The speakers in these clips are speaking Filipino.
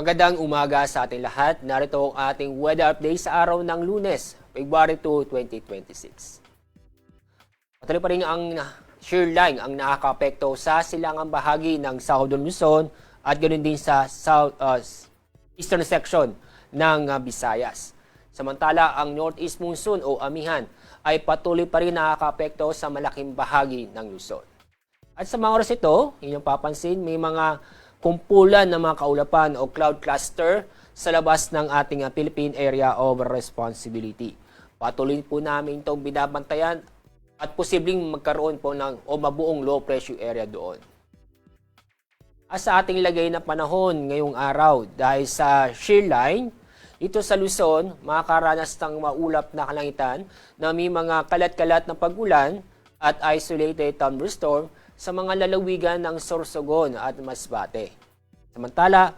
Magandang umaga sa ating lahat. Narito ang ating weather update sa araw ng Lunes, February 2, 2026. Patuloy pa rin ang shear line ang nakakaapekto sa silangang bahagi ng Southern Luzon at ganoon din sa eastern section ng Visayas. Samantala, ang northeast monsoon o amihan ay patuloy pa rin nakakaapekto sa malaking bahagi ng Luzon. At sa mga oras ito, inyong papansin, may mga kumpulan ng mga kaulapan o cloud cluster sa labas ng ating Philippine Area of Responsibility. Patuloy po namin itong binabantayan at posibleng magkaroon po ng o mabuong low pressure area doon. At sa ating lagay na panahon ngayong araw, dahil sa shear line, ito sa Luzon, makakaranas ng maulap na kalangitan na may mga kalat-kalat na pag-ulan at isolated thunderstorm sa mga lalawigan ng Sorsogon at Masbate. Samantala,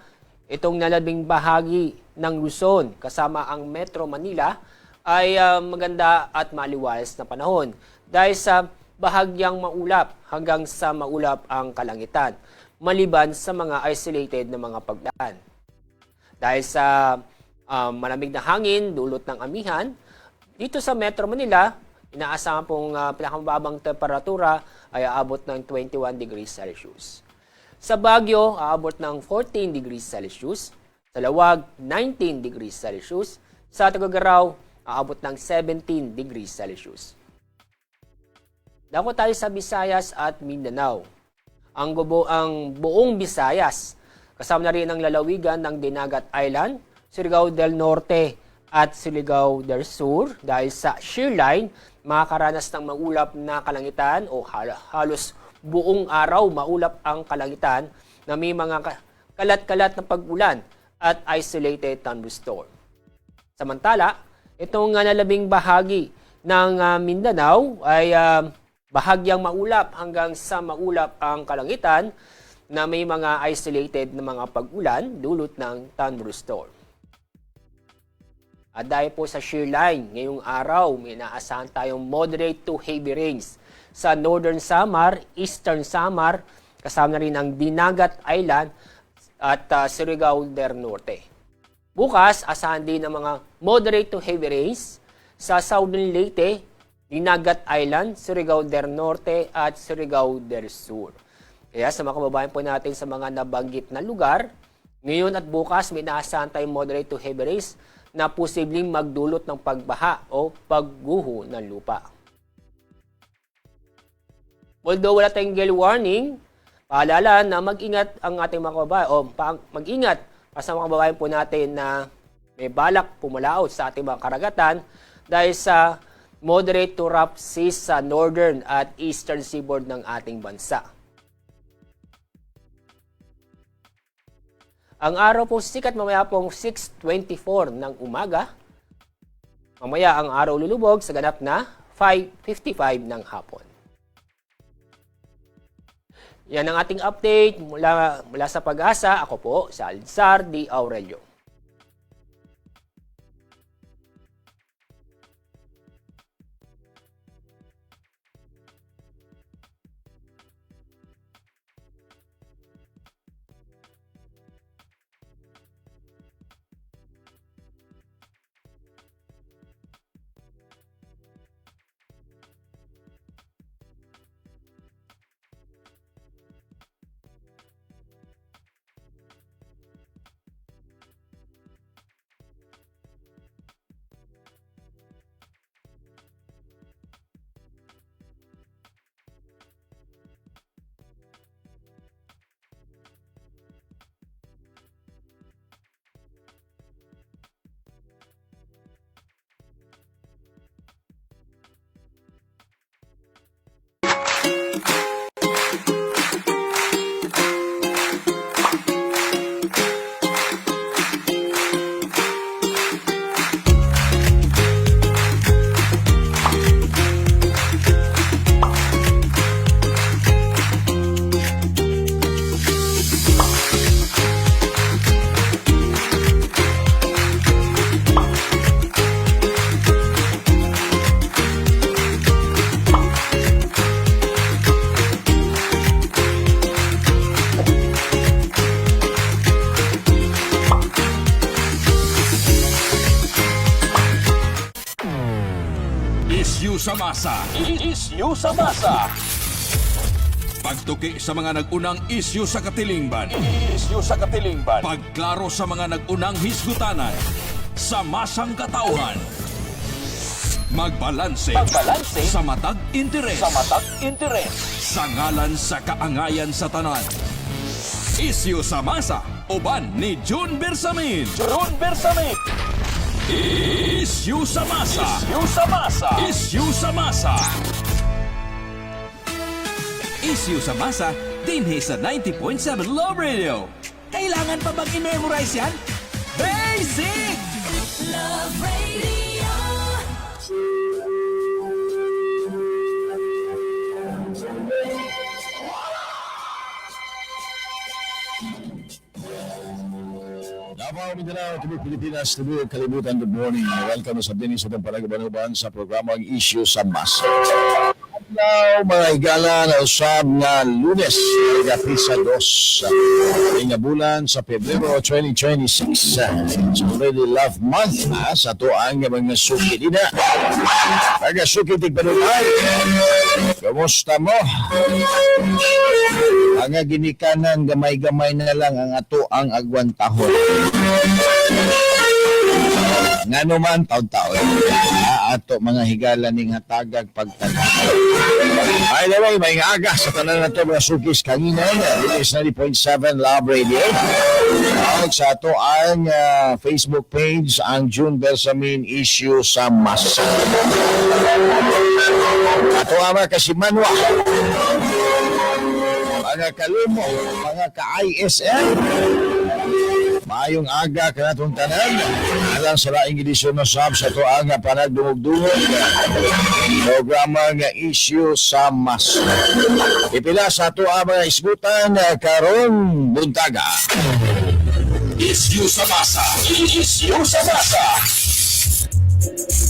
itong nalabing bahagi ng Luzon kasama ang Metro Manila ay maganda at maliwalas na panahon dahil sa bahagyang maulap hanggang sa maulap ang kalangitan maliban sa mga isolated na mga paglaan. Dahil sa malamig na hangin dulot ng amihan, dito sa Metro Manila, inaasahan pong pinakamababang temperatura ay aabot ng 21 degrees Celsius. Sa Baguio, aabot ng 14 degrees Celsius. Sa Lawag, 19 degrees Celsius. Sa Tuguegarao, aabot ng 17 degrees Celsius. Dako tayo sa Visayas at Mindanao. Ang buong Visayas, kasama na rin ang lalawigan ng Dinagat Island, Surigao del Norte at Surigao del Sur dahil sa shear line, makakaranas ng maulap na kalangitan o halos buong araw maulap ang kalangitan na may mga kalat-kalat na pag-ulan at isolated thunderstorm. Samantala, itong nalabing bahagi ng Mindanao ay bahagyang maulap hanggang sa maulap ang kalangitan na may mga isolated na mga pag-ulan dulot ng thunderstorm. At dahil po sa shear line, ngayong araw may inaasahan tayong moderate to heavy rains sa Northern Samar, Eastern Samar, kasama na rin ang Dinagat Island at Surigao del Norte. Bukas, asahan din ng mga moderate to heavy rains sa Southern Leyte, Dinagat Island, Surigao del Norte at Surigao del Sur. Kaya sa mga kababayan po natin sa mga nabanggit na lugar, ngayon at bukas may inaasahan tayong moderate to heavy rains na posibleng magdulot ng pagbaha o pagguho ng lupa. Although wala tayong gale warning, paalala na mag-ingat ang ating mga kababayan o mag-ingat para sa mga kababayan po natin na may balak pumalaot sa ating mga karagatan dahil sa moderate to rough seas sa northern at eastern seaboard ng ating bansa. Ang araw po sikat mamaya pong 6:24 ng umaga. Mamaya ang araw lulubog sa ganap na 5:55 ng hapon. Yan ang ating update mula sa Pag-asa. Ako po, si Alzar D. Aurelio. Issue sa masa. Issue sa masa. Pagtuki sa mga nag-unang issue sa katilingban. Issue sa katilingban. Pagklaro sa mga nag-unang hisgutanan. Sa masang katauhan. Magbalanse sa matag interes. Sa matag interes. Sa ngalan sa kaangayan sa tanan. Issue sa masa. Uban ni June Bersamin. Ron Bersamin. Issue sa masa. Issue sa masa. Issue sa masa. Issue sa masa, dinhi sa 90.7 Love Radio. Kailangan pa bang i-memorize yan? Basic! Love Radio. Davao, Mindanao, Tibok Pilipinas, Tibok Kalibutan, good morning. Welcome sa dinis sa itong panagabanuban sa programang Issue sa Mas. Now, mga higala na usab nga Lunes, Pisa 2, nga bulan sa Pebrero 2026. It's already love month sa tuang nga mga suki din na. Mga suki tigpanunan, kamusta mo? Ang ginikanan, gamay-gamay na lang ang ato ang agwantahon. Nga naman, taon-taon. Ato mga higala ning hatagag pagtanong. By the way, may aga sa tanan na ito mga sukis kanina. This is 90.7 Love Radio. Sa ato ang Facebook page, ang June Bersamin Issue sa Mas. Ato ama kasimanwa. Mga kalumo, mga ka-ISL. Maayong aga ka natong tanan. Alang sa laing edisyon na sab sa ito ang panagdungog-dungog. Programa nga Issue sa Mas. Ipila sa ito ang mga isgutan karong buntaga. Issue sa masa. Issue sa masa.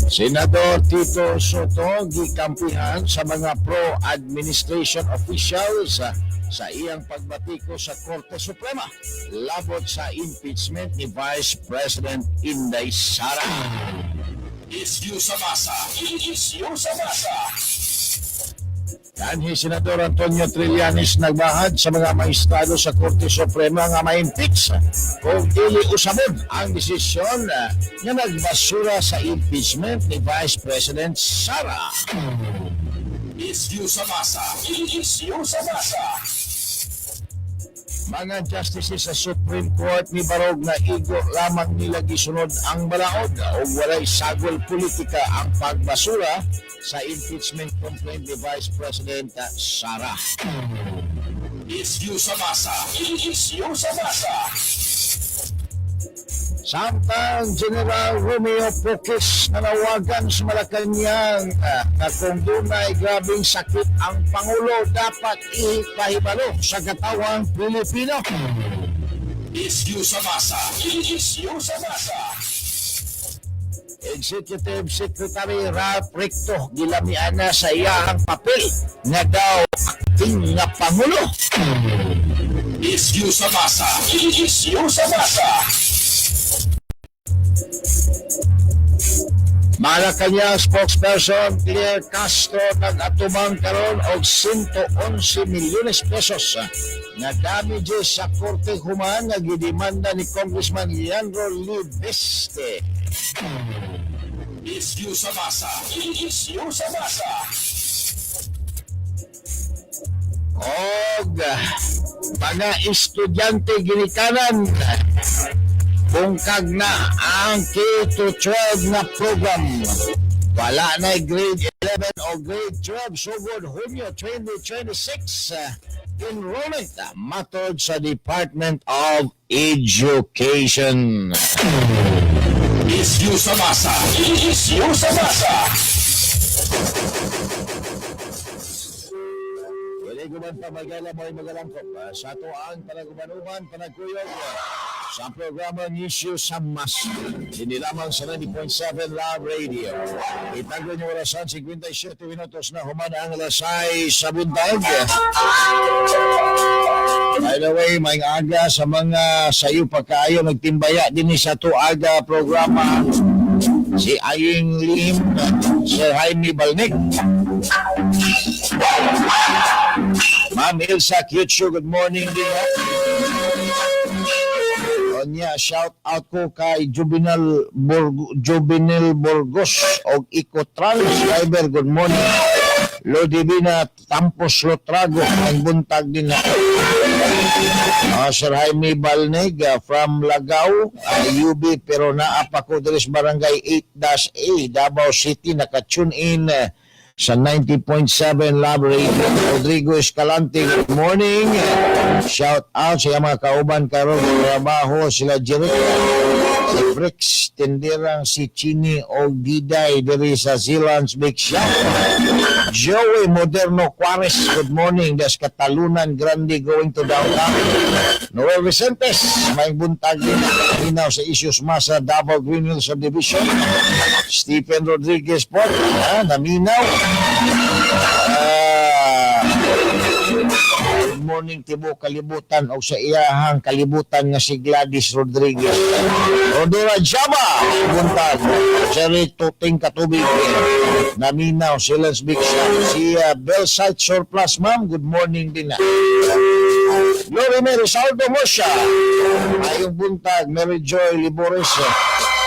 Senador Tito Soto gikampihan sa mga pro-administration officials sa iyang pagbatiko sa Korte Suprema labot sa impeachment ni Vice President Inday Sara. Issue sa masa. Issue sa masa. Kanhi Senador Antonio Trillanes nagbahad sa mga maestrado sa Korte Suprema nga ma-impeach kung dili usabon ang desisyon nga nagbasura sa impeachment ni Vice President Sara. Issue sa masa. Issue sa masa. Mga justices sa Supreme Court ni Barog na igo lamang nila gisunod ang balaod o walay sagol politika ang pagbasura sa impeachment complaint ni Vice President Sara. Issue sa masa. Issue sa masa. Samtang General Romeo Pokis nanawagan sa Malacanang na kung dunay grabing sakit ang Pangulo dapat ipahibalo sa katawang Pilipino. Issue sa masa. Issue sa masa. Executive Secretary Ralph Recto gilamian na sa iyang papel nga daw acting nga Pangulo. Issue sa masa. Issue sa masa. Malacanang spokesperson Claire Castro nag-atubang karon og 111 milyones pesos na damages sa Korte Human nga gidemanda ni Congressman Leandro Libeste. Issue sa masa. Issue sa masa. Og mga estudyante ginikanan bungkag na ang K-12 na program. Wala na grade 11 o grade 12 sugod Hunyo 2026 enrollment matod sa Department of Education. Issue sa masa. Issue sa masa. Pwede guman pa magala mo ay magalangkop sa tuang panagumanuhan, panagkuyog sa programang Issue sa Mas. Hindi lamang sa 90.7 Love Radio. Itago niyo orasan 57 minutos na humana ang lasay sa buntag. By the way, may aga sa mga sayo pagkaayo nagtimbaya din sa tuaga programa si Aying Lim, Sir Jaime Balnic, Ma'am Ilsa Kyucho, good morning din. Onya, shout out ko kay Juvenil Burgos og Ecotrans driver, good morning. Lodivina Tampos Lotrago, ang buntag din na. Sir Jaime Balnig from Lagao, UB, pero naapa ko diri sa barangay 8-A, Davao City, naka-tune in sa 90.7 Love Radio. Rodrigo Escalante, good morning. Shout out sa mga kauban karon trabaho, sila Jeric, si Brix, tindirang si Chini o Diday diri sa Zealand's Big Shop. Joey Moderno Juarez, good morning. Das Katalunan Grande going to downtown. Noel Vicentes, may buntag din hinaw sa Issues Masa, Davao Green Hills Subdivision. Stephen Rodriguez po, naminaw. Good morning Tibo Kalibutan o sa iyahang kalibutan nga si Gladys Rodriguez. Rodora Jaba, buntag. Jerry Tuting Katubig, naminaw, Silence Big Shot. Si Belsite Surplus, ma'am, good morning din na. Glory Mary Saldo Mosha, ayong buntag. Mary Joy Libores,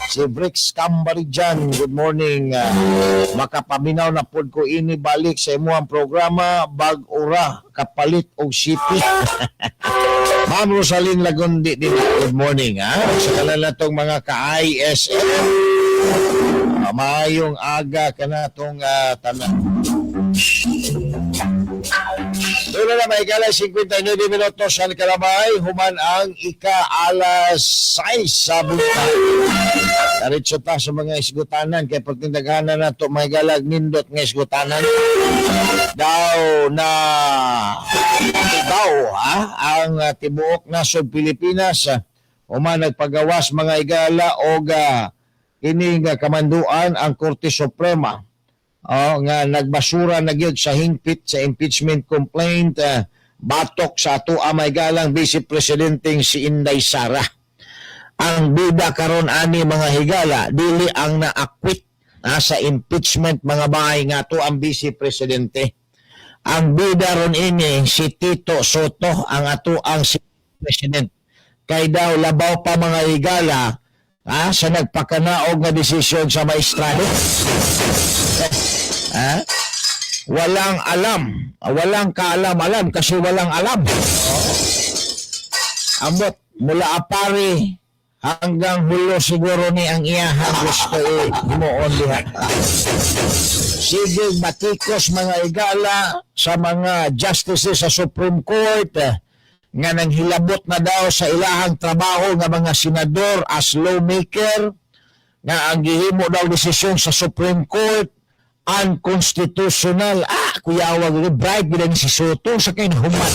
si Brix Cambarijan, good morning. Makapaminaw na pod ko ini balik sa imuhang programa, bag-ura, kapalit og city. Ma'am Rosalyn Lagundi din, good morning. Sa kanila tong mga ka-ISM, maayong aga ka na itong tanan. Doon na may kala 59 minutos sa Karabay, human ang ika-alas 6 sa buntag. Daritso ta sa mga isgutanan, kaya pagtindaghanan na ito, may galag nindot nga isgutanan. Daw ang tibuok nasod Pilipinas, human nagpagawas mga igala o ining kamanduan ang Korte Suprema. Nga nagbasura na gyud sa hingpit sa impeachment complaint batok sa ato may galang Vice Presidenteng si Inday Sara. Ang bida karon ani mga higala dili ang naakwit sa impeachment mga bahay nga ato ang Vice Presidente. Ang bida ron ini si Tito Soto ang ato ang si President. Kay daw labaw pa mga higala sa nagpakanaog nga desisyon sa maestrado. Walang alam, walang kaalam-alam kasi walang alam. Amot mula apari hanggang hulo siguro ni ang iyahang gusto himuon diha. Sige batikos mga igala sa mga justices sa Supreme Court nga nanghilabot na daw sa ilahang trabaho nga mga senador as lawmaker nga ang gihimo daw desisyon sa Supreme Court unconstitutional. Kuyawag bribe bilang si Soto sa kayo human.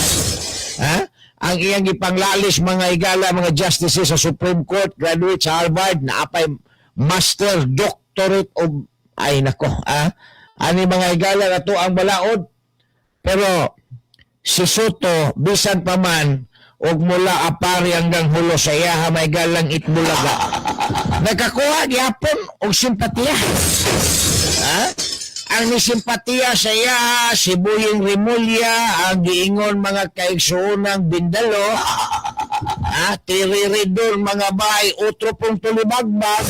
Ang iyang ipanglalis mga igala, mga justices sa Supreme Court, graduate sa Harvard, na apay master, doctorate of, ay nako, ani mga igala na to ang balaod. Pero si Soto, bisan pa man, og mula apari hanggang hulo sa iyaha may galang Itbulaga, nagkakuha gyapon og simpatiya. Ang nisimpatiya sa iya, si Buying Rimulya, ang giingon mga kaigsuunang Bindalo, tiriridor mga bahay, utro pong tulibagbag,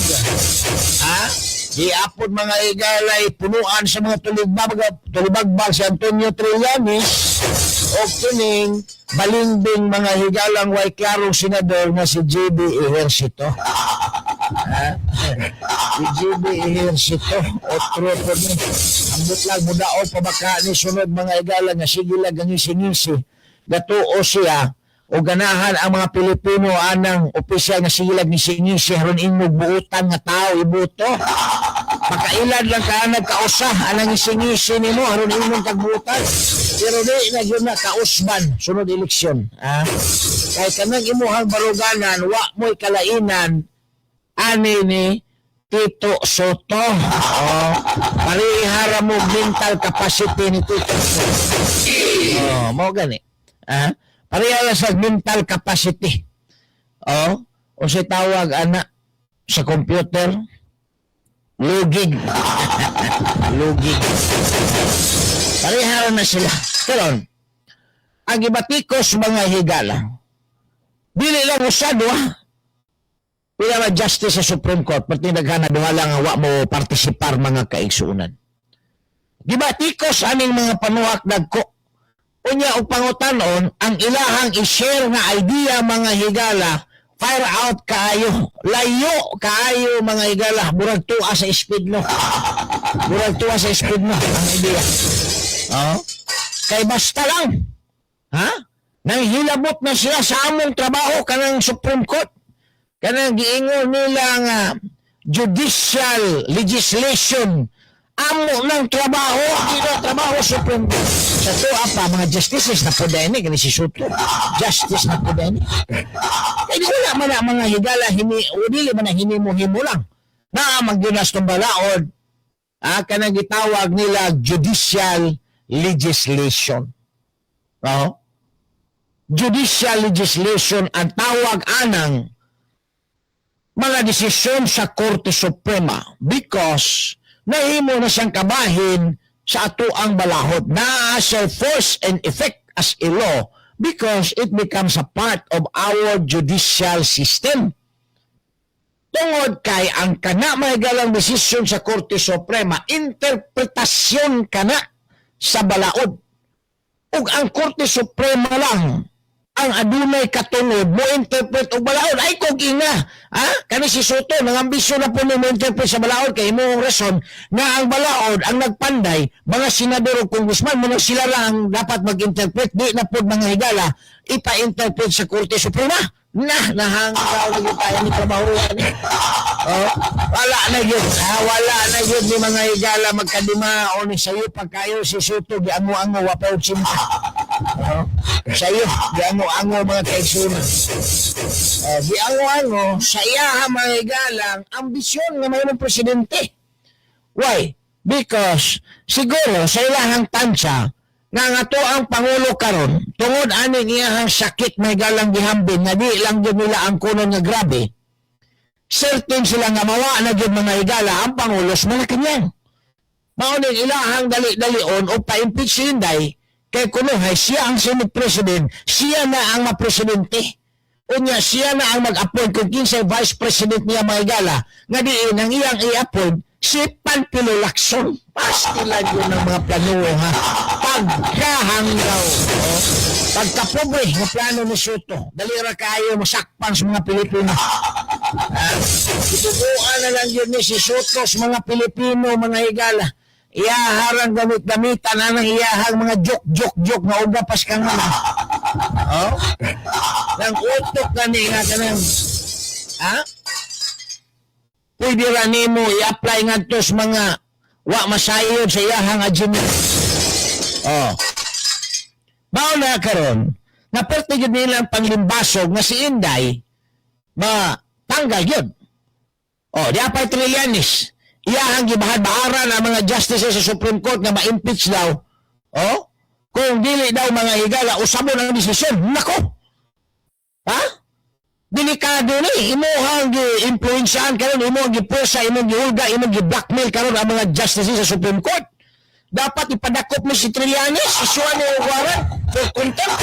diapod mga igalay, punuan sa mga tulibagbag si Antonio Trillanes, o kining balingbing mga higalang way klarong senador na si J.B. Ejercito. Si J.B. Ejercito, otro po ni. Ambot lang, mudao pa baka ni sunod mga igalang nga sigilag ang isingisi. Gatuo siya, o ganahan ang mga Pilipino anang opisyal nga sigilag ni singisi haron imong buutan nga tao ibuto. Pakailan lang ka nagkausa anang isingisi nimo haron imong kagbuutan. Pero di na yun na kausban sunod eleksyon. Kaya kanang imuhang baruganan, wa mo'y kalainan ani ni Tito Soto. Parihara mo mental capacity ni Tito Soto. Mo gani. Parihara sa mental capacity. O sa tawag ana sa computer, Lugig. Lugig. Parehara na sila. Karon, ang gibatikos mga higala, dili lang usado pila na justice sa Supreme Court, pati naghana duha lang wa mo partisipar mga kaigsuunan. Gibatikos aning mga panuhak dagko. Unya og pangutanon, ang ilahang i-share nga idea mga higala, fire out kaayo, layo kaayo mga higala, murag tuwa sa speed no. Murag tuwa sa speed no ang idea. Oh? Kay basta lang. Ha? Nang hilabot na sila sa among trabaho kanang Supreme Court. Kanang giingon nila nga judicial legislation amo ng trabaho, dito trabaho Supreme Court. Sa tuwa pa, mga justices na po dahil kani si Soto. Justice na po dahil. Kaya di wala man ang mga higala, dili man na hinimo-himo lang. Na magyunas ng balaod, kanang gitawag nila judicial legislation. Oh? Judicial legislation ang tawag anang mga desisyon sa Korte Suprema because nahimo na siyang kabahin sa atoang balahod na shall force and effect as a law because it becomes a part of our judicial system. Tungod kay ang kana mahigalang desisyon sa Korte Suprema, interpretasyon kana sa balaod. Ug ang Korte Suprema lang ang adunay katungod mo interpret og balaod ay kog ina kani si Soto nang ambisyon na po ni mo interpret sa balaod kay imong rason nga ang balaod ang nagpanday mga senador ug congressman mo sila lang dapat mag-interpret di na pod mga higala ipa-interpret sa Korte Suprema nahanggaw lagi tayo ni trabaho wala na yun ni mga higala magkadima o ni sayo pagkayo si Soto giango-ango wa pa og sinta sayo giango-ango mga kaigsunan giango-ango sa iya mga higalang ambisyon nga mayroong presidente. Why? Because siguro sa ilahang tansya nga ato ang Pangulo karon tungod aning iyahang sakit may galang gihambin nga di lang yun nila ang kunon nga grabe, certain sila nga mawa na yun mga higala ang Pangulos Malacanang. Mauning ilahang dali-dalion o pa-impeach si Inday kay kunuhay siya ang Senate President, siya na ang mapresidente. Unya siya na ang mag-appoint kung kinsay Vice President niya mga higala nga diin ang iyang i-appoint si Panfilo Lacson. Pastilan yun ng mga plano pagkahanggaw pagkapobre ng plano ni Soto dalira kayo masakpan sa mga Pilipino. Itubuan na lang yun ni si Soto sa mga Pilipino mga higala iyaharang gamit-gamitan na ng iyahang mga joke na ugapas kang mga nang utok na nga kanang pwede ra nimo i-apply nga to sa mga wa masayod sa iyahang agenda. Bao na karon naperti gid nila ang panglimbasog nga si Inday matanggal yun. Di apay Trillanes iyahang gibahad-baharan ang mga justices sa Supreme Court nga ma-impeach daw. Kung dili daw mga higala usabon ang desisyon. Nako. Delikado ni imuhang gi-influensyahan karon imuhang gipusa imong gihulga imong gi-blackmail karon ang mga justices sa Supreme Court. Dapat ipadakop mo si Trillanes isuan ni warrant for contempt.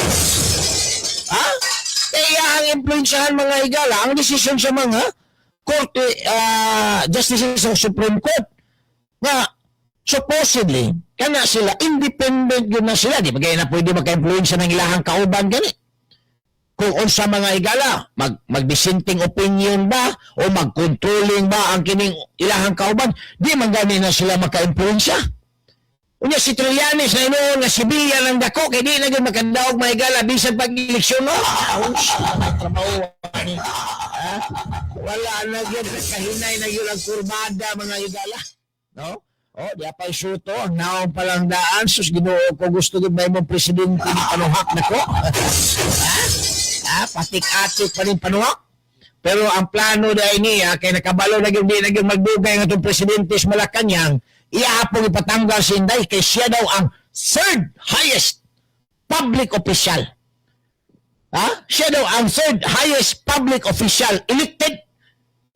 Kaya ang influensyahan mga higala ang desisyon sa mga Korte justices sa Supreme Court nga supposedly kana sila independent yun na sila di ba kaya na pwede maka-influensya ng ilahang kauban gani kung unsa mga higala magdisenting opinion ba o mag-controlling ba ang kining ilahang kauban di man gani na sila maka-influensya. Unya si Trillanes na inoon nga sibilya ng dako kay di na gyud makandaog mga higala bisan pag-eleksyon no. Trabaho ni wala na gyud kahinay na gyud ang kurbada mga higala no. Di apay Soto ang naong palang daan sus Ginoo ko gusto gyud may mong presidente ni panuhak nako. Patik-atik pa rin panuhak. Pero ang plano dahil niya kay nakabalo na gyud di na gyud magdugay nga itong presidente sa Malacanang iahapong ipatanggal si Inday kay siya daw ang third highest public official. Siya daw ang third highest public official elected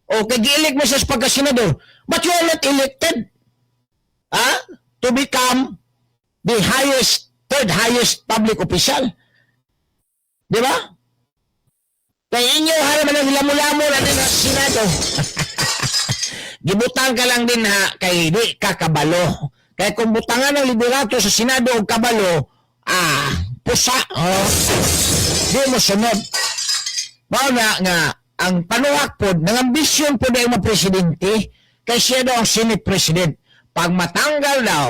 O kay gi-elect mo siya sa pagka-senador, but you are not elected to become the third highest public official. Di ba? Kaya inyo halaman ang lamo-lamo na din sa Senado. Gibutang ka lang din kay di ka kabalo. Kaya kung butangan ng liderato sa Senado o kabalo, pusa. Di mo sunod. Bao na nga, ang panuwak po, ng ambisyon po na yung mga presidente, kay siya daw ang Senate President. Pag matanggal daw,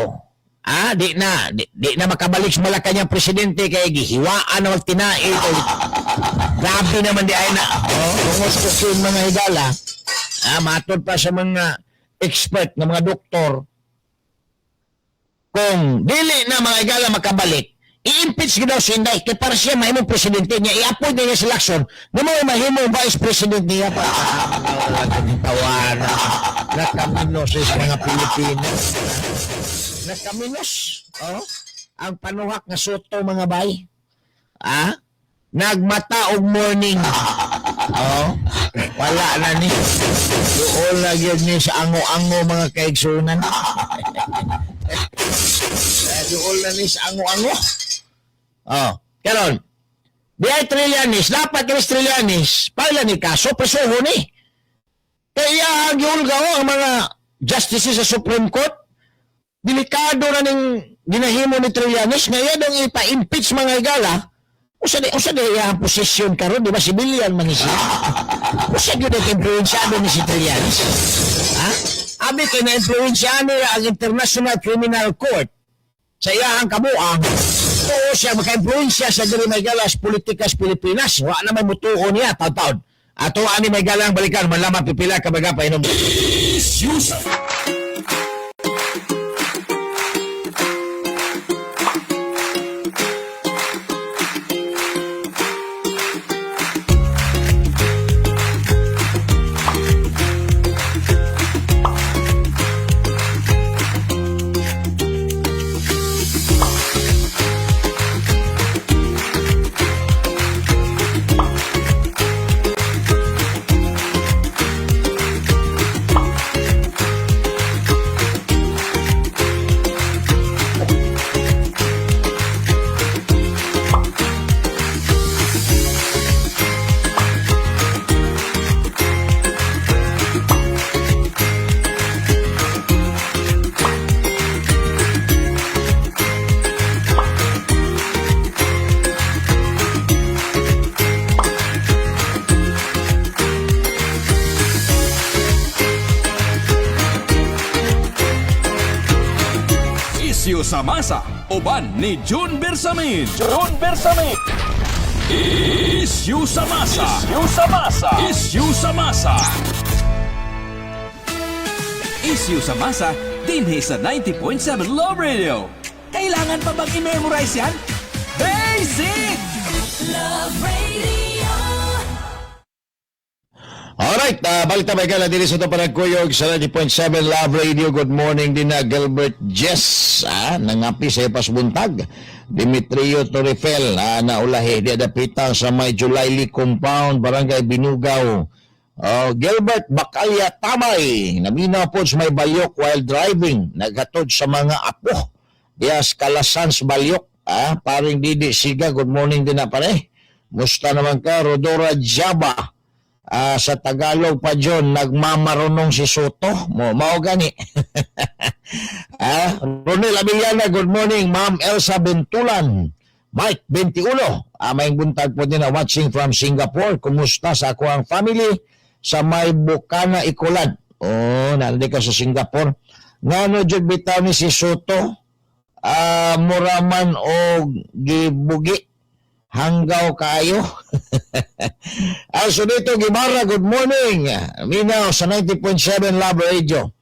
di na makabalik sa Malacanang presidente kaya gihiwaan na magtinail. Grabe naman di ay na. Kung gusto yung mga higala, matod pa sa mga expert na mga doktor, kung dili na mga higala makabalik, i-impeach ko daw si Inday kaya para siya mahimong presidente niya, i-appoint niya sa election na mga mahimong vice president niya pa. Tawan. Nakaminos sa mga Pilipinas. Nakaminos. Ang panuhak nga soto mga bay. Nagmata og morning. Wala na ni. Doon na yun ni sa ango-ango mga kaigsunan. Doon na ni sa ango-ango. Karon, di ay Trillanes, dapat kami Trillanes, pala ni kaso, presoho ni. Kaya ang yulga ang mga justices sa Supreme Court, delikado na ning ginahimo ni Trillanes, ngayon ang ipa-impeach mga igala, usa di ang posisyon karon, di ba, civilian man siya. Usa yun ang influensyado ni si Trillanes. Abi kay na-influensyado ang International Criminal Court sa iyahang kabuang. Oo siya, maka-influensya sa diri may galas politikas Pilipinas. Wa na may mutuo niya, taon-taon. Ato ani may galang balikan, malaman pipila ka baga pa inom. Issues. Isyu sa Masa, uban ni June Bersamin. June Bersamin. Isyu sa Masa. Isyu sa Masa. Isyu sa Masa. Isyu sa Masa, dinhi sa 90.7 Love Radio. Kailangan pa bang i-memorize yan? Basic! Love Radio. Alright, balik na may gala dili sa ito panagkuyog sa 90.7 Love Radio. Good morning din na Gilbert Jess, nangapi sa ipas buntag. Demetrio Torrefel, naulahi di adapitang sa may Julayli Compound, Barangay Binugaw. Gilbert Bacalya Tamay, naminaw po sa may balyok while driving, naghatod sa mga apo. Dias Kalasan sa balyok, paring Didi Siga, good morning din na pare. Musta naman ka, Rodora Jaba. Sa Tagalog pa John, nagmamarunong si Soto. Mao gani. Ronel Abiliana, good morning. Ma'am Elsa Bentulan. Mike 21. May buntag po din na watching from Singapore. Kumusta sa ako ang family sa may Bukana, Icolad. Nandi ka sa Singapore. Ngano jud bitaw ni si Soto? Muraman o gibugi. Hanggaw kayo. So dito, Gimara, good morning. Minaw sa 90.7 Love Radio.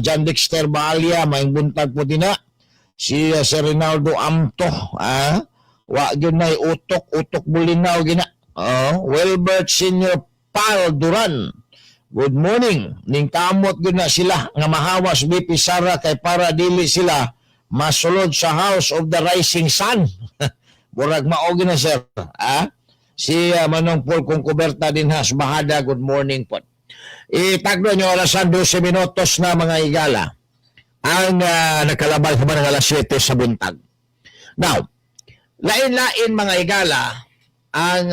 John Dexter Baalia, may buntag po din na. Si Sir Rinaldo Amto. Wa yun na utok bulinaw gina. Wilbert Senior Pal Duran. Good morning. Ning kamot yun na sila nga mahawas BP Sara kay para dili sila masulod sa House of the Rising Sun. Burag maogi na sir. Si Manong Paul kung kuberta din has bahada. Good morning po. Itagdo nyo alasan 12 minutos na mga higala ang nakalabal pa ng alas 7 sa buntag. Now, lain-lain mga higala ang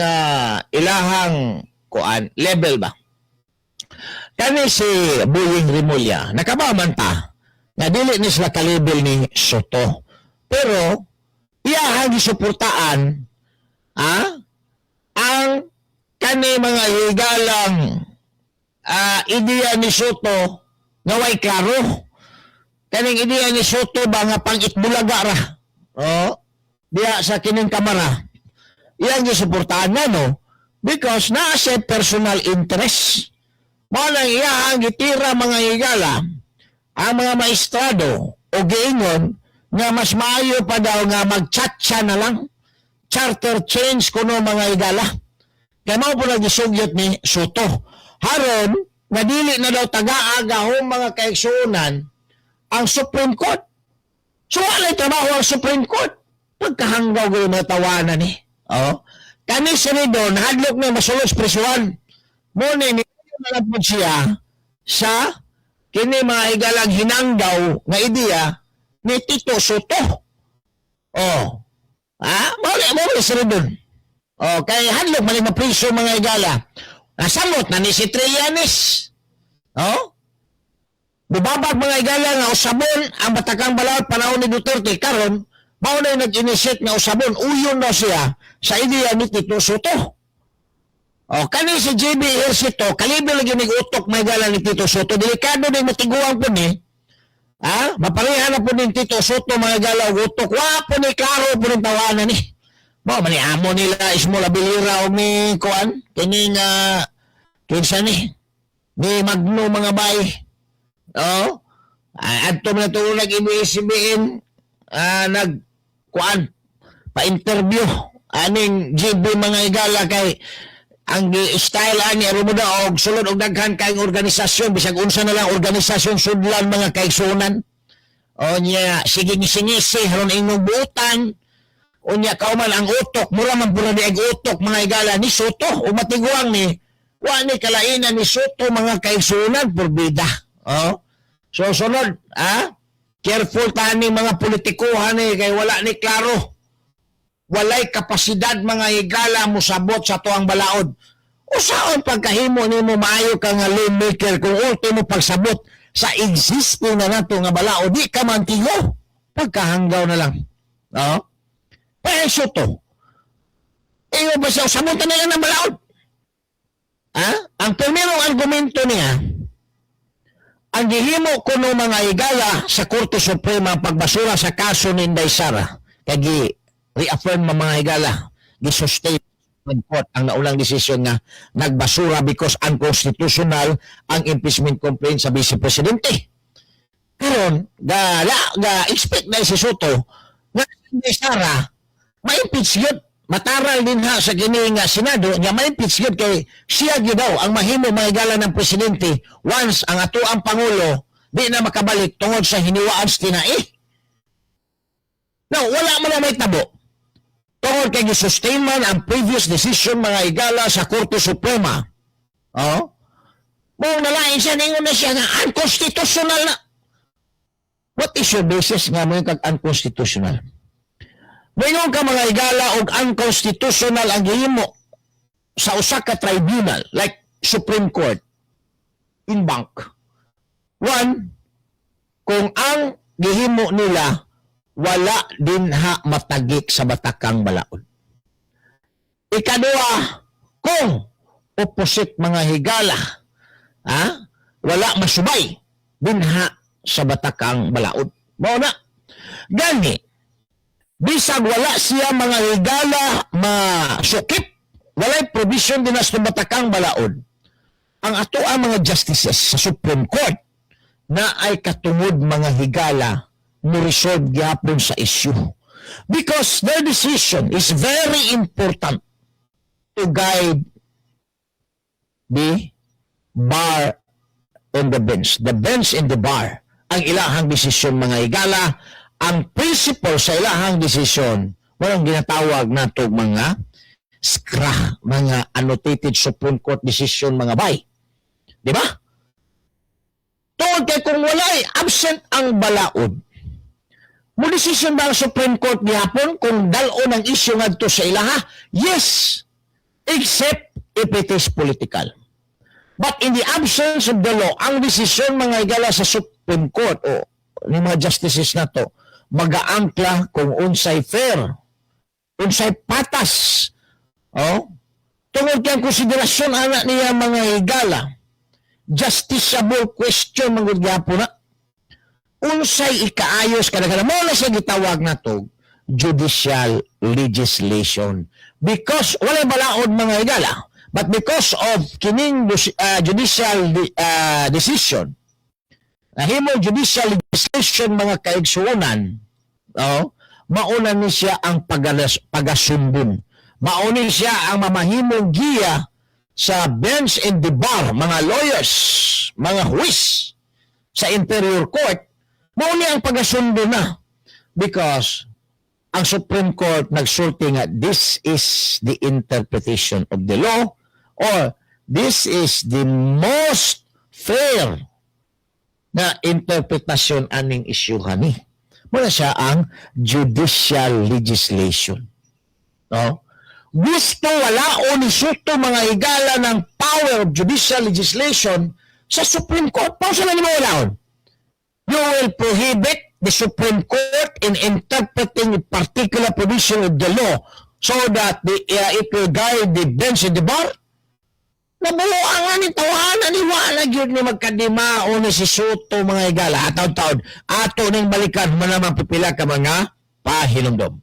ilahang level ba? Kani si Buying Rimulya, nakabaman ta na dili ni sila kalibel ni Soto. Pero, iyahang gisuportaan ang kani mga higalang ideya ni Soto nga way klaro. Kaning ideya ni Soto ba nga pang-itbulaga ra? Diya sa kining kamara. Iyang gisuportaan na, no? Because nasa personal interest. Malang iyahang gitira mga higala ang mga maestrado o giingon nga mas maayo pa daw nga magchatcha na lang, charter change kuno mga higala. Kaya mao po nagisugyot ni Soto. Haron, nga dili na daw taga-agahong mga kaigsuunan ang Supreme Court. So walay trabaho ang Supreme Court. Pagkahanggaw gawin mga tawanan ni. Kani senador, hadlok na masulos presuan. Muna ni nalapod siya sa kini mga higalang hinanggaw nga ideya ni Tito Soto. Muna senador. Kaya hadlok maling mapriso mga higala. Nasamot na ni si Trillanes. Bubabag mga higala nga usabon ang Batakang Balaod panahon ni Duterte karon mao na nag-initiate nga usabon uyon na siya sa ideya ni Tito Soto. Kani si JB Ejercito, kalibre lagi nag-utok mga higala ni Tito Soto. Delikado din matiguan po ni. Maparihan na po ni Tito Soto mga higala utok. Wa po ni klaro po ni tawanan ni. Maniamo nila ismola bilira o ni Kuan. Kini nga kinsa ni Magno mga bay. Adto man ito nag-ibig-ibigin nag-Kuan pa-interview aning JB mga higala kay ang style ani arumoda og sulod og daghan kay organisasyon bisag unsa na lang organisasyon sudlan mga kaigsunan. Nya sige singisi haron ingong buutan. Unya kauman ang utok mura man pura di utok mga higala ni Soto o matiguang ni wa ni kalainan ni Soto mga kaigsunan porbida. So sunod careful tani mga politikuhan ni kay wala ni klaro. Walay kapasidad mga higala mo sabot sa tuang balaod. O saan pagkahimo ni mo maayo ka nga lawmaker kung ultimo pagsabot sa existing na nato nga balaod, di ka mantigo. Pagkahanggaw na lang. Pero Soto, iyo ba siya sabutan na lang ng balaod? Ang primerong argumento niya, ang gihimo kuno mga higala sa Korte Suprema pagbasura sa kaso ni Inday Sara, kagi reaffirm mga higala, gisustain court ang naulang desisyon nga nagbasura because unconstitutional ang impeachment complaint sa Vice Presidente. Karon, expect na si Soto nga si Sara ma-impeach yun. Mataral din ha sa kini nga Senado nga ma-impeach yun kay siya gyud daw ang mahimo mga higala ng Presidente once ang atoang Pangulo di na makabalik tungod sa hiniwaan sa tinai. Now, wala man na may tabo. Tungod kay gisustain man ang previous decision mga higala sa Korte Suprema. Mong nalain siya, ningon na siya nga unconstitutional na. What is your basis nga mo yung kag-unconstitutional? Mayroon ka mga higala og unconstitutional ang gihimo sa usa ka tribunal like Supreme Court in bank. One, kung ang gihimo nila wala din matagik sa Batakang Balaod. Ikadua, kung opposite mga higala, wala masubay din sa Batakang Balaod. Mao na. Gani, bisag wala siya mga higala masukip, walay provision din sa Batakang Balaod. Ang ato ang mga justices sa Supreme Court na ay katungod mga higala mo-resolve gyapon sa issue. Because their decision is very important to guide the bar on the bench. The bench and the bar. Ang ilahang desisyon mga higala, ang principle sa ilahang desisyon, walang ginatawag nato mga SCRA, mga annotated Supreme Court decision mga bay. Di ba? walay absent ang balaod. Mo decision ba ang Supreme Court gihapon kung dalon ang issue ngadto sa ilaha? Yes, except if it is political. But in the absence of the law, ang desisyon mga higala sa Supreme Court o ni mga justices na to, mag-aangkla kung unsay fair, unsay patas. Oh? Tungod kang konsiderasyon anak niya mga higala, justiciable question mangud gyapon na. Unsay ikaayos kada mo na siya gitawag na to judicial legislation because wala balaod mga higala, but because of kining judicial decision nahimo judicial legislation mga kaigsuonan, mauna ni siya ang pagasundon, mauna siya ang mamahimong giya sa bench and the bar, mga lawyers, mga huwis sa Interior Court, mauna ang pagasundo na because ang Supreme Court nagsulti nga this is the interpretation of the law or this is the most fair na interpretasyon aning isyuhan ni. Muna siya ang judicial legislation. No? Gusto wala o ni suto mga higala ng power of judicial legislation sa Supreme Court. Paano sila ni mawalaon? You will prohibit the Supreme Court in interpreting a particular provision of the law so that it will guide the bench and the bar? Nabuloan nga ni tawanan ni wala yun ni magkadima o ni si Soto mga higala. Ataw-taon, ato ning balikan mo naman pipila ka mga pahinumdom.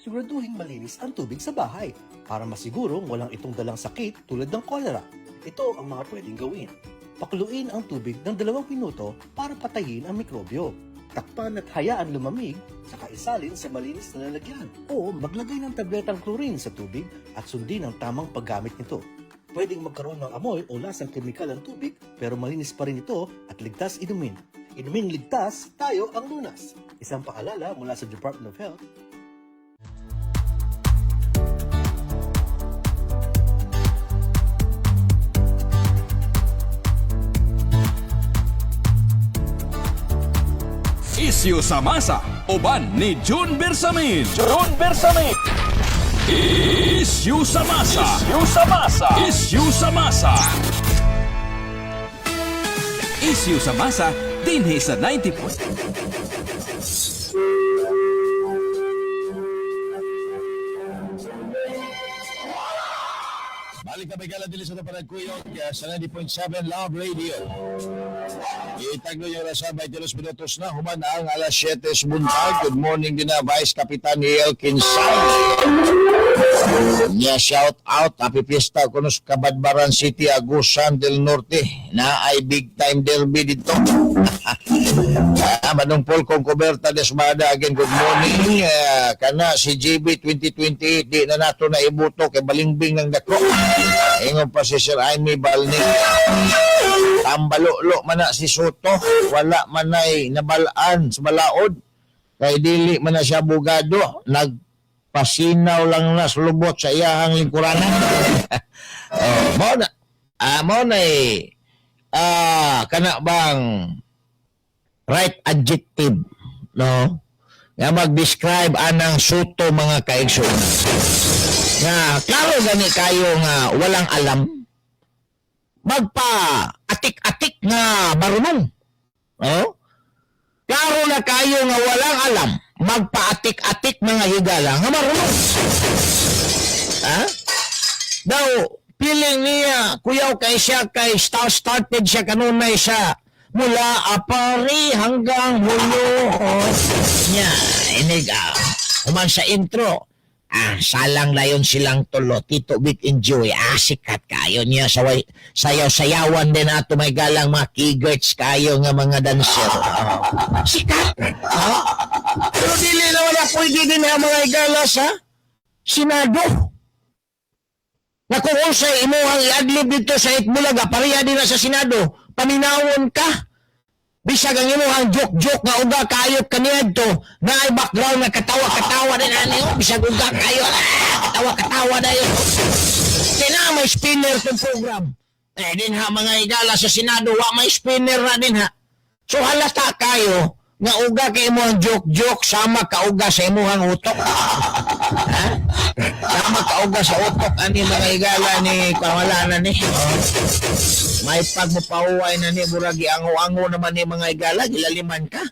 Siguraduhin malinis ang tubig sa bahay para masigurong walang itong dalang sakit tulad ng cholera. Ito ang mga pwedeng gawin. Pakuluin ang tubig ng 2 minuto para patayin ang mikrobyo. Takpan at hayaan lumamig, saka isalin sa malinis na lalagyan. O maglagay ng tabletang chlorine sa tubig at sundin ang tamang paggamit nito. Pwedeng magkaroon ng amoy o lasang kemikal ang tubig pero malinis pa rin ito at ligtas inumin. Inumin ligtas, tayo ang lunas. Isang paalala mula sa Department of Health. Isyu sa Masa, uban ni June Bersamin. June Bersamin. Isyu sa Masa. Isyu sa Masa. Isyu sa Masa. Isyu sa Masa, dinhi sa 90. Balik kami kala dili sa Panagkuyog sa 90.7 Love Radio. Itagno yung rason 22 minutos na human ang alas 7 subuntag. Good morning din na Vice Kapitan Elkin San. Nya shout out, happy fiesta kuno sa Kabadbaran City, Agusan del Norte. Na ay big time derby dito. Manong Paul kong kuberta desmada again, good morning. Kana si JB 2028 di na nato na ibuto kay balingbing ng dako. Ingon pa si Sir Aimee Balnig. Tambalolo man na si Soto, wala man ay nabalaan sa balaod. Kay dili man na siya bugado, pasinaw lang na sa lubot sa iyahang lingkuranan. Mo na kana bang right adjective, no? Nga mag-describe anang Soto mga kaigsoon. Nga, klaro gani kayo nga walang alam, magpa-atik-atik nga marunong. No? Klaro na kayo nga walang alam, magpa-atik-atik mga higala nga marunong. Ha? Daw, feeling niya, kuyaw kay siya, kay started siya, kanunay siya, mula apari hanggang hulo. Nya, inig, human sa intro, salang layon silang tulo, Tito Big Enjoy, sikat kayo niya, sayaw-sayawan din ato may galang mga keygerts kayo nga mga dancer. Sikat. Pero dili na wala pwede din na mga igala sa Senado. Na kung usay imuhang i-adlib dito sa Itbulaga, pariya din na sa Senado, paminawon ka. Bisag ang imuhang joke-joke nga uga kayo kaniyadto, na ay background na katawa-katawa din ani, bisag uga kayo, katawa-katawa na yun. Kaya may spinner itong program. Din ha, mga igala sa Senado, may spinner na din ha. So halata kayo, nga uga kay imuhang joke-joke, sama ka uga sa imuhang utok. Sama ka uga sa utok, ani mga igala ni pamalanan ni. May pagmapahuway na ni Buragi, ango-ango naman ni mga igala, gilaliman ka.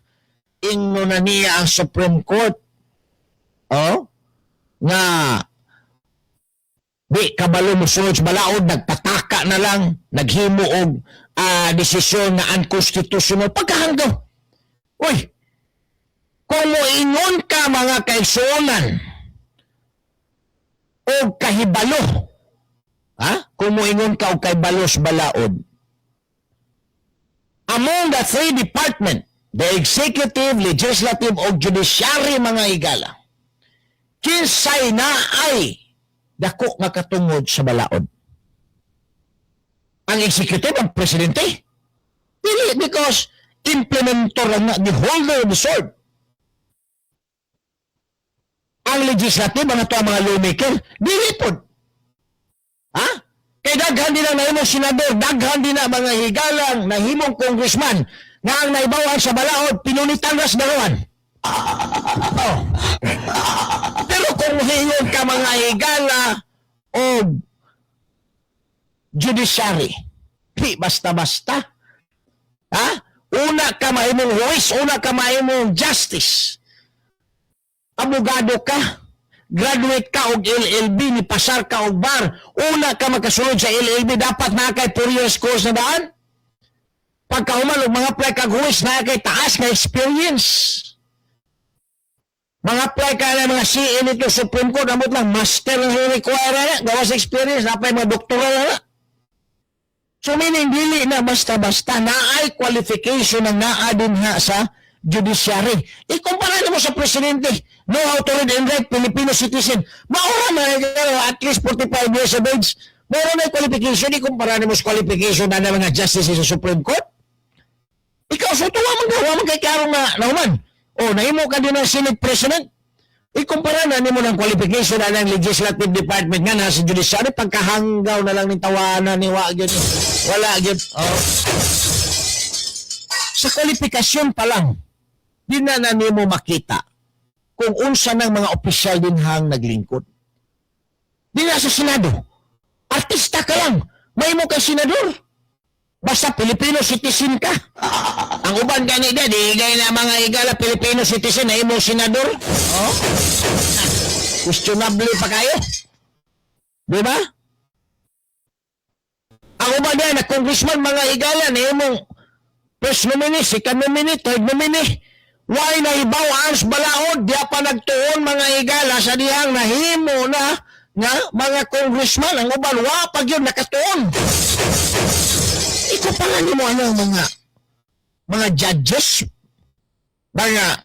Ingno na niya ang Supreme Court. Nga, di kabalo mo sunod sa balaod, nagpataka na lang, naghimo og desisyon na unconstitutional pagkahanggaw. Uy, kung moingon ka mga kaigsuonan o kahibalo, kung moingon ka o kahibalo sa balaod, among the three department, the executive, legislative o judiciary mga igala, kinsay na ay dako nga katungod sa balaod? Ang executive, ang presidente? Dili, because implementor lang nga, the holder of the sword. Ang legislative, ang ito ang mga lawmaker, dili po. Kaya daghan din ang nahimong senador, daghan din ang mga higalang nahimong congressman nga ang naibawan sa balaod, pinunitan ras daruan. Pero kung hingon ka mga higala o judiciary, di basta-basta. Una ka mahimong huwis, una ka mahimong justice. Abogado ka, graduate ka og LLB, ni pasar ka og bar, una ka magkasunod sa LLB, dapat na kay 4 years course na daan. Pagkahuman og mga apply kag huwis, na kay taas na experience. Mga apply ka na mga CA nito Supreme Court, amot lang master na require na, gawas experience, napay mga doktoral na. So meaning, dili na basta-basta na ay qualification ng naadin ha sa judiciary. Ikumpara mo sa presidente, no how to read and write, Filipino citizen. Maura na at least 45 years of age. Maura na qualification, ikumpara mo sa qualification na mga justices sa Supreme Court. Ikaw, so tuwa man kay karong na naman. O, nahimo ka din ng Senate President. Ikumpara na mo ng qualification na ng Legislative Department nga na sa Judiciary, pagkahanggaw na lang ng tawanan ni Wag yun. Wala yun. Sa kwalifikasyon pa lang, di na mo makita kung unsa ng mga opisyal din hang naglingkod. Di na sa Senado. Artista ka lang. May mo kay senador. Basta Filipino citizen ka. Ang uban ganida, di gaya na mga igala Filipino citizen na imo senador. Questionable pa kayo. Di ba? Ang uban na congressman mga igala na imong first nominee, second nominee, third nominee. Why na ibaw ang balaod, diya pa nagtuon mga igala sa dihang nahimo na nga mga congressman ang uban wa pag yun nakatuon. Ito pala ni mo ano mga judges, mga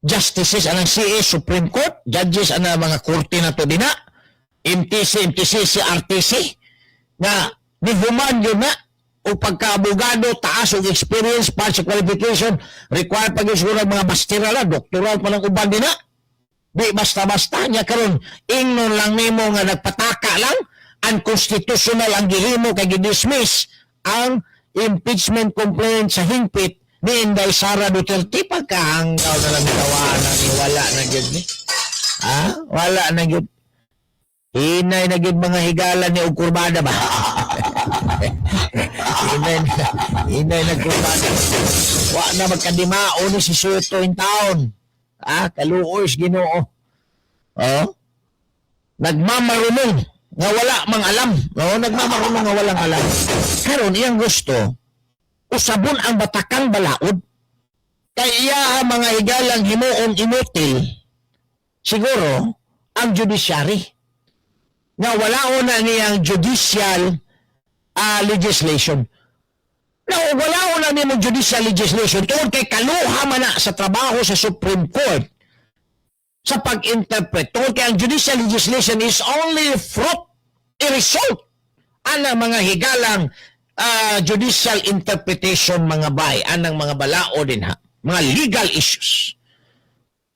justices anang CA Supreme Court, judges ana mga korte na to dina, MTC, RTC na nihuman yun na o pagka-abogado, taas o experience, pa sa qualification, required pag siguro mga masterala, doktoral pa ng uban dina. Di basta-basta niya karon ingnon lang nimo nga nagpataka lang, unconstitutional ang gihimo kay gidismiss ang impeachment complaint sa hingpit ni Inday Sara Duterte. Pagkahanggaw na lang tawanan ni wala na gyud ni. Wala na gyud. Hinay na gyud mga higala ni og kurbada ba? Hinay na kurbada. Wa na magkadimao ni si Soto in town. Kaluoy Ginoo. Nagmamarunong nga wala mang alam. Nagmamarunong nga walang alam. Karon iyang gusto usabon ang batakang balaod kay iya ang mga higalang himuon inutil siguro ang judiciary nga wala na niyang judicial legislation. Wala na niyang judicial legislation tungkol kay kaluha man na sa trabaho sa Supreme Court sa pag-interpret. Tungkol kay ang judicial legislation is only fruit, a result anang mga higalang judicial interpretation mga bay, anang mga balao din ha, mga legal issues.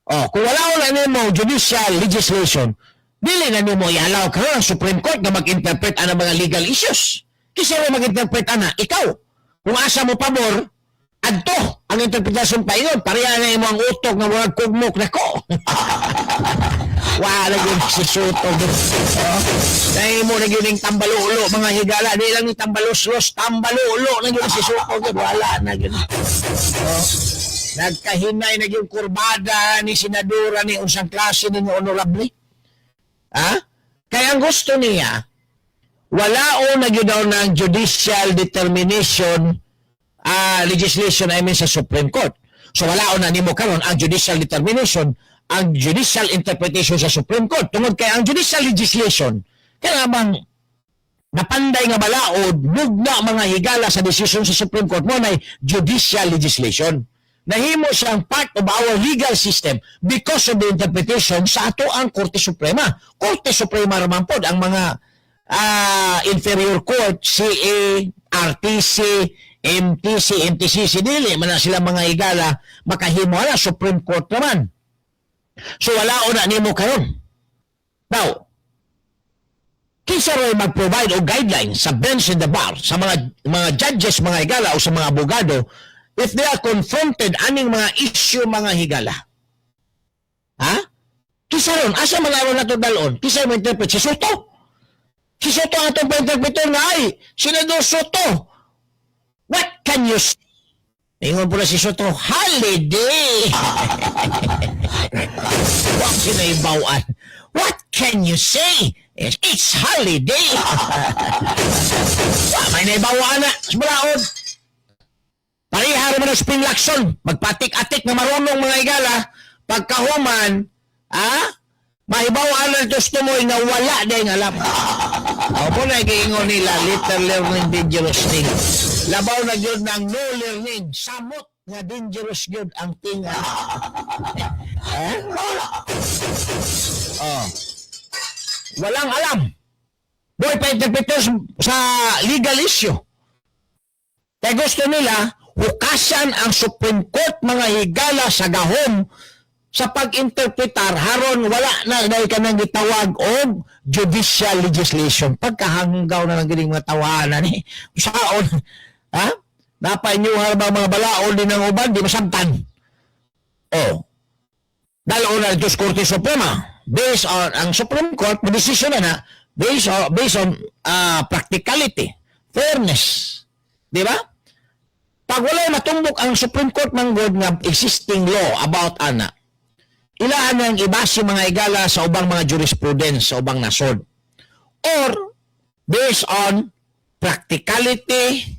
Kung wala na nimo judicial legislation, dili na nimo ihalaw karon ang Supreme Court na mag-interpret ang mga legal issues. Kasi mag-interpret ana, ikaw. Kung asa mo pabor, adto ang interpretasyon pa yun. Pareha na mo ang utok na mga kugmok na ko. Wala yun si Soto. Dahil mo na yun yung tambalulo, mga higala. Di lang yung tambalos-los, tambalulo na yun si Soto. Wala na yun. Nagkahinay na yung kurbada ni Senadora ni unsang klase ni Honorable. Kaya ang gusto niya, wala o na yun daw ng judicial determination legislation sa Supreme Court. So wala o na nimo karon ang judicial determination, ang judicial interpretation sa Supreme Court. Tungod kay ang judicial legislation, kaya bang napanday nga balaod, mugna mga higala sa desisyon sa Supreme Court mo na judicial legislation. Nahimo siyang part of our legal system because of the interpretation sa ato ang Korte Suprema. Korte Suprema naman po ang mga inferior court, CA, RTC, MTC, dili man na sila mga higala makahimo na Supreme Court naman. So wala o na nimo karon. Now, kinsa ray mag-provide o guidelines sa bench and the bar sa mga judges, mga higala o sa mga abogado if they are confronted aning mga issue mga higala. Kinsa ron? Asa mga aron nato dalon? Kinsa mo interpret? Si Soto? Si Soto ang atong pa-interpreter nga ay Senador Soto. What can you say? Ingon po na si Soto, holiday! Huwag sinaibawan. What can you say? It's holiday! May naibawaan na. Sumulaod. Parihari mo ng spring lakson. Magpatik-atik na marunong mga igala. Pagkahuman, mahibawaan na gusto mo na wala dahil alam. Ako po na ikiingon nila, little learning, dangerous thing. Labaw na yun ng no learning. Samot nga dangerous yun ang tinga. Walang alam. Boy, pa-interpreters sa legal issue. Kaya gusto nila, hukasan ang Supreme Court mga higala sa gahom sa pag-interpretar haron wala na dahil ka nang gitawag o judicial legislation. Pagkahanggaw na ng gining mga tawanan eh. Saon, napainyo ba mga balaon din ng uban, di masabtan. Dalo na ito sa Korte Suprema. Based on, ang Supreme Court, decision na based on practicality, fairness. Di ba? Pag wala matumbok ang Supreme Court ng God nga existing law about ana, ilaan ang ibasi mga igala sa ubang mga jurisprudence sa ubang nasod. Or, based on practicality,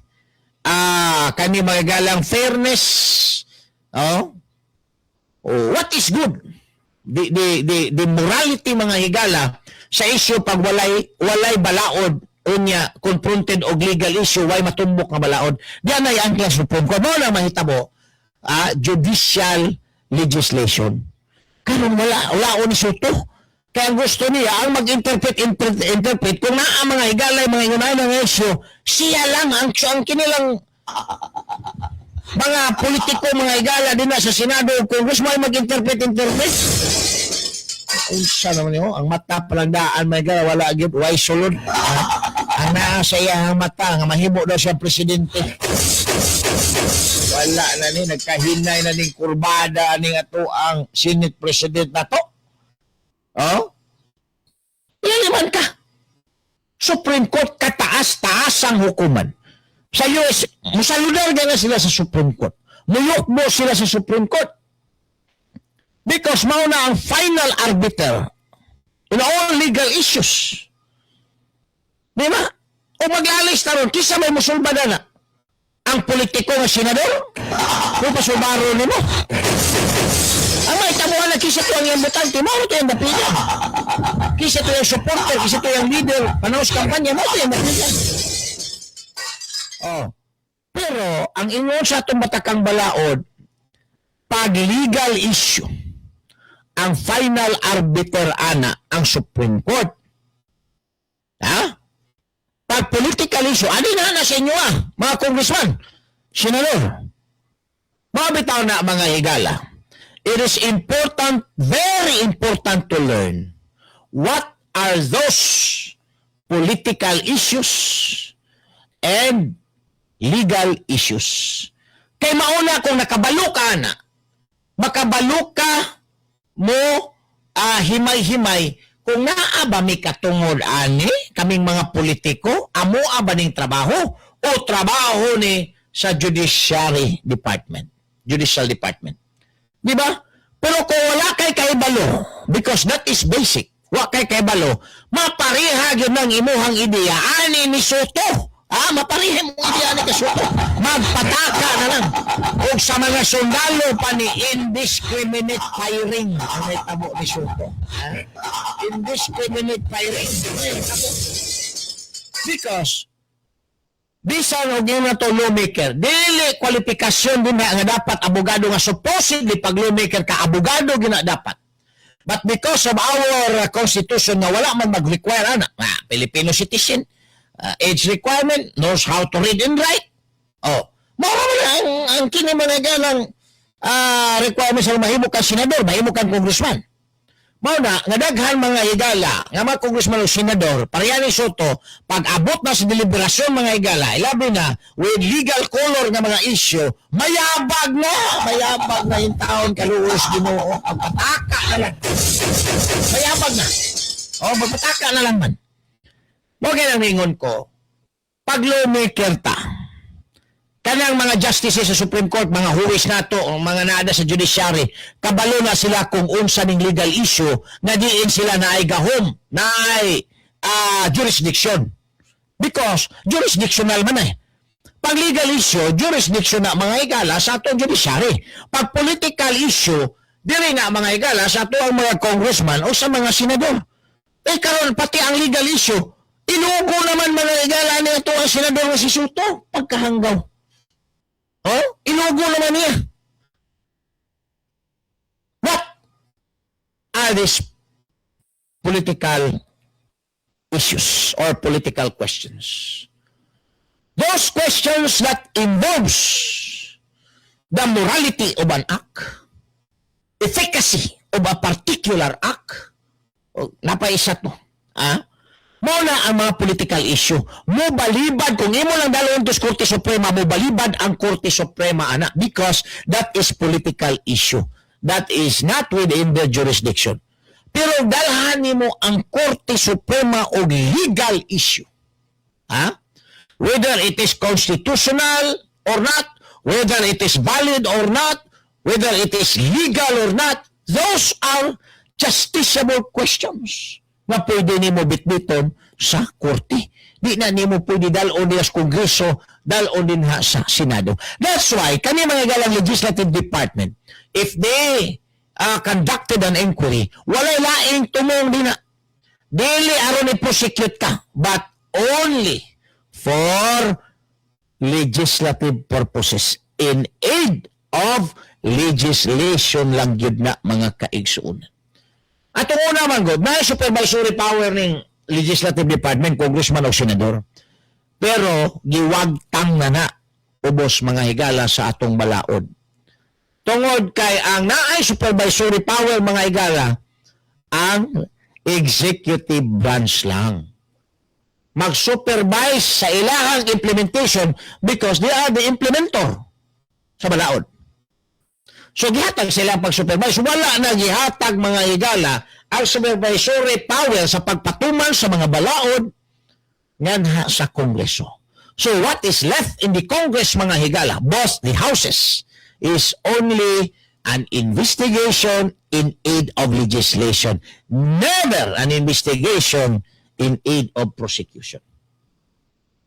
kami mga igalang fairness, what is good? the morality mga higala sa issue pag walay balaod unya confronted og legal issue way matumbok nga balaod diyan ay ang class Supreme Court mo na mahitabo judicial legislation karon wala ni Soto kaya gusto niya ang mag-interpret kung naa mga higalay mga inunay ng issue siya lang ang kinilang mga politiko mga higala din na sa Senado o Congress mo ay mag-interpret unsa naman yun ang mata palagdaan may higala wala gyud way sulod ang naa sa iyang mata nga mahimo daw siya presidente wala na ni nagkahinay na ning kurbada ning ato ang Senate President na to oh yan naman ka Supreme Court kataas-taas ang hukuman sa US musaludar na sila sa Supreme Court muyukbo sila sa Supreme Court because mao na ang final arbiter in all legal issues di ba o maglalis na ron kisa may musulba na ang politiko nga senador kung pasubaro ni mo ang may tamuhan na kisa to ang iyong butante mo ito yung dapigan kisa to yung supporter kisa to yung leader panaos kampanya mo ito yung dapigan pero ang ingon sa itong batakang balaod pag legal issue ang final arbiter ana ang Supreme Court pag political issue, ano na sa inyo mga congressman, senador, mabitaw na mga higala. It is important, very important to learn what are those political issues and legal issues. Kay mauna kung nakabalo ka na, makabalo ka mo himay-himay kung naa ba may katungod ani kaming mga politiko amo ba ning trabaho o trabaho ni sa judicial department di ba pero kung wala kay kaibalo because that is basic wa kay kaibalo mapariha gyud nang imuhang ideya ani ni Soto mapariha mo ideya ni Soto magpataka na lang og sa mga sundalo pa ni indiscriminate firing ang itabo ni Soto indiscriminate firing because bisan og yun na to lawmaker dili kwalifikasyon din nga dapat abogado nga supposedly pag lawmaker ka abogado gina dapat but because of our constitution na wala man mag-require Filipino citizen age requirement knows how to read and write ang kini mga ganang requirements sa mahimo ka senador mahimo ka congressman mao na nga daghan mga higala nga mga congressman o senador pareha ni Soto pag abot na sa deliberasyon mga higala ilabi na with legal color nga mga issue mayabag na yung taon kaluos Ginoo magpataka na lang mayabag na magpataka na lang man mo kaya ningon ko pag lawmaker ta kanang mga justices sa Supreme Court, mga huwis nato, mga naada sa judiciary, kabalo na sila kung unsa ning legal issue na diin sila na ay gahom, na ay jurisdiction. Because jurisdictional man Pag legal issue, jurisdiction na mga higala sa atong judiciary. Pag political issue, dili na mga higala sa atong mga congressman o sa mga senador. Karon pati ang legal issue, inugo naman mga higala ni ito ang senador na si Soto pagkahanggaw. Inugo naman niya. What are these political issues or political questions? Those questions that involves the morality of an act, efficacy of a particular act, napaisa to. Muna ang mga political issue. Mo balibad, kung imo lang dalawang to sa Korte Suprema, mo balibad ang Korte Suprema, anak, because that is political issue. That is not within their jurisdiction. Pero dalhan nimo ang Korte Suprema o legal issue. Whether it is constitutional or not, whether it is valid or not, whether it is legal or not, those are justiciable questions na pwede nimo bitbiton sa korte. Di na nimo pwede dalon niya sa Kongreso, dalon din sa Senado. That's why, kami mga galang legislative department, if they conducted an inquiry, walay laing tumong din na. Dili aron i-prosecute ka, but only for legislative purposes in aid of legislation lang yun na mga kaigsuunan. At ang una man God, may supervisory power ng legislative department, congressman o senador. Pero giwagtang na ubos mga higala sa atong balaod. Tungod kay ang naay supervisory power mga higala, ang executive branch lang mag-supervise sa ilahang implementation because they are the implementer sa balaod. So gihatag sila ang pag-supervise. Wala na gihatag mga higala ang supervisory power sa pagpatuman sa mga balaod nganha sa Kongreso. So what is left in the Congress mga higala, both the houses, is only an investigation in aid of legislation. Never an investigation in aid of prosecution.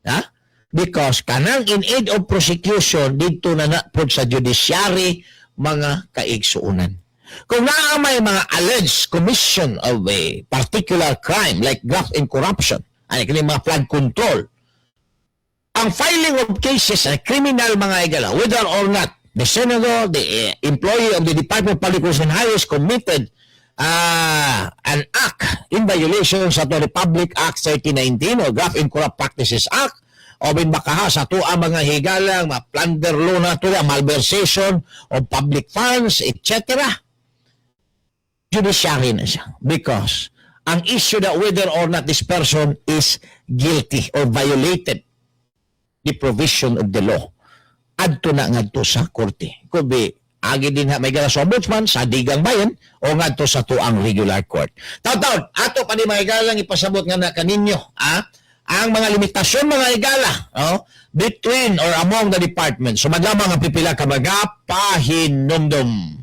Ha? Because kanang in aid of prosecution dito na napod sa judiciary mga kaigsuunan. Kung naa may mga alleged commission of a particular crime like graft and corruption, ay kini mga flood control, ang filing of cases ay criminal mga igala, whether or not the senator, the employee of the Department of Public Works and Highways committed an act in violation sa to Republic Act 3019 or Graft and Corrupt Practices Act o bin baka sa to ang mga higalang plunder law na to malversation of public funds, etc. Judiciary na siya because ang issue that whether or not this person is guilty or violated the provision of the law adto na ngadto sa korte. Could be agi din ha may gala sa ombudsman sa digang bayan o ngadto sa tuang regular court. Taon-taon ato pa ni mga igalang ipasabot nga na kaninyo ang mga limitasyon mga igala between or among the departments. So madlamang ang pipila ka mga pahinumdum.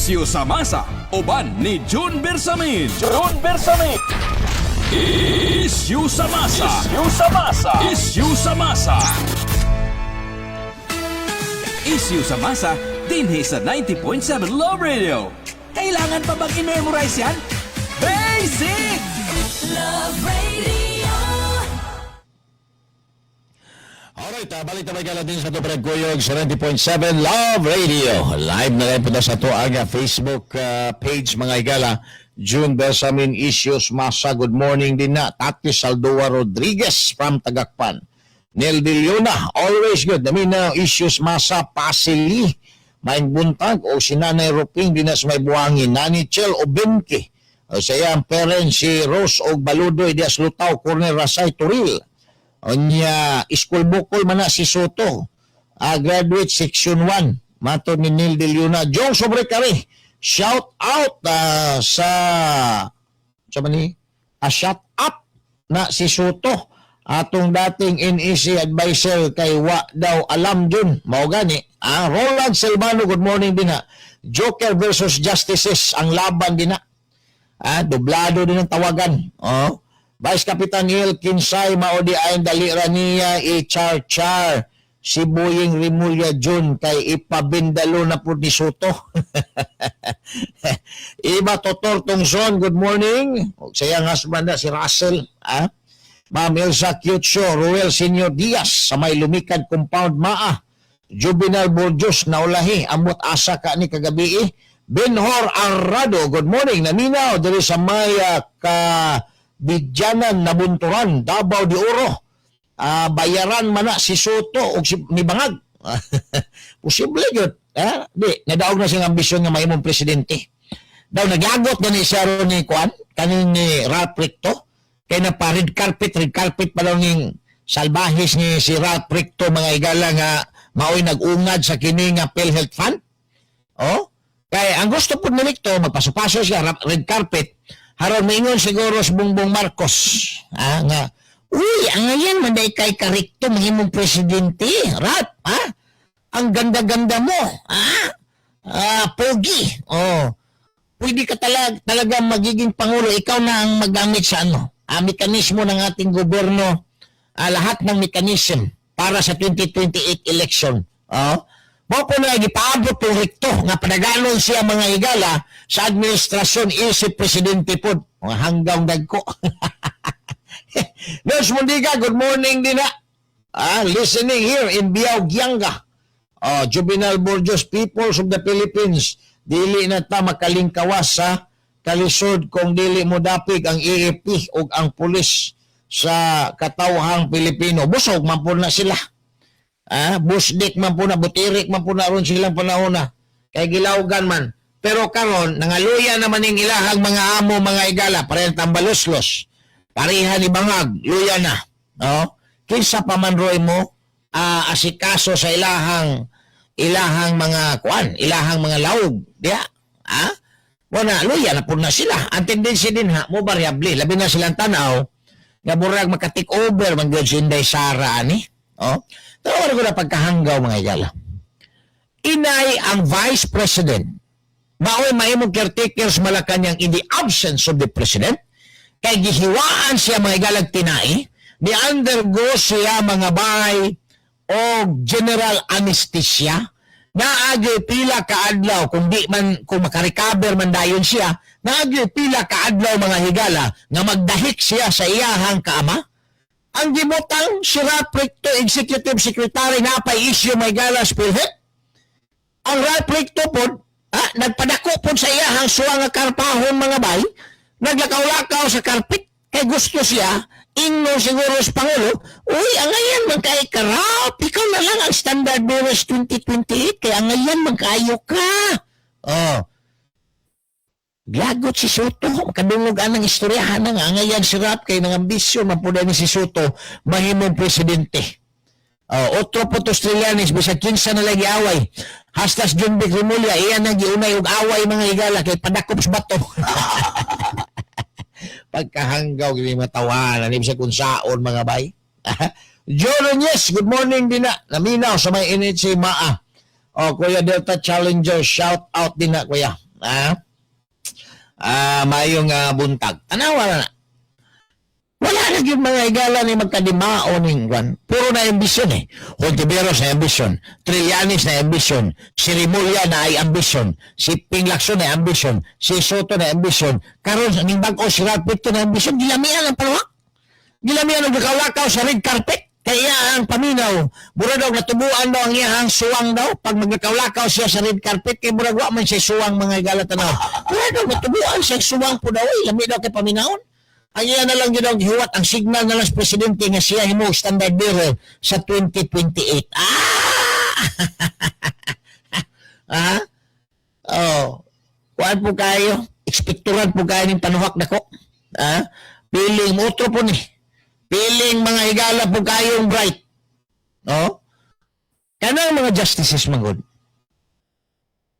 Isyu sa Masa, uban ni June Bersamin. June Bersamin. Isyu sa Masa. Isyu sa Masa. Isyu sa Masa. Isyu sa Masa, dinhi sa 90.7 Love Radio. Kailangan pa bang i-memorize yan? Basic! Love Radio. Alright, balik na may din sa ito Kuyog 70.7 Love Radio. Live na rin po na sa ito ang Facebook page mga igala. June Bersamin Issues Masa. Good morning din na. Tati Saldoa Rodriguez from Tagakpan. Nel Diliona, always good. Namin na Issues Masa Pasili. Maing buntag o si Nanay Ruping dinas may buhangin. Nani Chel o Benke. O siya ang parents si Rose o Baludoy dias Lutaw, Corner Rasay Turil. Onya, school bukol man na si Soto. Graduate section 1. Mato ni Nil De Luna. Jong sobre kari. Shout out sa shout up na si Soto. Atong dating NEC advisor kay wa daw alam dun. Mao gani. Roland Silvano, good morning din ha. Joker versus Justices ang laban din ha. Doblado din ang tawagan. Vice Kapitan Il Kinsay maudi ayon dalira niya i-char-char si Boying Rimulya Jun kay ipabindalo na po ni Soto. Iba Totor Tungson, good morning. Sayang husband na si Russell. Ma'am Elsa Kyutso, Ruel Senior Diaz sa may Lumikad Compound Maa. Juvenal Borjos na ulahi, amot asa ka ni kagabi. Benhor Arrado, good morning. Naminaw, dali sa may Bidyanan, Nabunturan, Davao de Oro, bayaran man na si Soto o si ni Bangag. Posible yun. Di, nadaog na siyang ambisyon nga mahimong presidente. Daw nagyagot na ni siya ron ni Kuan, kaning ni Ralph Recto, kaya na pa red carpet pa daw ning salbahis ni si Ralph Recto, mga higala nga maoy nag-ungad sa kini nga PhilHealth Fund. Oh, kaya ang gusto po ni Recto, magpaso-paso siya, red carpet, haron maingon siguro si Bongbong Marcos, nga, uy, ang ngayon, manday kay Karikto, mahimong presidente, Ralph, ang ganda-ganda mo, pogi, pwede ka talaga magiging pangulo, ikaw na ang magamit sa mekanismo ng ating gobyerno, lahat ng mekanism para sa 2028 election. Mo po na gipaabot po Recto nga padaganon siya mga higala sa administrasyon isip presidente po. Mga hanggang dagko. Los Mundiga, good morning din na. Listening here in Biao, Gianga. Juvenal Borjos, Peoples of the Philippines. Dili na ta makalingkawas sa kalisod kung dili mo dapig ang EFP o ang pulis sa katawhang Pilipino. Busog man po na sila. Busdik man po na, butirik man po na ron silang panahon na. Kaya gilawgan man. Pero karon nangaluya naman ng ilahang mga amo, mga igala, parehang tambaloslos. Pareha ni Bangag, luya na. Kinsa pa man roy mo, asikaso sa ilahang mga kuan, ilahang mga laog. Diya? Wala, luya na po na sila. Ang tendency din mo variable. Labi na silang tanaw, nga burag makatik over, mag-good si Inday Sara, ani. Pero ko na pagkahanggaw, mga igala. Inay ang Vice President. Maoy mahimong caretakers Malacanang in the absence of the President. Kay gihiwaan siya mga igalag tinai. Ni-undergo siya mga bay o general anesthesia. Naagi pila kaadlaw, kung makarikaber man dayon siya, naagi pila kaadlaw mga higala nga magdahik siya sa iyahang kaama. Ang gibutang si Ralph Recto, Executive Secretary, napay issue may galas PhilHealth. Ang Ralph Recto po, nagpadako po sa iyahang suwa nga karpahon mga bay, naglakaw-lakaw sa karpet, kay gusto siya, ingno siguro sa Pangulo, uy, ang ngayon magkay ka Ralph, ikaw na lang ang standard bearers 2028, kaya ang ngayon magkayo ka. Glagot si Soto, kadungog anang istoryahan na nga, ngayon si Ralph kay nang ambisyon, mapuda ni si Soto, mahimong presidente. Otro po to Australianis, bisag kinsa na lagi away. Hastas John B. Rimulya, iyan nang giunay og away mga higala, kay padakop sa bato. Pagkahanggaw, gini matawanan, ibig kung saon mga bay. Joe Nunez, good morning din na. Naminaw sa may NHC Maa. Kuya Delta Challenger, shout out din na, kuya. Mayong buntag. Tanawa na. Wala na yung mga igala ni magkadimao ning kwan. Puro na ambisyon Hontiveros na ambisyon. Trillanes na ambisyon. Si Rimulya na ay ambisyon. Si Pinglacson na ambisyon. Si Soto na ambisyon. Karon ning bag-o si Ralph Recto na ambisyon. Gilamian ang paluwak. Gilamian ang gakawakaw sa red carpet. Kaya ang paminaw, mura daw natubuan daw ang iyahang suwang daw. Pag maglakaw-lakaw siya sa red carpet, kay mura wa man siya suwang mga igala tanaw. Mura daw natubuan siya suwang po daw. Lami daw kay paminawon. Ang iyan na lang yun ang hiwat, ang signal na lang sa presidente nga siya himo standard bearer sa 2028. Kuhaan po kayo, ekspekturan po kayo ng panuhak na ko. Piling motro po ni. Piling mga higala po kayong bright. Kanang mga justices magod.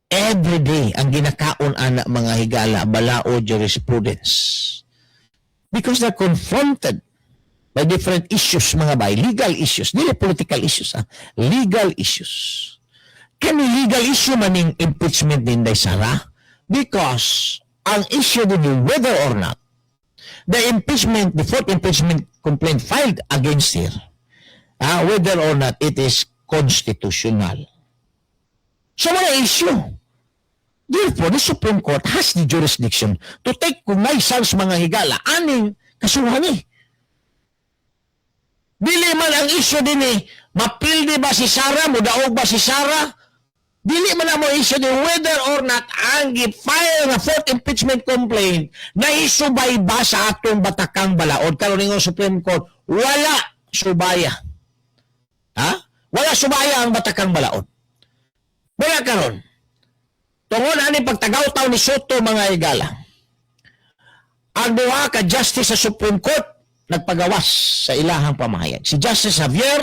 Every day ang ginakaon anak mga higala balao jurisprudence. Because they're confronted by different issues, mga bay. Legal issues. Dili political issues. Legal issues. Can legal issue maning impeachment din day Sara? Because ang issue din whether or not the fourth impeachment complaint filed against her, whether or not it is constitutional. So mga issue. Therefore, the Supreme Court has the jurisdiction to take cognizance mga higala aning kasuhan ni. Dili man ang issue din mapildi ba si Sara, mudaog ba si Sara, dili man na mo issue ni whether or not ang gi-file nga fourth impeachment complaint na isubay ba sa atong batakang balaod karon ningon Supreme Court wala subaya. Ha? Wala subaya ang batakang balaod. Wala karon. Tungod ani pagtagaw-taw ni Soto mga higala. Ang duha ka justice sa Supreme Court nagpagawas sa ilahang pamahayag. Si Justice Javier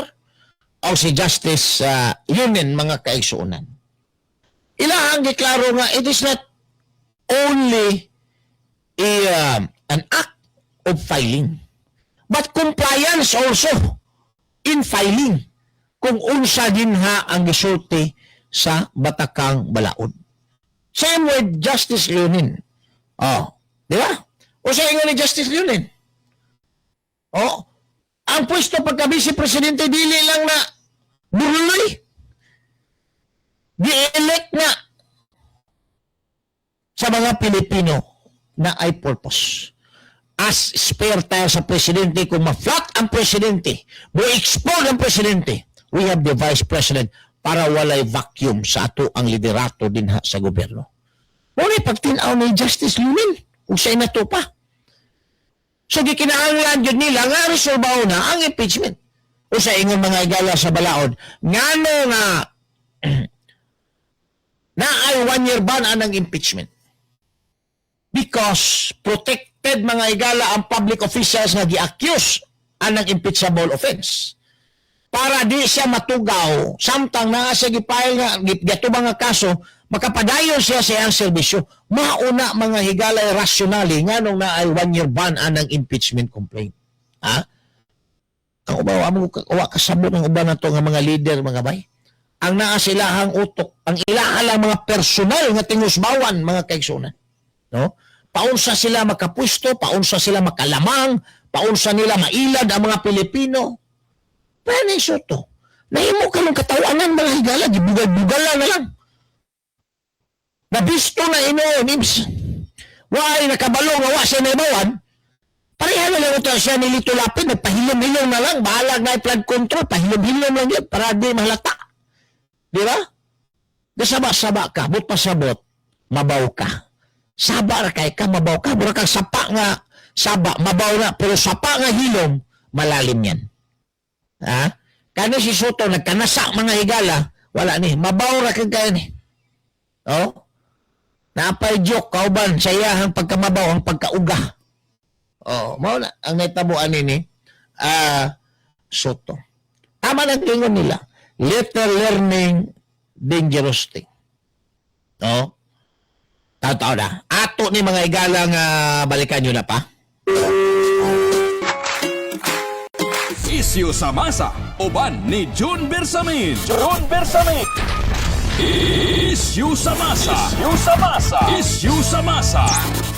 o si Justice Yunin mga kaigsuonan. Ilahang giklaro nga it is not only an act of filing but compliance also in filing kung unsa dinha ang gisulti sa batakang balaod. Same with Justice Leonin. Di ba? O sa ingon ni Justice Leonin. Ang pwesto pagka-vice presidente dili lang na buruloy. Di-elect na sa mga Pilipino na ay purpose. As spare tayo sa presidente, kung ma-flat ang presidente, mo-expose ang presidente, we have the vice president para walay vacuum sa ato ang liderato din sa gobyerno. Muna pagtinaw ni Justice Lunin, kung sa'y nato pa. So, gikinahanglan yun nila nga resolbaw na ang impeachment. O sa ingon mga igala sa balaod, ngano nga na ay 1 year ban ang impeachment. Because protected mga igala ang public officials na gi-accuse anang impeachable offense. Para di siya matugaw, samtang na siya gipile nga, gatubang nga kaso, makapadayon siya sa iyang serbisyo. Mauna mga higalay rasyonali nga nung na ay 1 year ban anang impeachment complaint. Ha? Ang ubawa mo kasabot ng uban na to nga mga leader, mga bay. Ang naa silahang utok, ang ilahalang mga personal nga tingusbawan, mga kaigsunan. No? Paunsa sila makapwesto, paunsa sila makalamang, paunsa nila mailad ang mga Pilipino. Pero ni Soto, nahimo ka ng katawanan mga higala, gibugal-bugalan na lang. Nabisto na ino-nims. Why nakabalo nga wa siya naibawan, pareha na lang ito siya nilito lapid, nagpahilom-hilom na lang, bahalag na flood control, pahilom-hilom lang yun, para di mahalata. Di ba? Nasaba-saba ka, but pasabot, mabaw ka. Saba ra kay ka, mabaw ka. Mura kang sapa nga, saba, mabaw na. Pero sapa nga hilom, malalim yan. Ha? Kani si Soto, nagkanasa mga higala, wala ni. Mabaw ra kay kaya ni. Oh? Napay joke, kauban, sa iyahang pagkamabaw, ang pagkauga. Oh, mao na, ang naitabuan ni Soto. Tama na tingon nila. Little learning, dangerous thing. No? Tao na. Ato ni mga igalang balikan nyo na pa. Isyu sa masa, uban ni June Bersamin. June Bersamin. Isyu sa masa. Isyu sa masa. Isyu sa masa.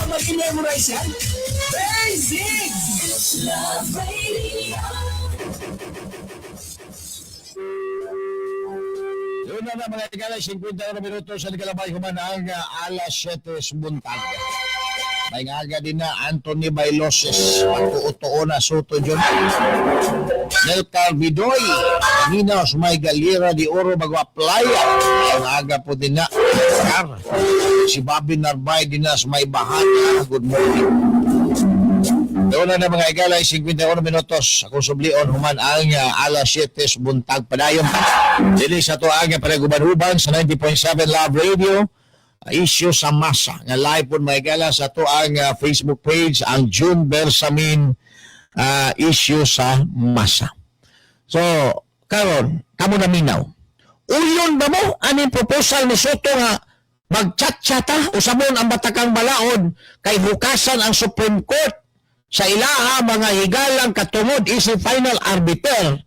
Mag-memorize yan? Basics! Love Radio. Doon na mga igala, 50 minutos sa Nikalabay, human ang alas 7 buntag. May aga din na Anthony Bailoses, pagkuutoon na Soto John. Nel Carbidoy, Nina Sumay Galera di Oro mag-apply. Ang aga po din na. Si Bobby Narbay din na Sumay Bahana. Good morning. Doon na mga igala, 51 minutos. Ako sublion, human ang alas 7 buntag padayon. Dili sa to ang panaguban-uban sa 90.7 Love Radio. Issue sa masa. Nga live po mga igala sa to ang Facebook page, ang June Bersamin issue sa masa. So, karon, kamo na minaw. Uyon ba mo? Anong proposal ni Soto nga magchat-chata o sabon ang batakang balaod kay hukasan ang Supreme Court sa ilaha mga higalang katungod isang final arbiter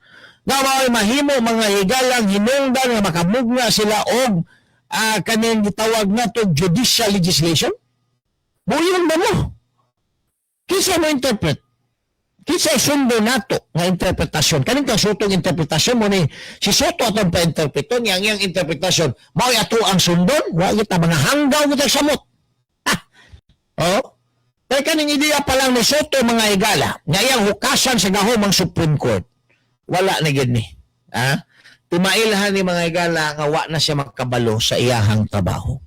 nga may mahimo mga higalang hinungdan nga makamugna sila og kaning gitawag na to judicial legislation? Buyon ba mo? Kisa mo interpret? Kisa isundo nato nga interpretasyon? Kaning kang Sotong interpretasyon mo ni si Soto atong pa-interpreton yang interpretasyon mao ato ang sundon? Wa kita mga hanggaw kita samot. Oh? Kaya kaning ideya pa lang ni Soto mga higala nga iyang hukasan sa gahom ang Supreme Court. Wala na gid ni. timailhan ni mga higala nga wa na siya makabalo sa iyahang trabaho.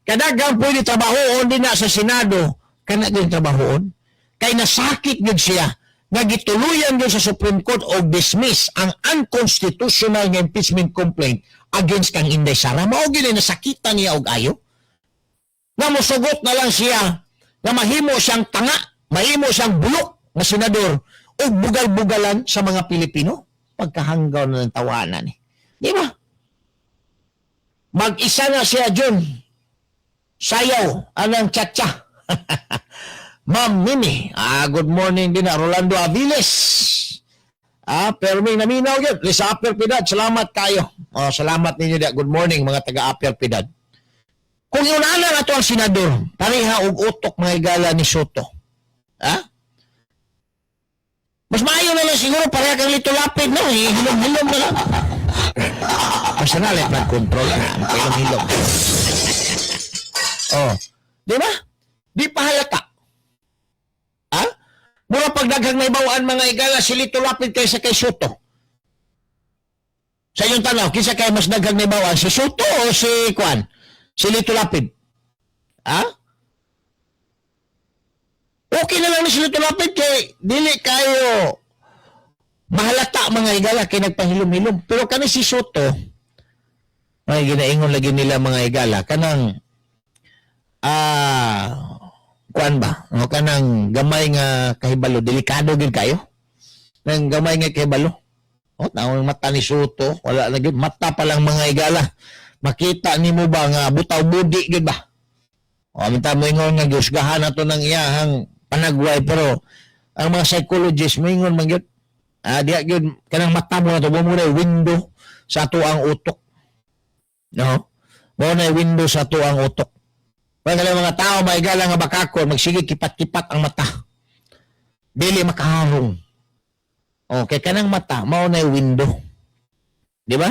Kadagang pwede trabahoon din na sa Senado, kana din trabahoon. Kay nasakit yun siya, nagituluyan yun sa Supreme Court o dismiss ang unconstitutional nga impeachment complaint against kang Inday Sara. Mao gini nasakitan niya og ayo. Nga mosugot na lang siya na mahimo siyang tanga, mahimo siyang bulok na senador o bugal-bugalan sa mga Pilipino. Pagkahanggaw na ng tawanan. Di ba? Mag-isa na siya dyan. Sayaw, anang tsa-tsa. Ma'am Mimi, good morning din na Rolando Aviles. Pero may naminaw yun. Sa Upper Pidad, salamat kayo. Salamat ninyo dia. Good morning mga taga Upper Pidad. Kung iunahan na ito ang senador, pareha og utok mga higala ni Soto. Mas maayo na lang siguro pareha kang Lito Lapid, no? Hilom-hilom na lang. Basta na lang nag-control na. Hilom-hilom. Di ba? Di pa halata. Mura pagdaghang may bawaan mga higala si Lito Lapid kaysa kay Soto. Sa inyong tanaw, kisa kay mas daghang may bawaan, si Soto o si Kwan? Si Lito Lapid. Okay na lang ni si Lito Lapid kay dili kayo mahalata mga higala kay nagpahilom-hilom. Pero kani si Soto, may ginaingon lagi nila mga higala, kanang kuan ba? O kanang gamay nga kahibalo, delikado gid kayo. Nang gamay nga kahibalo. Naong mata ni Soto, wala na gid mata pa lang mga higala. Makita nimo ba nga butaw budi gid ba? Minta mo ingon nga giusgahan nato ng iyahang panagway, pero ang mga psychologists mo ingon man gyud. Diya gyud kanang mata mo na to mo window sa ato ang utok. No? Mo na window sa ato ang utok. Pagkala mga tao maigala nga bakakon, magsige kipat-kipat ang mata. Dili makaharong. Okay, kanang mata, mao na window. Di ba?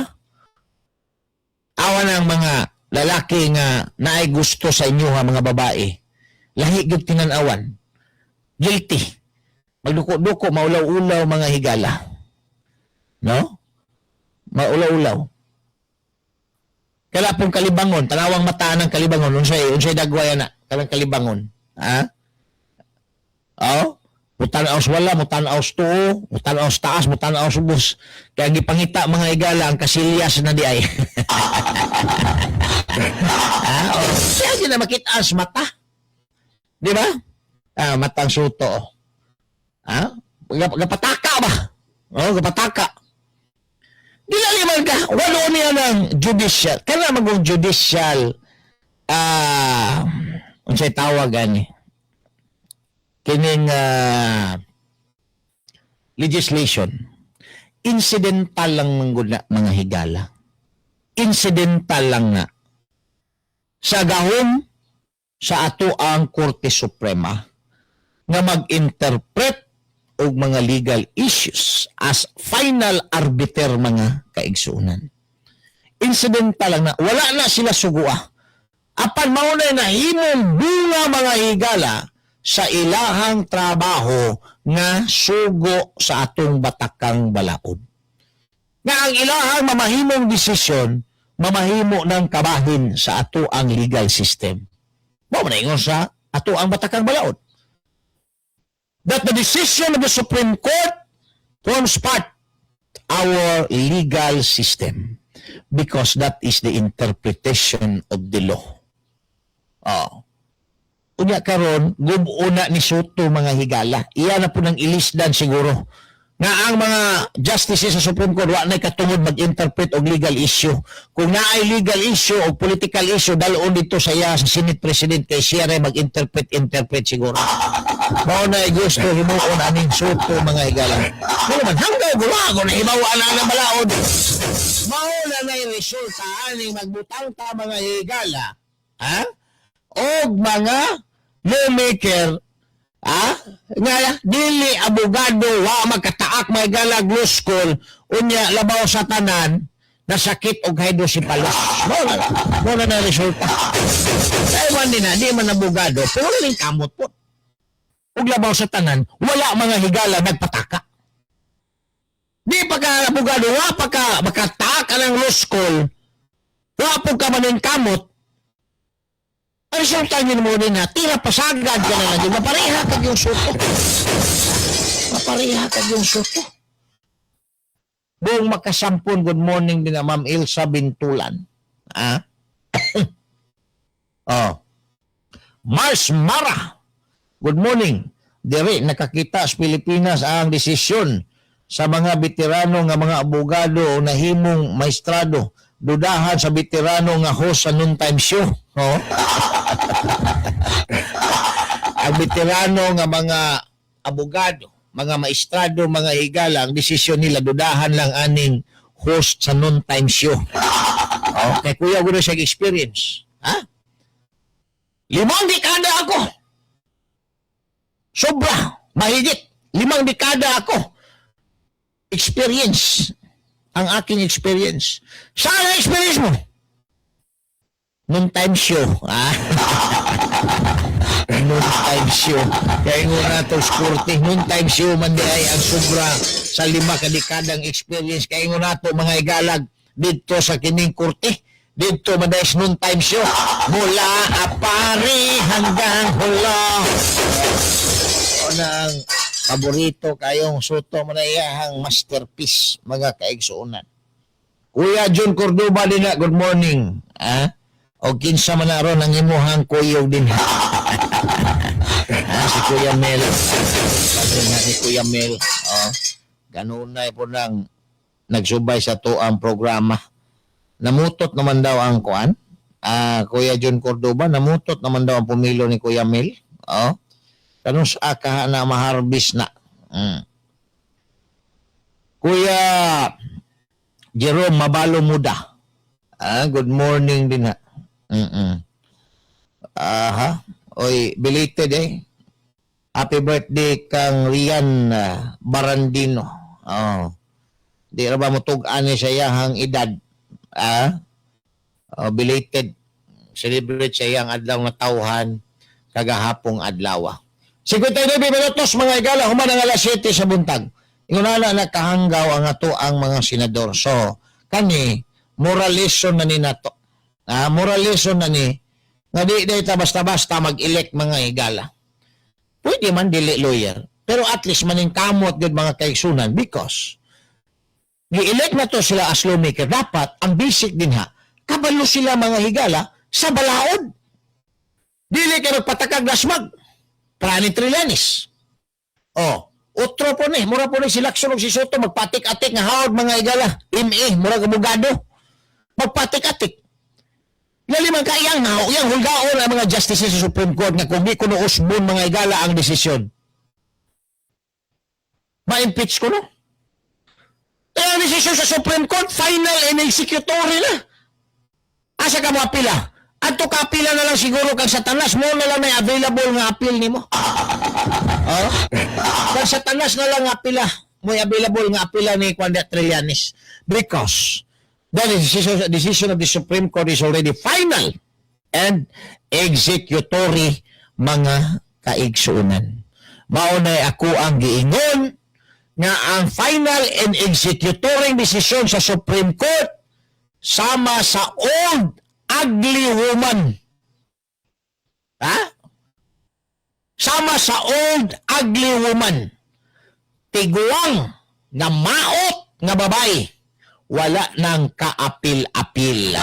Awan ang mga lalaki nga naay gusto sa inyo ha, mga babae. Lahi gyud tinan-awan. Guilty. Magduko-duko, maulaw-ulaw mga higala. No? Maulaw-ulaw. Kala pong kalibangon, tanawang mata ng kalibangon, unsay dagway na, kanang kalibangon. Mutanaos wala, mutanaos tuo, mutanaos taas, mutanaos ubos. Kaya gipangita mga higala ang kasilyas na di ay. Kaya na makita as mata. Di ba? Matang Soto. Gapataka ba? Gapataka. Dilaliman ka, walo niya ng judicial. Kaya magong judicial, unsay tawagan kining legislation. Incidental lang mga higala. Incidental lang nga. Sa gahom sa ato ang Korte Suprema nga mag-interpret og mga legal issues as final arbiter mga kaigsuunan. Incidental lang na, wala na sila sugua. Apan maunay na himong bunga mga higala sa ilahang trabaho nga sugo sa atong batakang balaod. Nga ang ilahang mamahimong desisyon, mamahimo ng kabahin sa ato ang legal system. Mao man ingon sa ato ang batakang balaod. That the decision of the Supreme Court forms part our legal system because that is the interpretation of the law. Unya karon gubuna ni Soto mga higala. Iya na po ng ilisdan siguro nga ang mga justices sa Supreme Court wa na katungod mag-interpret og legal issue. Kung naay legal issue o political issue dalon dito sa iya sa Senate President kay siya ray mag-interpret siguro. Mao na gusto himuon aning Soto mga higala. Pero man hanggaw gulago na hibawa na ang balaod. Mao na resulta aning magbutang ta mga higala. Og mga lawmaker nga dili abogado wa magkataak may galag law school unya labaw sa tanan nasakit og hydrocephalus mo na resulta Taiwan din na di man abogado pero ning kamot po og labaw sa tanan wala mga higala nagpataka Di pa ka abogado, wa pa ka makata ka ng law school, wa po ka maning kamot, ang resulta nyo mo din na, tira pasagad ka na lang, mapareha ka yung suto. Mapareha ka yung suto. Buong makasampun, good morning din na Ma'am Ilsa Bintulan. Ah? Oh. Mars Mara, good morning. Dire, nakakita sa Pilipinas ang desisyon sa mga veterano nga mga abogado o nahimong maestrado. Dudahan sa veterano nga host sa noontime show. Oh. Ang veterano nga mga abogado, mga maestrado, mga higala, ang desisyon nila, dudahan lang aning host sa noontime show. Oh, kay kuya ko na siya experience. Ha? 5 dekada ako. Sobra. Mahigit. 5 dekada ako. Experience. Ang aking experience. Saan ang experience mo? Noontime show. Ah? Noontime show. Kaya nga na ito, sporting. Noontime show man di ay ang sobra sa 5 kadekadang experience. Kaya nga na ito, mga igalag, dito sa kining kurte. Dito man dahil noontime show. Mula apare hanggang hula. O nang paborito kayong suto man na iyahang masterpiece, mga kaigsuunan. Kuya John Cordoba din na, good morning. Ah? O kinsa man na ron ang imuhang kuyog din. Si Kuya Mel. Kasi nga ni Kuya Mel. Oh, ganun na po nang nagsubay sa to ang programa. Namutot naman daw ang kuan. Kuya John Cordoba, namutot naman daw ang pumilo ni Kuya Mel. Oh. Kanong sa ka na maharbis na. Kuya Jerome Mabalo Muda. Good morning din ha. Oy, belated eh. Happy birthday kang Rian Barandino. Oh. Di ra ba mo tug-an sa iyang edad? Belated. Celebrate sa iyang adlaw nga tawhan kagahapong adlaw. 59 minutos mga igala, human ang alas 7 sa buntag. Ingunala nakahanggaw ang ato ang mga senador. So, kani, moral lesson na ni nato. Moral lesson na ni, nga di ta basta-basta mag-elect mga igala. Pwede man dili lawyer, pero at least maning kamot gud mga kaigsunan because gi-elect na to sila as lawmaker. Dapat, ang basic din ha, kabalo sila mga higala sa balaod. Dili ka nagpatakag dasmag. Prani Trillanes. Utro po ni. Mura po ni si Lacson o si Soto magpatik-atik nga hawad mga igala. Mura kabugado. Magpatik-atik. Lali man kayang yang hulgaon ang mga justices sa Supreme Court nga kung di ko no usbon mga igala ang desisyon. Ma-impeach ko no? Ang desisyon sa Supreme Court, final and executory na. Asa ka mo apila? Ato ka apila na lang siguro kang Satanas mo na lang may available nga appeal nimo. Kang Satanas na lang nga apila, may available nga apila ni Juan Trillanes because the decision of the Supreme Court is already final and executory mga kaigsuunan. Maunay ako ang giingon nga ang final and executory decision sa Supreme Court sama sa old ugly woman. Sama sa old ugly woman. Tiguang nga maot nga babay. Wala nang kaapil-apil.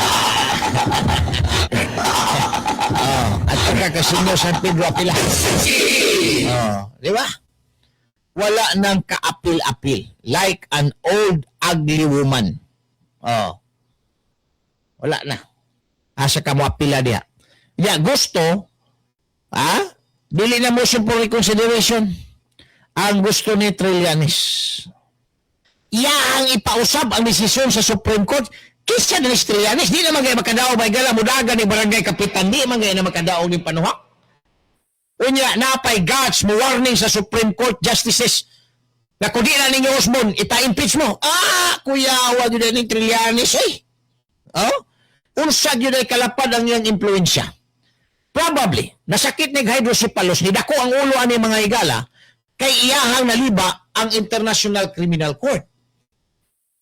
At pagkakasinyo San Pedro apila. Di ba? Wala nang kaapil-apil. Like an old ugly woman. Wala na. Asa ka mo apila diha. Gusto, dili na motion for reconsideration. Ang gusto ni Trillanes. Ang ipausab ang desisyon sa Supreme Court. Kisa ni Trillanes, di naman gaya makadaog may gala mudagan ni barangay kapitan, di naman gaya na makadaog ni panuhak. Unya, napay guards mo warning sa Supreme Court justices na kung di na ninyo usbon, ita-impeach mo. Kuya, wag yun ni Trillanes eh. Unsag yun ay kalapad ang iyang impluensya. Probably, nasakit ni hydrocephalus, ni dako ang ulo ani mga igala, kay iyahang naliba ang International Criminal Court.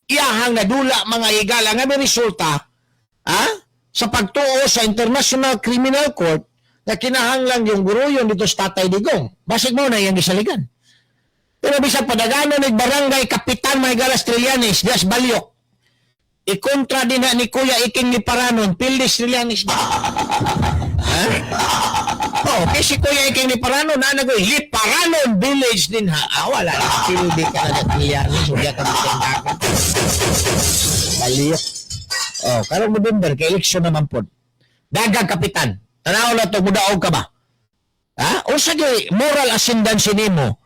iyahang nadula mga higala nga may resulta sa pagtuo sa International Criminal Court na kinahanglang yung guruyon dito sa Tatay Digong. Basig mo na yung gisaligan. Pero bisag padagano ni Barangay Kapitan Maygalas Trillanes, Dias Balyok, ikontra din na ni Kuya Iking Liparanon, Pildes Trillanes. Okay, si Kuya Iking Liparanon, nagoy, Liparanon Village din ha. Wala na, pilde ka na Trillanes, huwag ka bitindakan. Balyok. Karong November, kay eleksyon naman po. Dagang Kapitan, tanaw na ito, mudaog ka ba? O sige, moral ascendancy nimo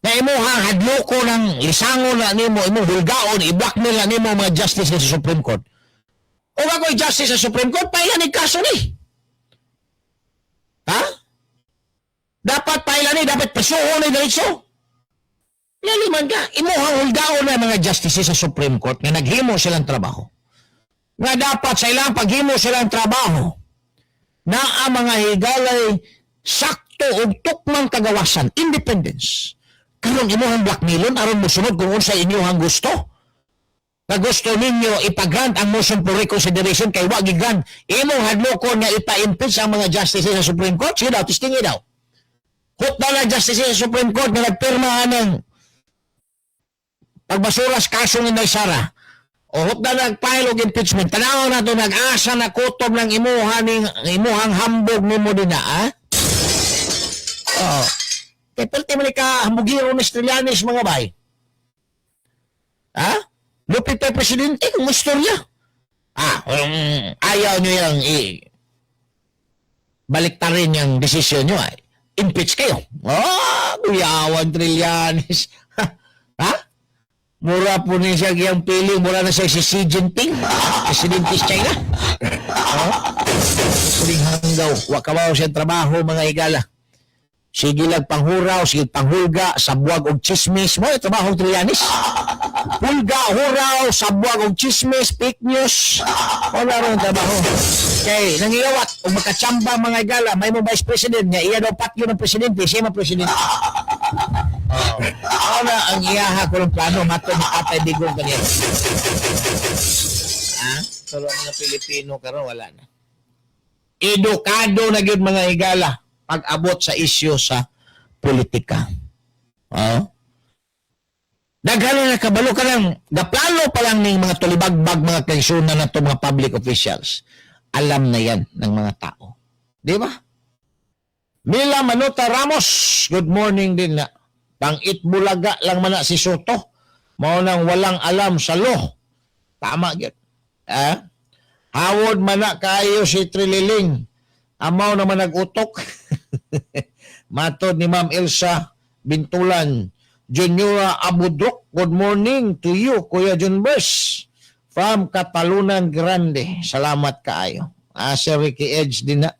na imuhang hadloko ng lisangon na nimo, imong hulgaon, i-blackmail na nimo mga justice sa Supreme Court. O ako'y justice sa Supreme Court, pailan kaso ni. Dapat pailan ni, dapat presuho ni diretso. Laliman ka, imuhang hulgaon na mga justice sa Supreme Court na naghimo silang trabaho. Nga dapat sa ilang paghimo silang trabaho na ang mga higalay sakto o tukmang kagawasan, independence. Karon imuhang blackmailon aron mosunod kung unsa inyong gusto. Na gusto ninyo ipagrant ang motion for reconsideration kay wa gigrant. Imong hadlokon nga ipa-impeach ang mga justices sa Supreme Court. Sige daw, tistingi daw. Hot daw na justices sa Supreme Court na nagpirma ng pagbasuras kaso ni Nay Sara. O hot daw nagfile og impeachment. Tanaw na to nag-asa na kutob ng imuhang hambog nimo din na, kaya pwede mo ka hambugiro ni Trillanes mga bay. Lupit pa presidente kung istorya. Ayaw nyo yung baliktarin yung desisyon nyo. Impeach kayo. Kuyawan Trillanes. Mura po niya siya yung piling. Mura na siya si Xi Jinping. Presidente sa China. Suling hanggaw. Wakabaw siyang trabaho mga higala. Sige lang panghuraw, sige panghulga, sabwag og chismis. Mo trabaho Trillanes. Hulga, huraw, sabwag og chismis, fake news. Wala ron trabaho. Kay nangiyawat og magkatsamba mga igala, may mo vice president nga iya daw patyo ng presidente, siya man presidente. Wala ang iyaha ko ng plano mato ni Tatay Digong kaniya. Pero mga Pilipino karon wala na. Edukado na gyud mga igala pag-abot sa isyu sa politika. Daghan na kabalo ka lang, gaplano pa lang ng mga tulibagbag, mga kaisuna na to mga public officials. Alam na yan ng mga tao. Di ba? Mila Manota Ramos, good morning din na. Pang-itbulaga lang man na si Soto. Mao nang walang alam sa law. Tama yun. Hawod man na kayo si Trililing. Amaw naman nag-utok. Matod ni Ma'am Elsa Bintulan. Juniora Abudrok, good morning to you, Kuya Junbers. From Catalunan Grande. Salamat kaayo. Sir Ricky Edge din na.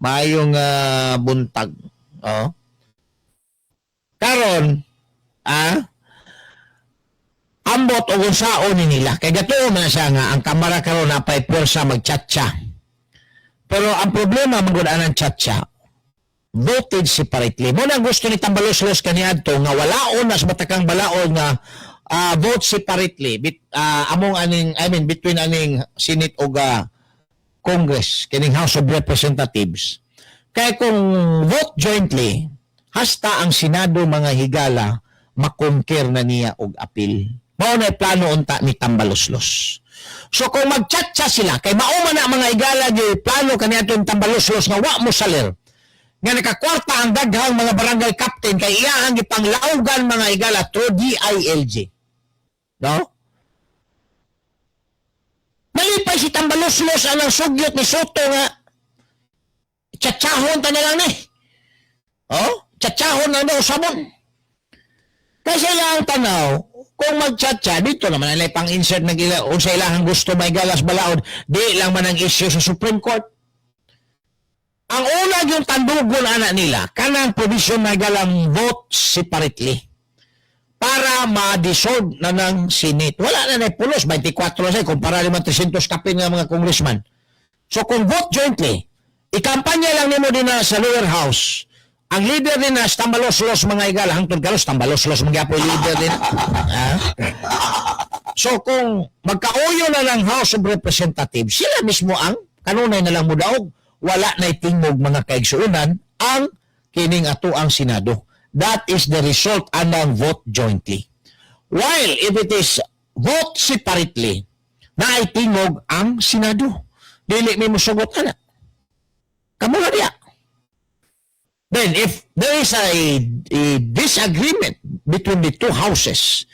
Mayong buntag. Karon, ambot o unsaon ni nila. Kaya gato man siya nga, ang kamara karon na pa'y pwersa mag-chatcha. Pero ang problema magudaan ng chatcha, voted separately. Mo na gusto ni Tambalos-los kaniadto nga walaon na sa batakang balaod nga vote separately between aning Senate o Congress, kining House of Representatives. Kaya kung vote jointly, hasta ang Senado mga higala makonker na niya og apil. Mao na plano unta ni Tambalos-los. So kung magchatcha sila, kay mauma na mga higala di plano kaniadtong Tambalos-los nga wa mo salir. Nga nakakwarta ang daghang mga barangay captain kay iyahang gipanglaugan mga higala through DILG. No? Malipay si Tambalos-los ang sugyot ni Soto nga tsatsahon ta na lang ni. Tsatsahon na daw sabon. Kasi lang tanaw, kung magtsatsa, dito naman alay pang-insert ng sa ilahang gusto may galas balaod, di lang man ang issue sa Supreme Court. Ang una yung tandugon anak nila, kanang provision na galang vote separately para ma-dissolve na ng Senate. Wala na pulos, 24 na siya, kumpara 300 kapin ng mga congressman. So kung vote jointly, ikampanya lang nimo din na sa lower house Ang leader din na tambalos-los mga higala, hangtod kalos tambalos-los mga po leader din. So kung magkauyo na ng House of Representatives, sila mismo ang kanunay na lang mo daog, wala na itingog mga kaigsuunan ang kining ato ang Senado. That is the result anang vote jointly. While if it is vote separately, na itingog ang Senado. Dili may musugot na. Kamu nga diya. Then if there is a disagreement between the two houses,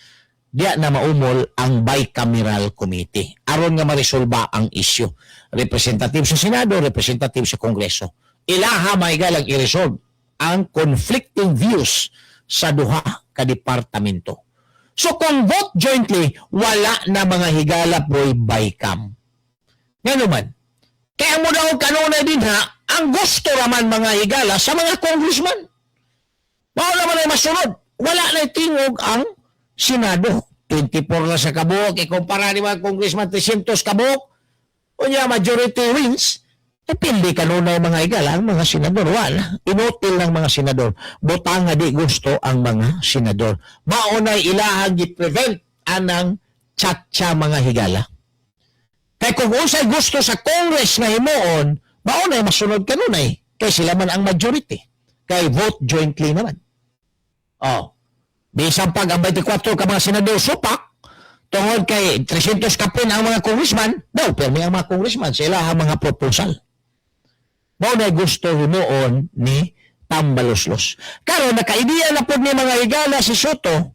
diya na maumol ang bicameral committee. Aron nga maresolba ang issue. Representative sa Senado, representative sa Kongreso. Ilaha may galang i-resolve ang conflicting views sa duha ka departamento. So kung vote jointly, wala na mga higala po'y bicam. Nga naman, kaya mo daw kanunay din ha, ang gusto raman mga higala sa mga congressman. Mao naman ay masunod. Wala na tingog ang Senado. 24 na sa kabuok, ikumpara ni mga congressman 300 kabuok. Unya majority wins, pindi kanunay mga higala ang mga senador. Wala. Inutil ng mga senador. Butang nga di gusto ang mga senador. Maunay ilahang i-prevent anang tsatsa mga higala. Kaya kung unsay gusto sa Congress nga himuon, maunay masunod kanunay. Kaya sila man ang majority. Kaya vote jointly naman. Oh. Bisan pag ang 24 ka mga senador supak, tungod kay 300 kapin ang mga congressman, daw, pero may ang mga congressman, sila ang mga proposal. Maunay gusto himuon ni tambaloslos. Karon nakaidiya na po ni mga higala si Soto,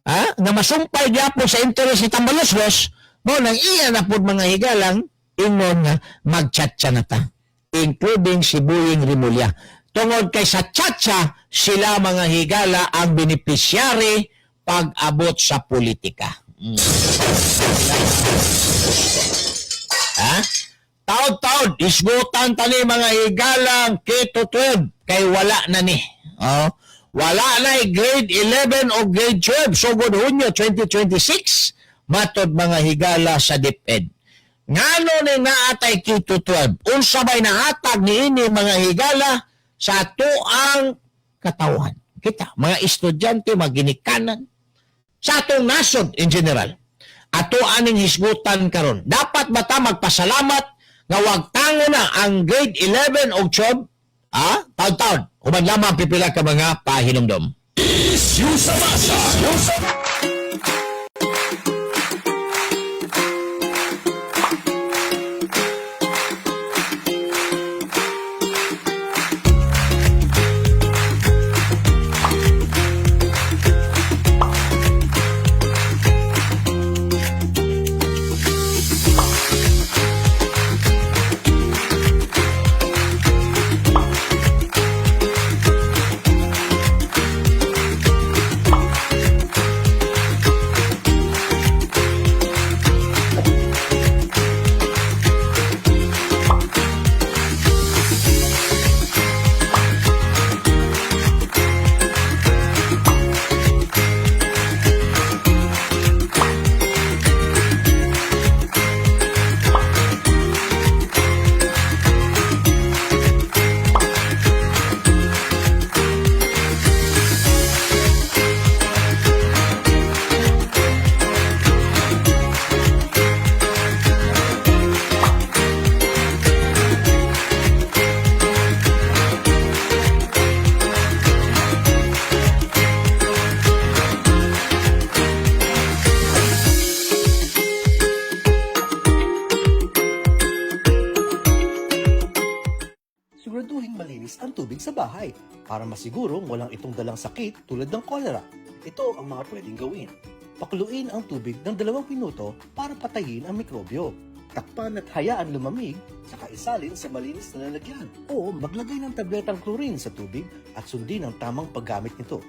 nga masumpay gyapon sa interest ni tambaloslos, mo nang iya na po mga higalang ingon nga magchatcha na ta, including si Boying Rimulya. Tungod kay sa chatcha, sila mga higala ang beneficiary pag-abot sa politika. Taod-taod, isgutan tani mga higalang K-12 kay wala na ni. Wala na grade 11 o grade 12. Sugod Hunyo 2026, matod mga higala sa DepEd. Ngano ni naatay K-12? Unsa bay nahatag ni ini mga higala sa tuang katawhan. Kita, mga estudyante, mga ginikanan, sa atong nasod in general. Ato aning hisgutan karon. Dapat ba ta magpasalamat nga wag tango na ang grade 11 o 12? Taon-taon. Human lamang pipila ka mga pahinomdom. Issue sa masa. Siguraduhin malinis ang tubig sa bahay para masigurong walang itong dalang sakit tulad ng kolera. Ito ang mga pwedeng gawin. Pakuluin ang tubig ng 2 minuto para patayin ang mikrobyo. Takpan at hayaan lumamig, saka isalin sa malinis na lalagyan. O maglagay ng tabletang chlorine sa tubig at sundin ang tamang paggamit nito.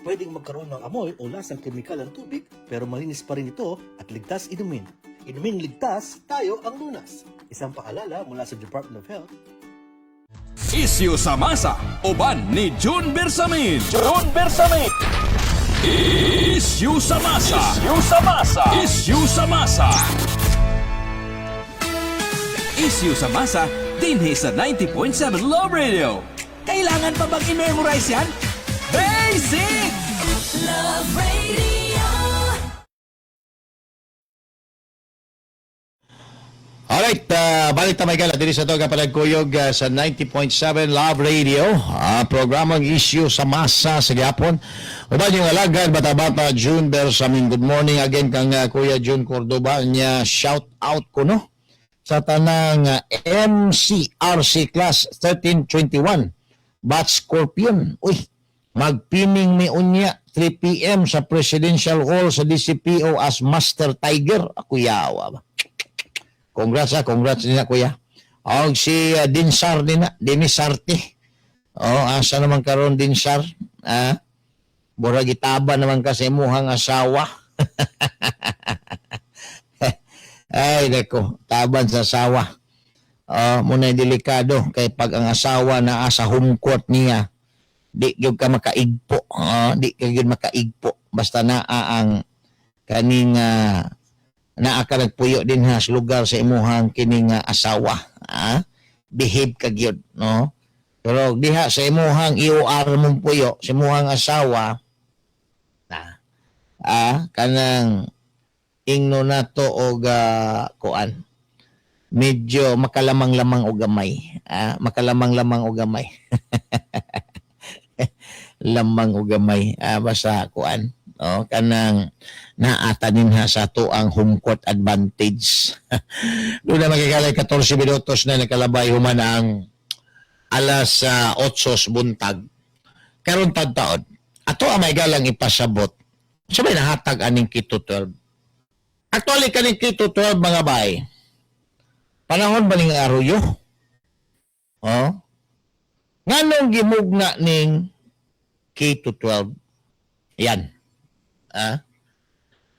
Pwedeng magkaroon ng amoy o lasang kemikal ang tubig pero malinis pa rin ito at ligtas inumin. Inumin ligtas, tayo ang lunas. Isang paalala mula sa Department of Health. Issue sa masa, uban ni June Bersamin. June Bersamin. Issue sa masa. Issue sa masa. Issue sa masa. Issue sa masa, dinhi sa 90.7 Love Radio. Kailangan pa bang i-memorize yan? Basic! Love Radio. Alright, balik na may gala diri sa Toga Palagkuyog sa 90.7 Love Radio. Programang Issue sa Masa sa Gyapon. Uban yung alagad, bata-bata, June Bersamin. Good morning again kang Kuya June Cordoba. Niya shout out ko no sa tanang MCRC Class 1321 Batch Scorpion. Uy, magpining mi unya 3 p.m. sa Presidential Hall sa DCPO as Master Tiger. Ako yawa ba? Congrats nila kuya. O si Dinsar nina, Dinisarte. O asa naman karon Dinsar? Bura gitaba naman kasi muhang asawa. Ay nako, taban sa asawa. Muna delikado kay pag ang asawa na asa home court niya, di gyud ka makaigpo. Di ka gyud makaigpo basta naa ang kaning naa ka nagpuyo din ha sa lugar sa imuhang kining asawa. Behave ka gyud, no? Pero diha sa imuhang IOR mong puyo sa imuhang asawa kanang ingno nato og kuan. Medyo makalamang-lamang og gamay. Makalamang-lamang og gamay. Lamang og gamay basta kuan. Kanang naatanin ha sa to ang home court advantage. Doon na magikalay 14 minutos na nakalabay human ang alas 8 buntag. Karon taon ato ang may galang ipasabot. Sabay nahatag aning Kito 12. Actually kaning Kito 12 mga bay. Panahon ba ning aruyo? Nganong gimugna ning Kito 12? Yan.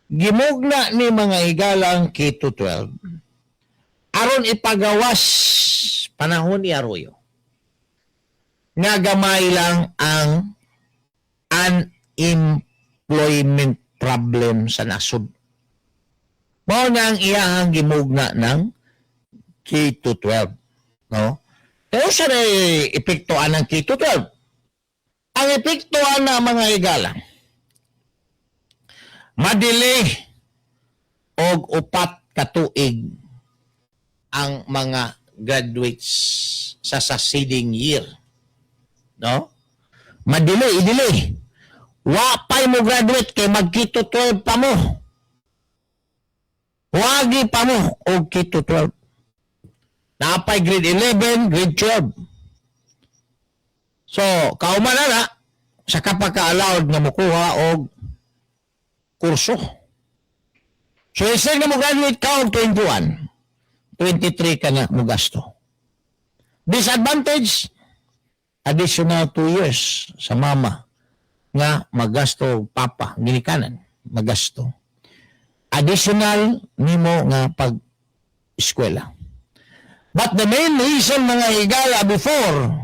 Gimugna ni mga higalang Kito 12 aron ipagawas panahon ni Arroyo nga gamay lang ang unemployment problem sa nasod. Mao na ang iyahang gimugna ng Kito 12, no? Pero sa epektuan ng Kito 12, ang epektuan na mga higalang madili og 4 ka tuig ang mga graduates sa succeeding year. No? Idili. Wa pay mo graduate kay mag-Kito 12 pa mo. Wagi pa mo og Kito 12. Napay grade 11, grade 12. So, kauman na sa kapaka-allowed nga mokuha og kurso. So, instead na mo graduate ka og 21, 23 ka na mo gasto. Disadvantage, additional 2 years sa mama nga magasto papa, ginikanan, magasto. Additional nimo nga pag-eskwela. But the main reason mga higala before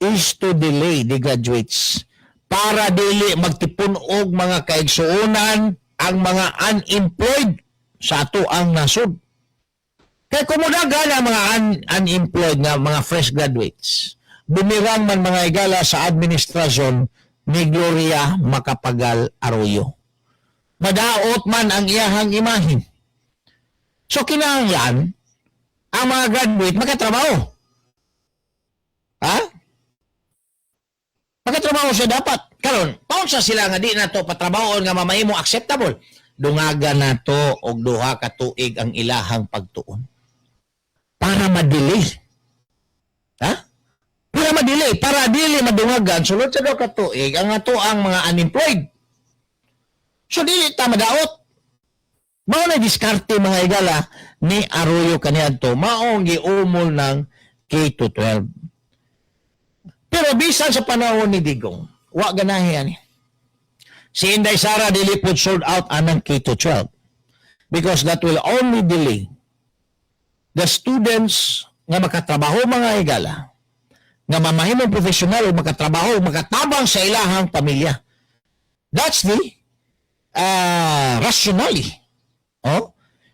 is to delay the graduates para dili magtipon og mga kaigsuonan ang mga unemployed sa ato ang nasod. Kaya kumudagan ang mga unemployed nga mga fresh graduates, bumirang man mga higala sa administrasyon ni Gloria Macapagal Arroyo. Madaot man ang iyahang imahin. So kinahanglan ang mga graduate makatrabaho. Makatrabaho siya dapat. Karon, paon sa sila nga di na to patrabaho nga mamahimo acceptable. Dungaga na to og 2 ka tuig ang ilahang pagtuon. Para madili. Para madili, para dili madungagan sulod sa 2 ka tuig ang ato ang mga unemployed. So dili ta madaot. Mao na diskarte mga higala ni Arroyo kaniadto maong giumol ng Kito 12. Pero bisan sa panahon ni Digong, wa ganahe ani. Si Inday Sara dili pud sold out anang Kito 12 because that will only delay the students nga makatrabaho mga higala nga mamahimong professional o makatrabaho makatabang sa ilahang pamilya. That's the rationally.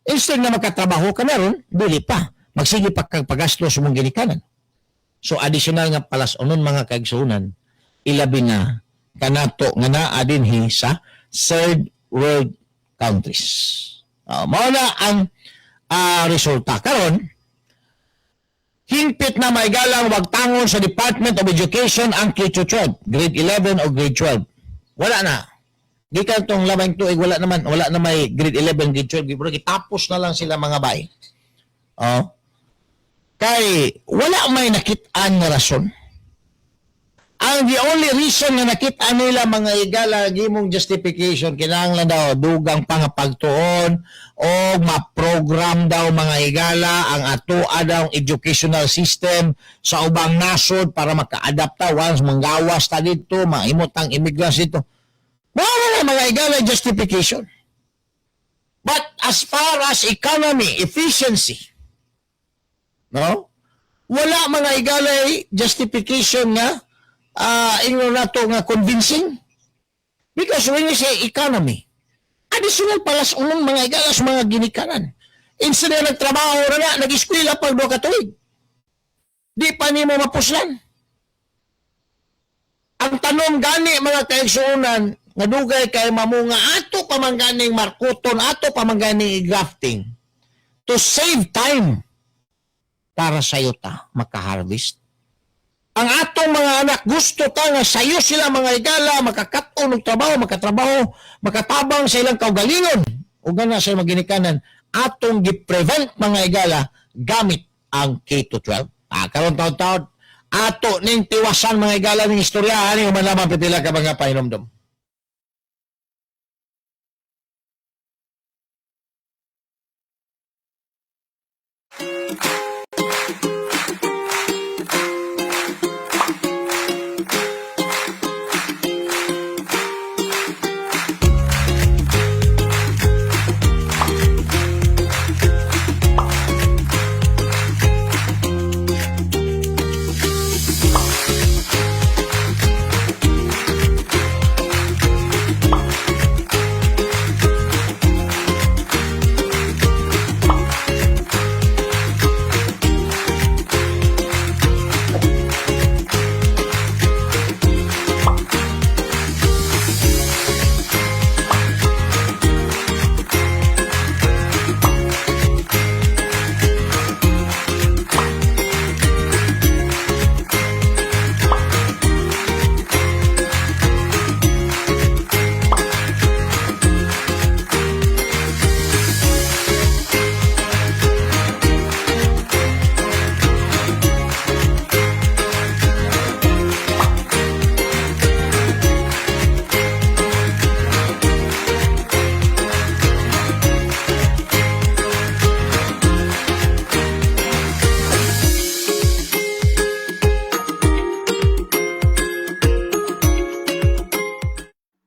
Instead na makatrabaho ka meron, dili pa. Magsige pa kang pagasto sa mong ginikanan. So additional nga palas unon mga kaigsunan, ilabi na kanato nga naa dinhi sa third world countries. Mao na ang resulta karon. Hingpit na may galang wagtangon sa Department of Education ang K-12, grade 11 o grade 12. Wala na. Gikan tong labing tuig wala na may grade 11, grade 12, pero kitapos na lang sila mga bay. Kay wala may nakit-an na rason. Ang the only reason nga nakita nila mga higala gimong justification kinahanglan daw dugang pangapagtuon o ma-program daw mga higala ang atoa daw educational system sa ubang nasod para maka-adapta once manggawas ta dito, maimot ang immigrants dito. Wala na mga higala justification. But as far as economy, efficiency, no? Wala mga higala justification nga ingno nato nga convincing. Because when you say economy, additional palas unong mga igalas mga ginikanan. Instead na nagtrabaho na nag-eskwela pag 2 ka tuig. Di pa nimo mapuslan. Ang tanom gani mga kaigsuonan nga dugay kay mamunga ato pamangganing markuton, ato pamangganing grafting to save time para sayo ta makaharvest. Ang atong mga anak gusto ta nga sayo sila mga higala makakaton og trabaho, makatrabaho, makatabang sa ilang kaugalingon. Ug gana sa maginikanan atong gi-prevent mga higala gamit ang K-12. Karon taon-taon ato ning tiwasan mga higala ning istorya ani humanaman pitila ka mga painomdom.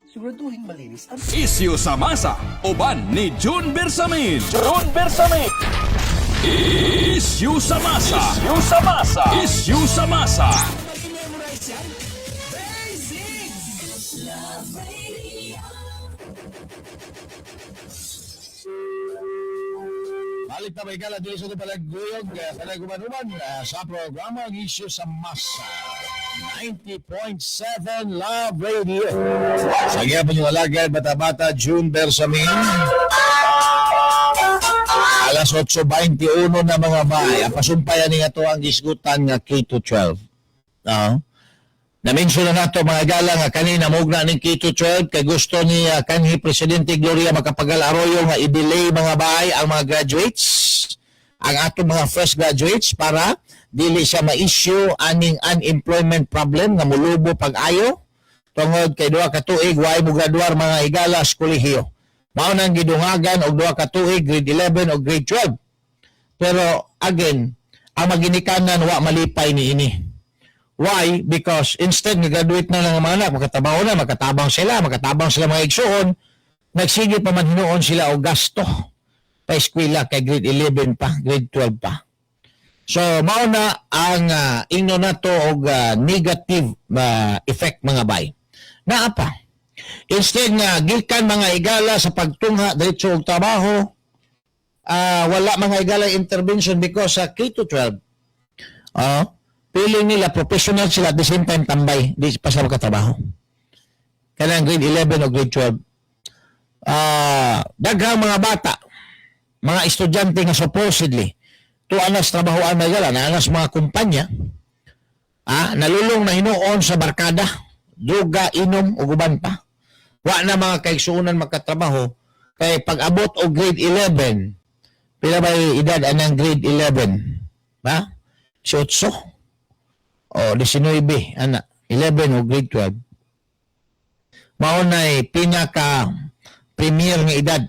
Siguraduhin malinis ang Isyu sa Masa, uban ni June Bersamin. June Bersamin. Isyu sa Masa. Isyu sa masa. Isyu sa Masa. Balik na may gala dito sa palaguyog palagumanuman sa programang Issue sa Masa 90.7 Love Radio. Sa kaya po yung alagad bata-bata June Bersamin. Alas 8:21 na mga bay. Pasumpayan nga to ang gisgutan nga K-12. Na-mention na nato mga gala nga kanina mugna ning K-12 kay gusto ni kanhi Presidente Gloria Macapagal Arroyo nga i-delay mga bahay ang mga graduates, ang atong mga fresh graduates para dili siya ma-issue aning unemployment problem nga mulubo pag-ayo tungod kay 2 ka tuig way mo graduar mga higala sa kolehiyo. Mao nang gidungagan og 2 ka tuig grade 11 o grade 12. Pero again, ang maginikanan wa malipay ni ini. Why? Because instead nag-graduate na lang ang mga anak, makatrabaho na, makatabang sila mga igsuon, nagsige pa man hinuon sila og gasto pa eskwela kay grade 11 pa, grade 12 pa. So, mao na ang ingno nato og negative effect mga bay. Naa pa. Instead nga gikan mga higala sa pagtungha diretso og trabaho, wala mga higala intervention because sa K-12. feeling nila professional sila at the same time tambay, di pa sa makatrabaho. Kaya grade 11 o grade 12. Daghang mga bata, mga estudyante nga supposedly, anas trabahoan na gala, na anas mga kumpanya, nalulong na hinuon sa barkada, droga, inom, o guban pa. Wa na mga kaigsuunan magkatrabaho, kay pag-abot o grade 11, pila ba yung edad anang grade 11? Ba? 18 o 19, anak, 11 o grade 12. Maunay pinaka premier nga edad.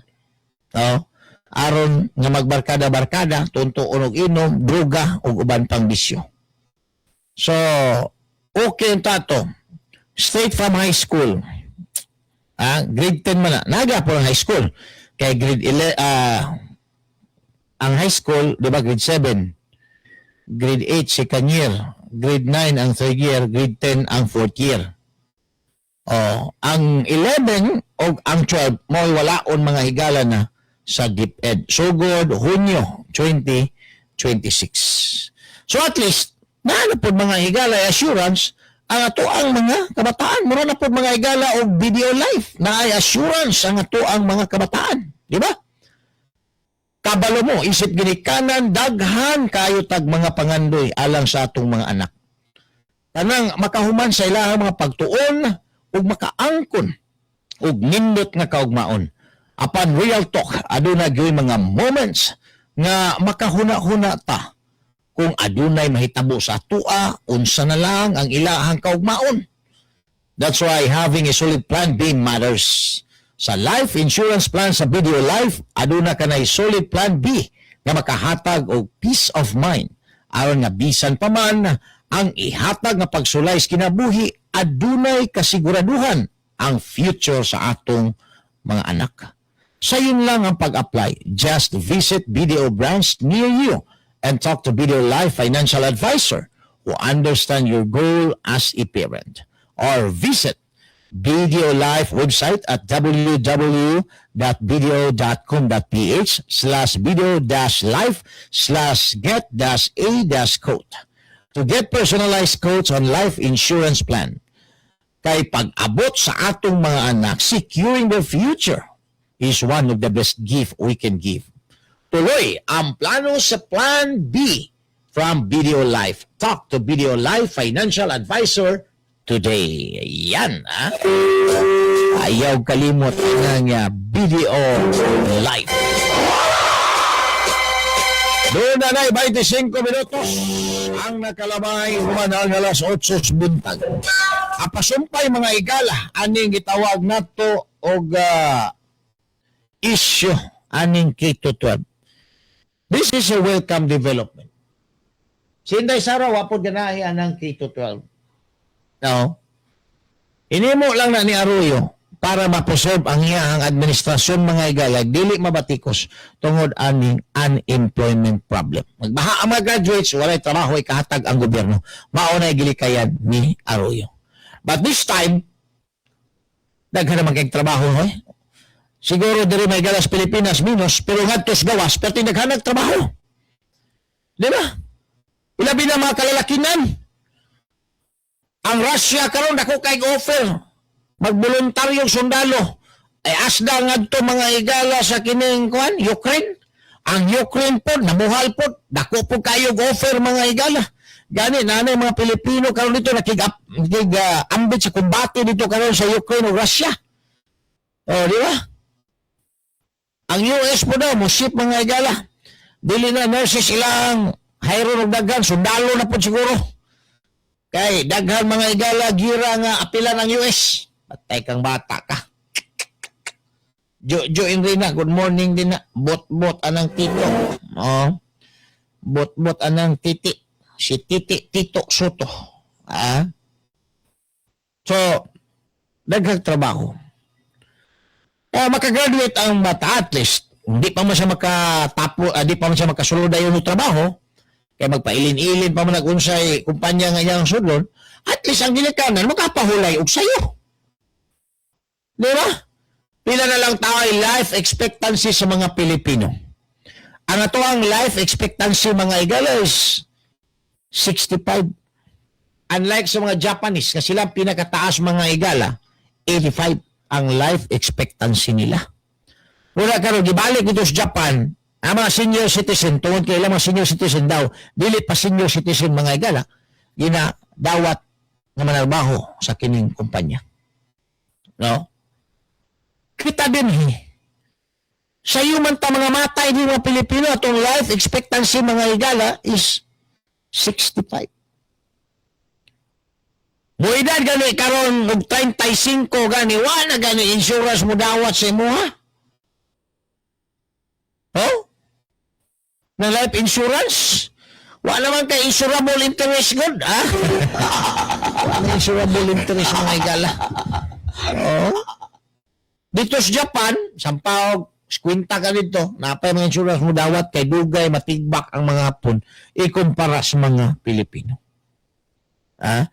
Aron nga magbarkada-barkada, tuntuon og inom, droga ug uban pang bisyo. So, okay ang tato. Straight from high school. Grade 10 man na. Naga po ang high school. Kay grade 11, ang high school, di ba, grade 7. Grade 8, second year. Grade 9, ang third year. Grade 10, ang fourth year. Ang 11 o ang 12, mo'y walaon mga higala na sa DepEd. Sugod, Hunyo 2026. So at least, naano po mga higala assurance, ang ato ang mga kabataan. Mura na po mga higala o video life na ay assurance ang ato ang mga kabataan. Di ba? Kabalo mo, isip ginikanan, daghan kayo tag mga pangandoy alang sa atong mga anak. Tanang makahuman sa ilahang mga pagtuon ug makaangkon ug nindot nga kaugmaon. Apan real talk, aduna gyud mga moments nga makahuna-huna ta kung adunay mahitabo sa atua, unsa na lang ang ilahang kaugmaon. That's why having a solid plan B matters. Sa life insurance plan sa Video Life, aduna ka na solid plan B nga makahatag og peace of mind. Aron nga bisan pa man ang ihatag nga pagsulay sa kinabuhi, adunay kasiguraduhan ang future sa atong mga anak. Sayon lang ang pag-apply. Just visit BDO branch near you and talk to BDO Life Financial Advisor who understand your goal as a parent. Or visit BDO Life website at www.bdo.com.ph/video-life/get-a-code to get personalized quotes on life insurance plan. Kay pag-abot sa atong mga anak, securing their future is one of the best gift we can give. Tuloy ang plano sa Plan B from BDO Life. Talk to BDO Life Financial Advisor today. Yan, ayaw kalimot ng BDO Life. Doon na 25 minutos ang nakalabay humanang alas 8 buntag. Apasumpay mga igala, aning gitawag nato og issue aning K-12. This is a welcome development. Sinday Sara, wapod ganahi anang K-12. No? Inimo lang na ni Arroyo para ma-preserve ang iyang administrasyon mga igala, dili mabatikos tungod aning unemployment problem. Magbaha ang mga graduates, walay trabaho, ikahatag ang gobyerno. Maunay gilikayan ni Arroyo. But this time, daghan naman kayong trabaho, hoy. Siguro diri may galas Pilipinas minus, pero ngadtos gawas, pero daghan nagtrabaho. Di ba? Ilabi na mga kalalakinan. Ang Russia karon dako kay offer magboluntaryong sundalo. Ay asda ngadto mga igala sa kining kuan, Ukraine. Ang Ukraine po namuhal po, dako po kayo offer mga igala. Gani nanay mga Pilipino karon dito ambit sa kumbate dito karon sa Ukraine o Russia. Di ba? Ang US po daw, musip mga igala. Dili na nurses ilang hayron og daghan, sundalo na po siguro. Kay daghan mga igala gira nga apila ng US. Patay kang bata ka. Jo Inrina, good morning din na. Bot anang tito. Bot anang titi. Si Tito Soto. So, daghang trabaho. Makagraduate ang bata at least. Hindi pa man siya di pa man siya makasulod ayon ng trabaho. Kaya magpailin-ilin pa man nag-unsay kumpanya nga iyang sulod. At least ang ginikanan, makapahulay og sayo. Di ba? Pila na lang tao ay life expectancy sa mga Pilipino. Ang atoang life expectancy mga igala is 65. unlike sa mga Japanese, na sila pinakataas mga higala, 85 ang life expectancy nila. Muna karon gibalik dito sa Japan, ang mga senior citizen, tungod kay ilang mga senior citizen daw, dili pa senior citizen mga higala, ginadawat na manarbaho sa kining kumpanya. No? Kita din sa human ta mga matay din mga Pilipino, atong life expectancy mga higala is 65. Muedad gani karon og 35 gani, wala gani insurance mo dawat sa imo ha? Oh? Na life insurance? Wala naman kay insurable interest good, ha? Wala insurable interest mga higala. Oh? Dito sa Japan, sampaw, kwenta ka dito, napay mga insurance mo dawat kay dugay matigbak ang mga hapon ikumpara sa mga Pilipino. Ha?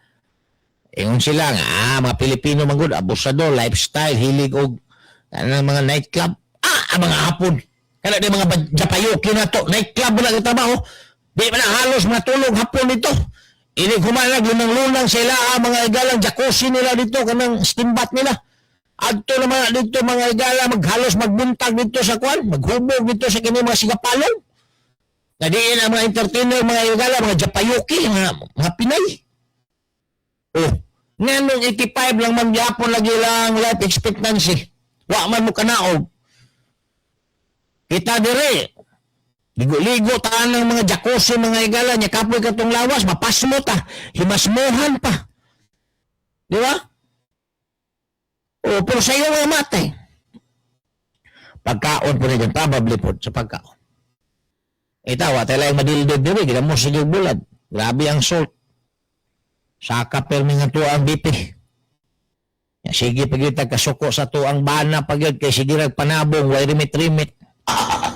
Ingon sila nga, mga Pilipino manggod, abusador, lifestyle, hilig og mga nightclub. Ang mga hapon. Kana di mga Japayuki na to, nightclub na trabaho. Di ba na halos matulog hapon dito. Ini kumalag lunang-lunang sila mga igalang jacuzzi nila dito, kanang steam bath nila. Adto naman dito mga igala maghalos magbuntag dito sa kwan, maghubog dito sa kini mga sigapalong. Nadiin ang mga entertainer, mga igala, mga Japayuki, mga Pinay. Oh, nanong 85 lang man gyapon lagi lang life expectancy. Wa man mo kanaog. Kita dire. Ligo-ligo taan ng mga jacuzzi, mga igala, nya kapoy katong lawas, mapasmo ta, himasmuhan pa. Di ba? O, pero sa iyo mga matay. Pagkaon po na dyan, probably po sa pagkaon. Itaw, tayo lang madildod nyo, gina mo sige bulad. Grabe ang salt. Saka permi nga to ang BP. Sige, pag yun kasuko sa to ang bana, pag yun, kay sige panabong, way rimit-rimit.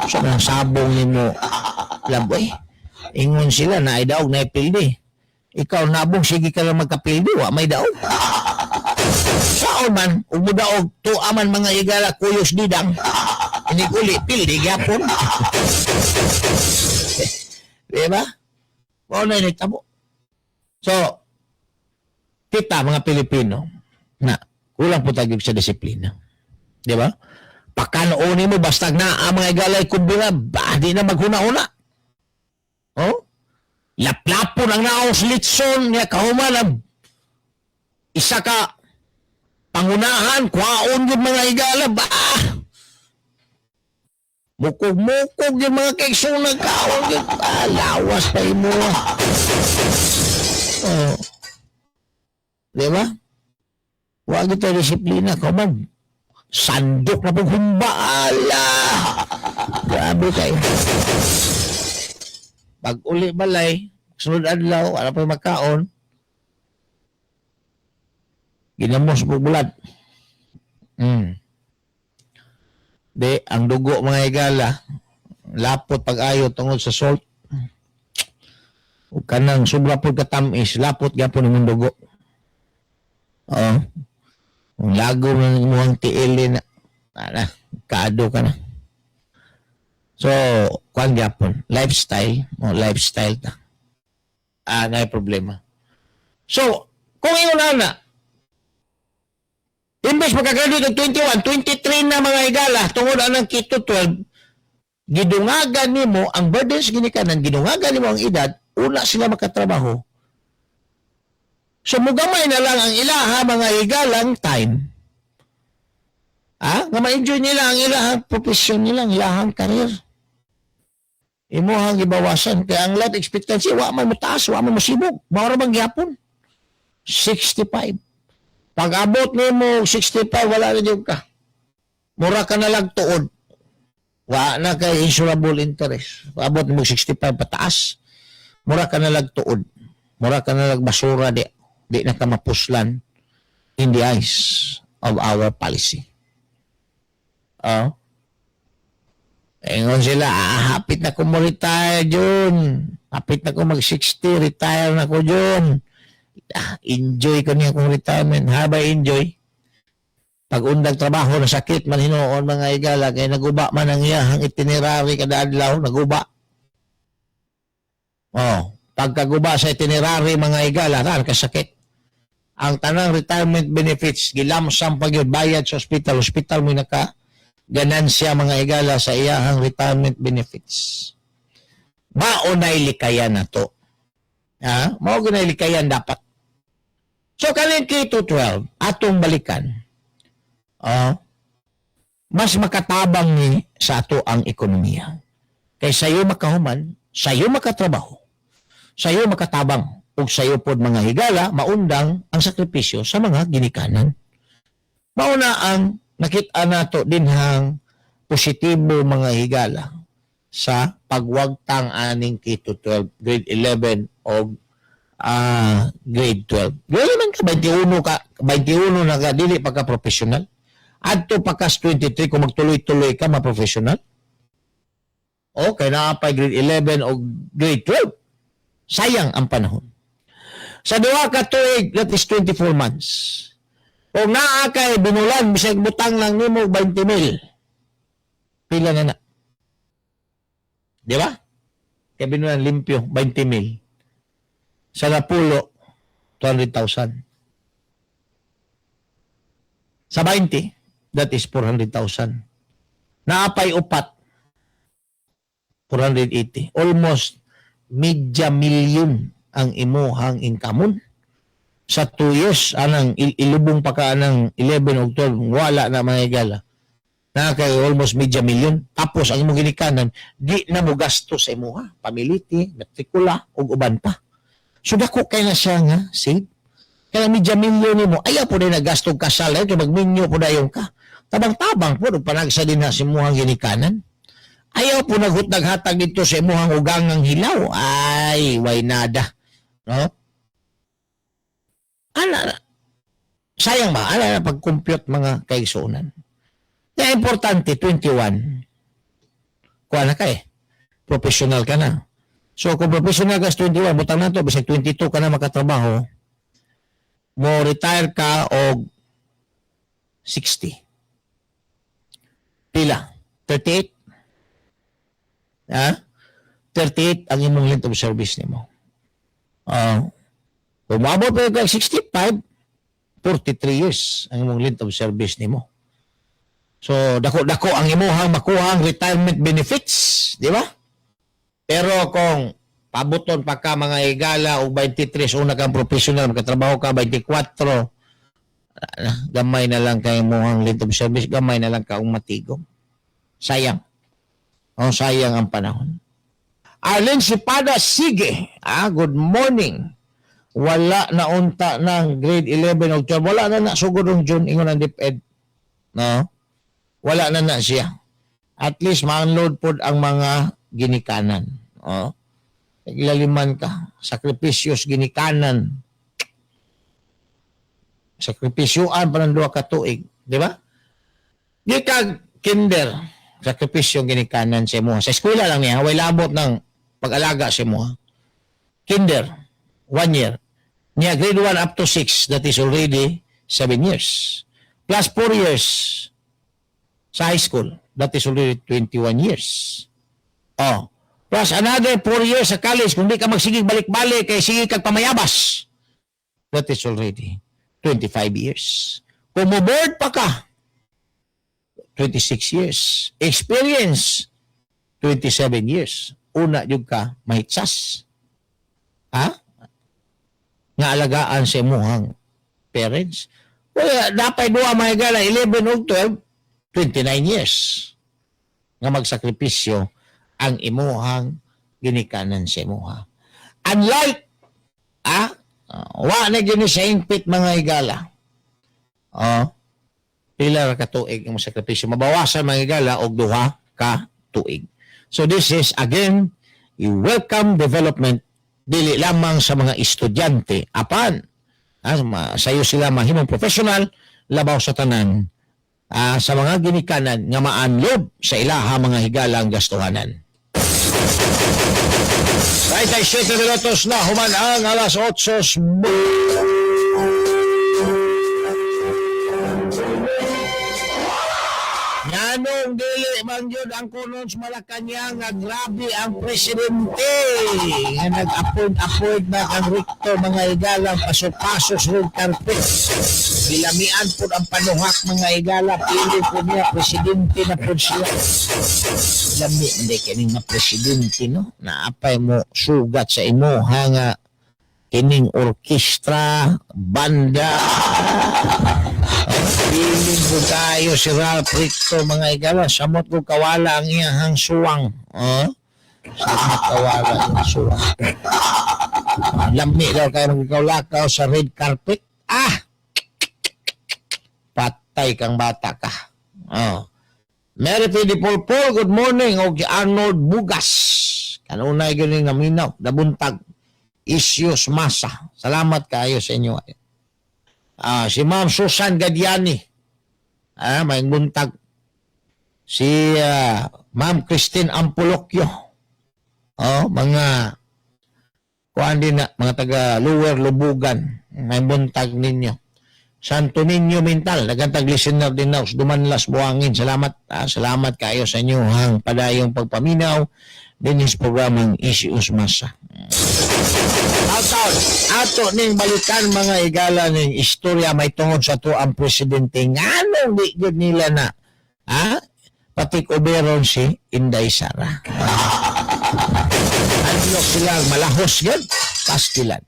So, nang sabong nimo, laboy. Ingon sila na ay daog na ipildi. Ikaw nabong, sige ka lang magkapildi, wa may daog. Saan man, umudaog, tuaman mga igala, kuyos didang. Inikuli, pildi, gapon. Diba? O na initabo. So, kita mga Pilipino, na kulang po tayo sa disiplina. Diba? Pakanooni mo, basta na ang mga igalay kumbira, di na maghuna-una. Oh? Laplapon ang naos litson, niya kahuman, isa ka, pangunahan, kwaon yung mga igala, mukog-mukog yung mga keksong nagkaon yung lawas pa mo. Oh. Diba? Huwag ito disiplina, kumag. Sandok na pong humbaala. Grabe kayo. Pag uli balay, sunod adlaw, ano pa magkaon, ginamos po bulat. Di, ang dugo mga igala, lapot pag-ayo tungod sa salt. O kanang sobra po katamis, lapot gapon yung dugo. Oo. Kung lago na mo ang tiili na, kaado ka na. So, kuan gapon, lifestyle ta. Ngay problema. So, kung ingon na, imbes magkagraduate ng 21, 23 na mga igala, tungod anang kito 12, gidungagan nimo ang burdens ginikanan, gidungagan nimo ang edad, una sila makatrabaho. So, mugamay na lang ang ilaha mga igalang time. Nga ma-enjoy nila ang ilahang profesyon nila, ang ilahang karir. Imuhang ibawasan. Kaya ang life expectancy, wa man mo taas, wa man mo sibog. Mawara bang gyapon? 65. Pag abot mo 65, wala na dyan ka. Mura ka na lang tuod. Wa na kay insurable interest. Pag abot mo 65 pataas, mura ka na lang tuod. Mura ka na lang basura di na ka mapuslan in the eyes of our policy. Ingon sila, hapit na ko mo-retire dyan. Hapit na ko mag-60, retire na ko dyan. Enjoy ko niya kong retirement. Habay enjoy. Pag undag trabaho, nasakit man hinoon mga igala, kaya naguba man ang iyahang itinerary kada adlaw, naguba. pagkaguba sa itinerary mga higala, ran kasakit. Ang tanang retirement benefits, gilamsam pag yun, bayad sa hospital mo naka ganansya mga higala sa iyahang retirement benefits. Maunay likayan na to. Ha? Maunay likayan dapat. So, kanin K-12, atong balikan. Mas makatabang ni sa ato ang ekonomiya. Kay sayo makahuman, sayo makatrabaho, sayo makatabang, ug sayo pod mga higala, maundang ang sakripisyo sa mga ginikanan. Mauna ang nakita nato dinhang positibo mga higala sa pagwagtang aning K-12, grade 11 o grade 12. Grade man ka, 21 na ka, dili pagka-professional. Adto pagkas 23 kung magtuloy-tuloy ka ma-professional. Okay, naapay grade 11 o grade 12. Sayang ang panahon. Sa duha ka tuig, that is 24 months. Kung naa kay binulan, bisag butang lang nimo 20,000. Pila na. Di ba? Kaya binulan limpyo, 20,000. Sa Napulo, 200,000. Sa 20, that is 400,000. Naapay upat, 480. Almost media million ang imuhang income sa 2 years. Anang ilubong pa ka ng 11 o 12, wala na mga higala. Na kay almost media million. Tapos ang imong ginikanan, di na mo gasto sa imuha. Pamiliti, matrikula, o uban pa. So dako kay na siya nga, save. Kaya media million ni mo, ayaw po na nagastong kasal, ito magminyo po na yung ka. Tabang-tabang po, panagsa din na si imuhang ginikanan. Ayaw po naghutag-hatag dito sa imuhang ugangang hilaw. Ay, way nada. No? Sayang ba? Na pag-compute mga kaigsuunan. Kaya importante, 21. Kuha na ka professional ka na. So, kung professional ka sa 21, butang na to, bisag 22 ka na makatrabaho, mo retire ka o 60. Pila? 38? Ha? 38 ang imong length of service nimo. Kung maabot pa ka 65, 43 years ang imong length of service nimo. So, dako-dako ang imuhang makuhang retirement benefits, di ba? Pero kung pabuton pa ka mga higala o 23, una kang professional, magkatrabaho ka 24, gamay na lang kay imuhang length of service, gamay na lang ka matigom. Sayang. Sayang ang panahon. Arlene Sipada, sige. Good morning. Wala na unta ng grade 11 o 12. Wala na sugod ng June ingon ang DepEd. No? Wala na siya. At least ma-unload po ang mga ginikanan. Naglaliman ka. Sakripisyos ginikanan. Sakripisyoan pa ng 2 ka tuig. Di ba? Di ka kinder. Sakripisyo ginikanan sa mo. Sa eskwela lang niya, way labot ng pag-alaga sa mo. Kinder, 1 year. Niya, grade 1 up to 6, that is already 7 years. Plus 4 years sa high school, that is already 21 years. Plus another 4 years sa college, kung di ka magsigig balik-balik, kay sige kag pamayabas, that is already 25 years. Kung mo-board pa ka, 26 years. Experience, 27 years. Una yung ka mahitsas. Nga alagaan sa imuhang parents. Well, dapat duwa mga higala, 11 o 12, 29 years. Nga magsakripisyo ang imuhang ginikanan sa imuha. Unlike, wa na gini sa ingpit mga higala. Pila ka tuig ang sakripisyo. Mabawasan mga higala og 2 ka tuig. So this is, again, a welcome development dili lamang sa mga estudyante. Apan, sayo sila mahimong professional, labaw sa tanan, sa mga ginikanan nga maanlob sa ilaha mga higala ang gastuhanan. 37 minutos na human ang alas 8. Nganong dili man yun ang kunon sa Malacanang nga grabe ang presidente nga nag-appoint na kang Rector mga igalang pasok-pasok red carpet. Bilamian po ang panuhak mga igala, pili po niya presidente na po siya. Lami, hindi kining nga presidente, no? Naapay mo sugat sa imo nga kining orkestra, banda. Piling ko tayo si Ralph Ricto mga igala. Samot ko kawala ang iyang suwang. Samot kawala ang suwang. Lami daw kayo magkaulakaw sa red carpet. Patay kang bata ka. Merity Di Polpol, good morning. O Arnold Bugas. Kanunay galing naminaw. Dabuntag. Isyos Masa. Salamat kayo sa inyo. Si Ma'am Susan Gadiani. May buntag. Si Ma'am Christine Ampulokyo. Mga kuhaan din na, mga taga Lower Lubugan. May buntag ninyo. Santo Niño Mental, nagantag listener din na, Dumanlas Buangin. Salamat kayo sa inyo hang padayong pagpaminaw din sa programang Isyos Masa. Ato ning balikan mga igala ning istorya may tungod sa to ang presidente nganong di gud nila na patikoberon si Inday Sara. Ano sila malahos gud pastilan.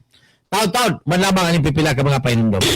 Taud-taud manlamang ani pipila ka mga painundom.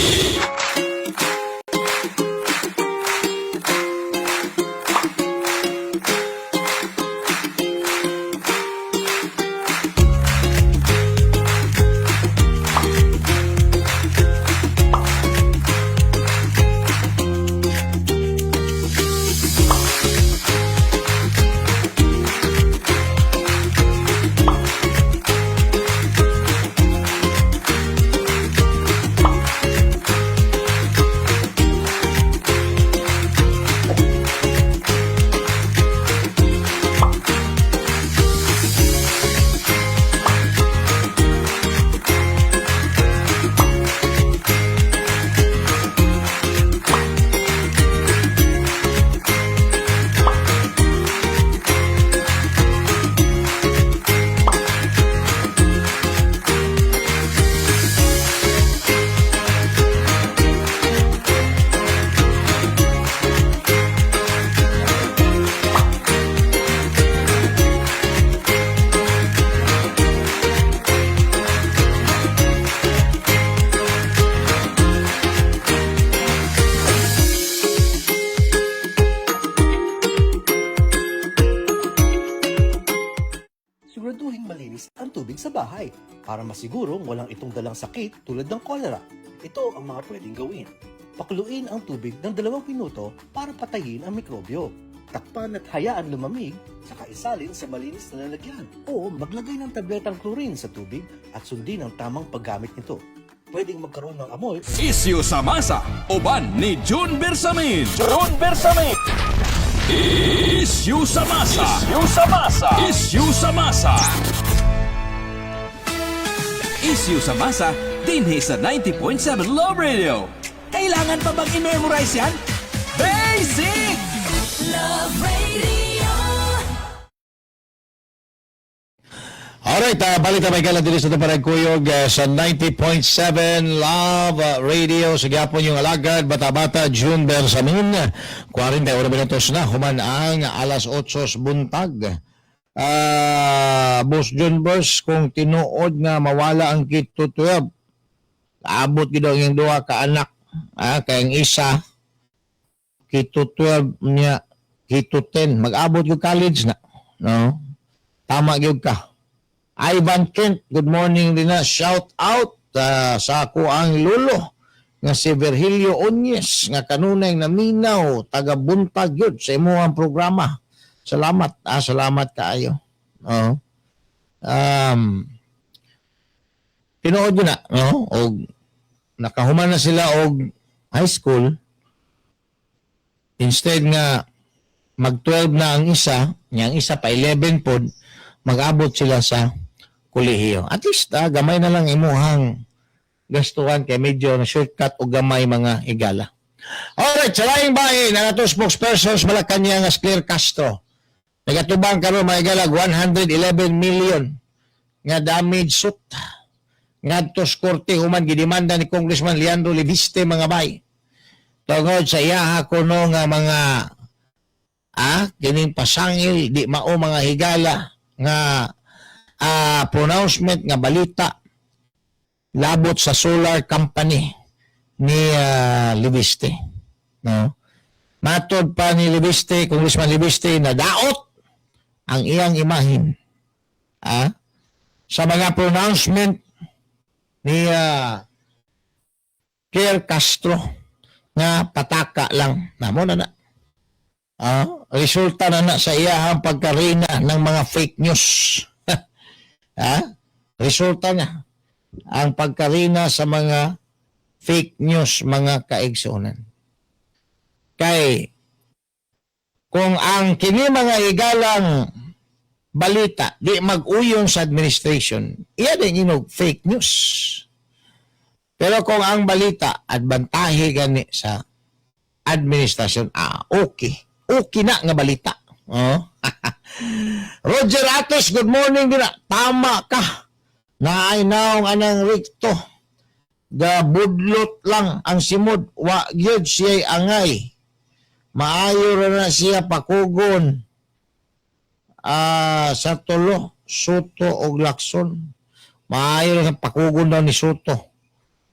Siguraduhin malinis ang tubig sa bahay para masigurong walang itong dalang sakit tulad ng kolera. Ito ang mga pwedeng gawin. Pakuluin ang tubig ng 2 minuto para patayin ang mikrobyo. Takpan at hayaan lumamig, saka isalin sa malinis na lalagyan. O maglagay ng tabletang chlorine sa tubig at sundin ang tamang paggamit nito. Pwedeng magkaroon ng amoy. Isyu sa Masa, uban ni June Bersamin. June Bersamin. Isyu sa Masa. Isyu sa Masa. Isyu sa Masa. Isyu sa Masa, dinhi sa 90.7 Love Radio. Kailangan pa bang i-memorize yan? Basic! Love Radio. Alright, balik na may kala dito sa Taparag Kuyog sa 90.7 Love Radio. Sa gyapon yung alagad, bata-bata, June Bersamin. 41 minutos na, human ang alas 8 buntag. Boss John Bers, kung tinuod nga mawala ang kit to 12, abot gid ang duha ka anak. Kayang isa, kit to 12 niya, kit to 10. Mag-abot yung college na. No? Tama gyud ka. Ivan Kent, good morning din na. Shout out sa ako ang lulo nga si Virgilio Onyes nga kanunay naminaw taga buntag yun sa imuhang programa. Salamat. Salamat kaayo. Tinuod yun na. O nakahuman na sila og high school. Instead nga mag-12 na ang isa pa 11 pod, mag-abot sila sa kolehiyo. At least, gamay na lang imuhang gastuhan kay medyo na shortcut o gamay mga igala. Alright, sa laing bahay, na ito spokesperson sa Malacanang nga Claire Castro. Nagatubang karon mga igalag 111 million nga damage suit ngadto sa korte human gidemanda ni Congressman Leandro Leviste mga bay. Tungod sa iyaha kuno nga mga kining pasangil di mao mga higala nga pronouncement nga balita labot sa solar company ni Leviste. No? Matod pa ni Leviste, Congressman Leviste, na daot ang iyang imahin sa mga pronouncement ni Claire Castro nga pataka lang. Namo na. Resulta na sa iyahang pagkarina ng mga fake news. Resulta na ang pagkarina sa mga fake news, mga kaigsunan. Kay kung ang kini mga igalang balita di mag-uyon sa administration, iya din inog fake news. Pero kung ang balita adbantahe gani sa administrasyon, okay. Okay na nga balita. Roger Atos, good morning din. Tama ka. Naaynaw anang rikto. Gabudlot lang ang simod. Wa gyud siya'y angay. Maayo ra na siya pakugon sa tulo, Soto o Lacson. Maayo ra pakugon daw ni Soto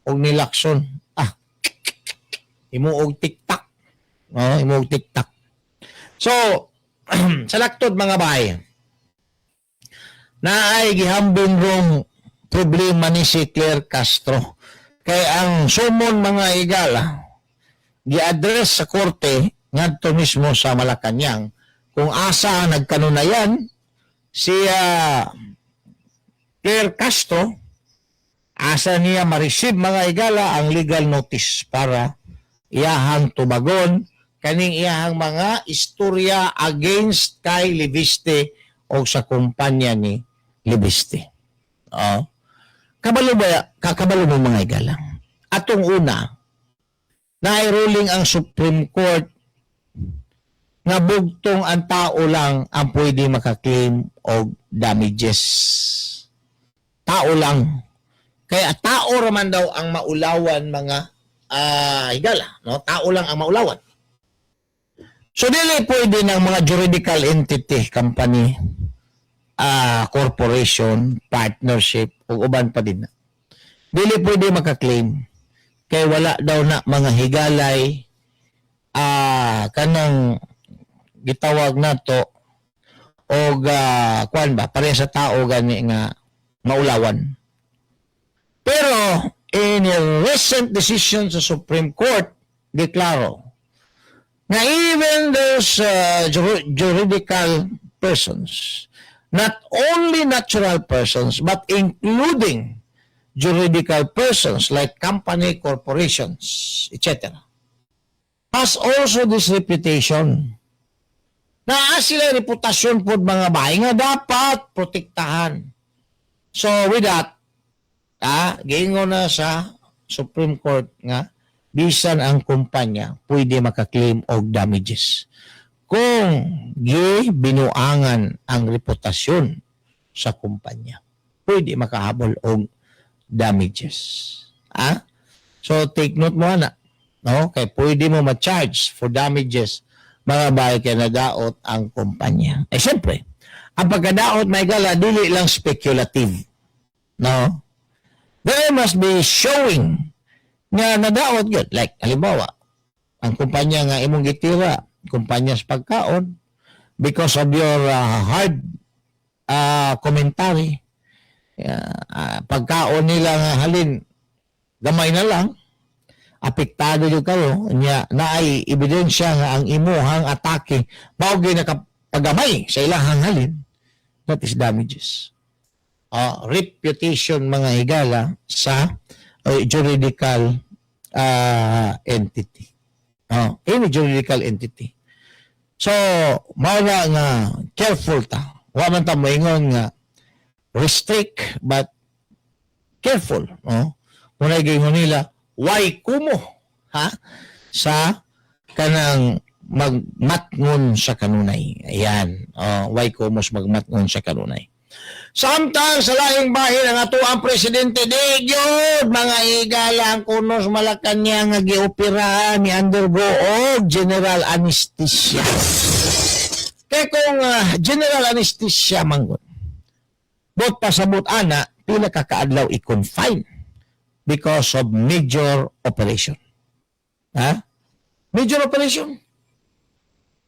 o ni Lacson. Imo og TikTok. Imo og TikTok. So, sa laktod mga bahay, na ay gihambing rong problema ni si Claire Castro. Kaya ang sumon mga igala, gi-address sa korte ngadto mismo sa Malacañang kung asa nagkanunayan si Claire Castro, asa niya ma-receive mga igala ang legal notice para iyahang tubagon kaning iyahang mga istorya against kay Leviste o sa kumpanya ni Leviste. Kabalo ba? Kakabalo mo mga igalang. Atong una, na-ruling ang Supreme Court nga bugtong ang tao lang ang pwede makaklaim og damages. Tao lang. Kaya tao raman daw ang maulawan mga higala. No? Tao lang ang maulawan. So, dili pwede ng mga juridical entity, company, corporation, partnership, o uban pa din. Dili pwede makaklaim. Kaya wala daw na mga higalay kanang gitawag na to o kuan ba, pareha sa tao gani nga maulawan. Pero, in a recent decision sa Supreme Court, deklaro na even those juridical persons, not only natural persons, but including juridical persons like company, corporations, etc., has also this reputation. Na sila reputasyon po mga bahay nga dapat protektahan. So with that, giingon na sa Supreme Court nga bisan ang kumpanya pwede makaklaim og damages kung binuangan ang reputasyon sa kumpanya. Pwede makahabol og damages. So take note mo na. No? Kaya pwede mo ma-charge for damages mga bahay kaya nadaot ang kumpanya. Siyempre, ang pagkadaot may gala, dili lang speculative. No? There must be showing nga nadaot yun. Like, halimbawa, ang kumpanya nga imong gitira, kumpanya sa pagkaon, because of your hard commentary, pagkaon nila nga halin, gamay na lang, apektado yung kayo, na ay ebidensya nga ang imuhang atake, bago nakapagamay sa ilahang halin, that is damages. Reputation mga higala sa juridical entity. Any juridical entity. So, mawala nga careful ta. Wa man ta moingon nga restrict but careful. Muna gingon nila, why kumo sa kanang magmatngon sa kanunay. Ayan. Why komos magmatngon sa kanunay. Samtang sa lahing bahin ang ato ang presidente di gyud mga higala ang kunos Malacañang nga gioperahan ni undergo og general anesthesia. Kaya kung general anesthesia manggon, bot pasabot ana, pila ka kaadlaw i-confine because of major operation. Ha? Major operation.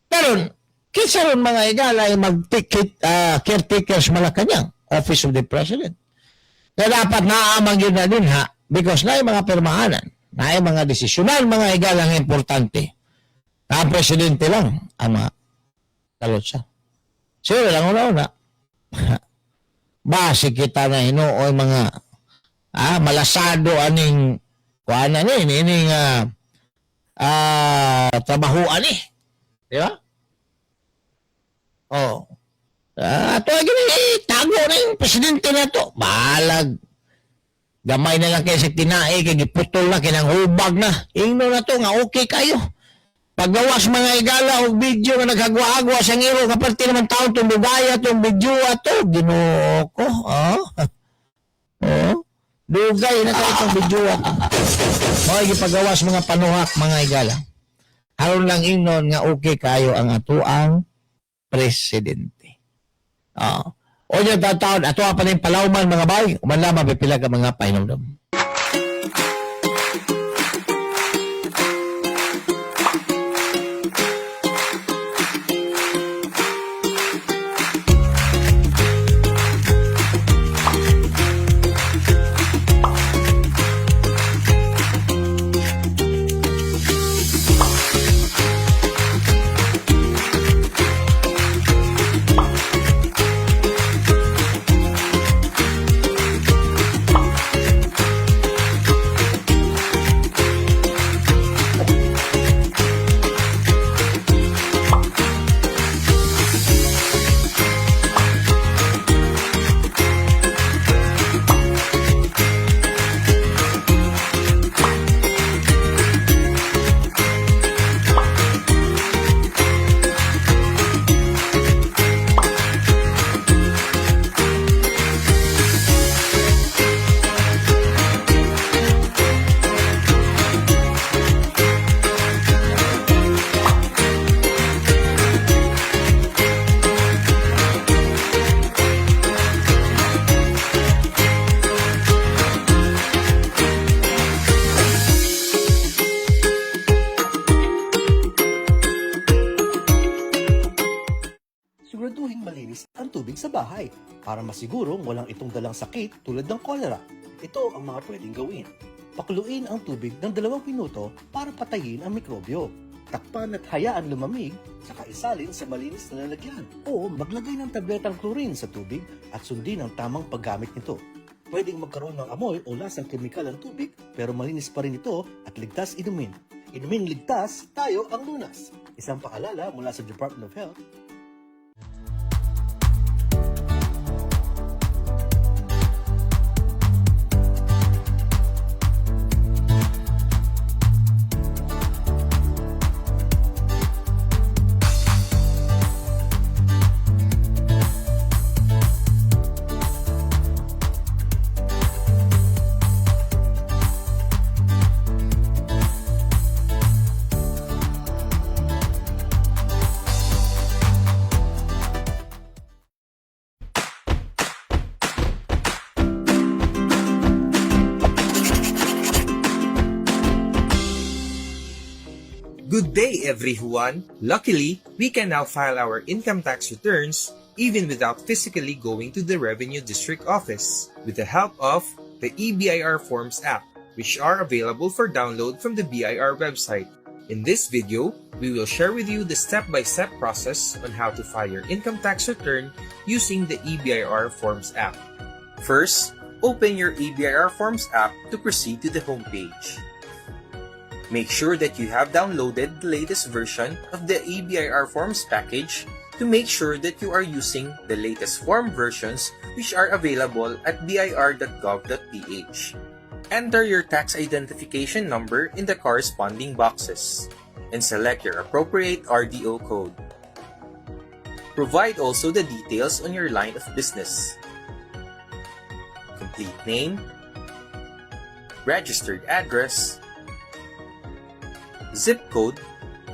Pero, kinsa ron mga igala ay mag-ticket caretakers Malacañang, Office of the President. Na dapat naamang yun na din ha, because na yung mga permahanan, na yung mga desisyonan, mga igala nga importante. Na ang presidente lang ang mga talot siya. Siguro lang una-una. Base kita na hinooy mga malasado aning kuana ni ining trabahoan ni. Di ba? Ato gini tago na yung presidente na to. Balag. Gamay na lang kayo sa tinae, kaya giputol na, kinang hubag na. Ingno na to, nga okay kayo. Paggawas mga igala o video nga naghagwa-agwa sa ngiro, kaparte naman taon itong lugaya, itong video ato, ginoo ko. Lugay na tayo itong video ato. Mga ipagawas mga panuhak, mga igala. Haron lang ingnon nga okay kayo ang ato ang presidente. O yung taon, ato pa na yung palauman mga bay, umanla mapipila ka mga painomdom. Siguraduhin malinis ang tubig sa bahay para masigurong walang itong dalang sakit tulad ng kolera. Ito ang mga pwedeng gawin. Pakuluin ang tubig ng 2 minuto para patayin ang mikrobyo. Takpan at hayaan lumamig, saka isalin sa malinis na lalagyan. O maglagay ng tabletang chlorine sa tubig at sundin ang tamang paggamit nito. Pwedeng magkaroon ng amoy o lasang kemikal ang tubig pero malinis pa rin ito at ligtas inumin. Inumin ligtas, tayo ang lunas. Isang paalala mula sa Department of Health. Good day, everyone! Luckily, we can now file our income tax returns even without physically going to the Revenue District Office with the help of the eBIR Forms app, which are available for download from the BIR website. In this video, we will share with you the step-by-step process on how to file your income tax return using the eBIR Forms app. First, open your eBIR Forms app to proceed to the homepage. Make sure that you have downloaded the latest version of the eBIR Forms package to make sure that you are using the latest form versions which are available at bir.gov.ph. Enter your tax identification number in the corresponding boxes. and select your appropriate RDO code. Provide also the details on your line of business. Complete name, registered address, zip code,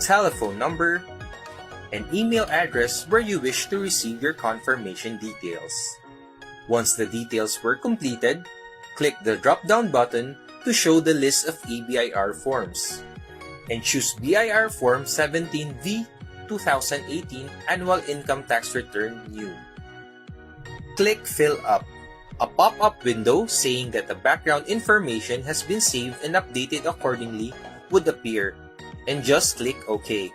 telephone number, and email address where you wish to receive your confirmation details. Once the details were completed, click the drop-down button to show the list of EBIR forms and choose BIR Form 17V 2018 Annual Income Tax Return New. Click Fill Up. A pop-up window saying that the background information has been saved and updated accordingly would appear, and just click OK.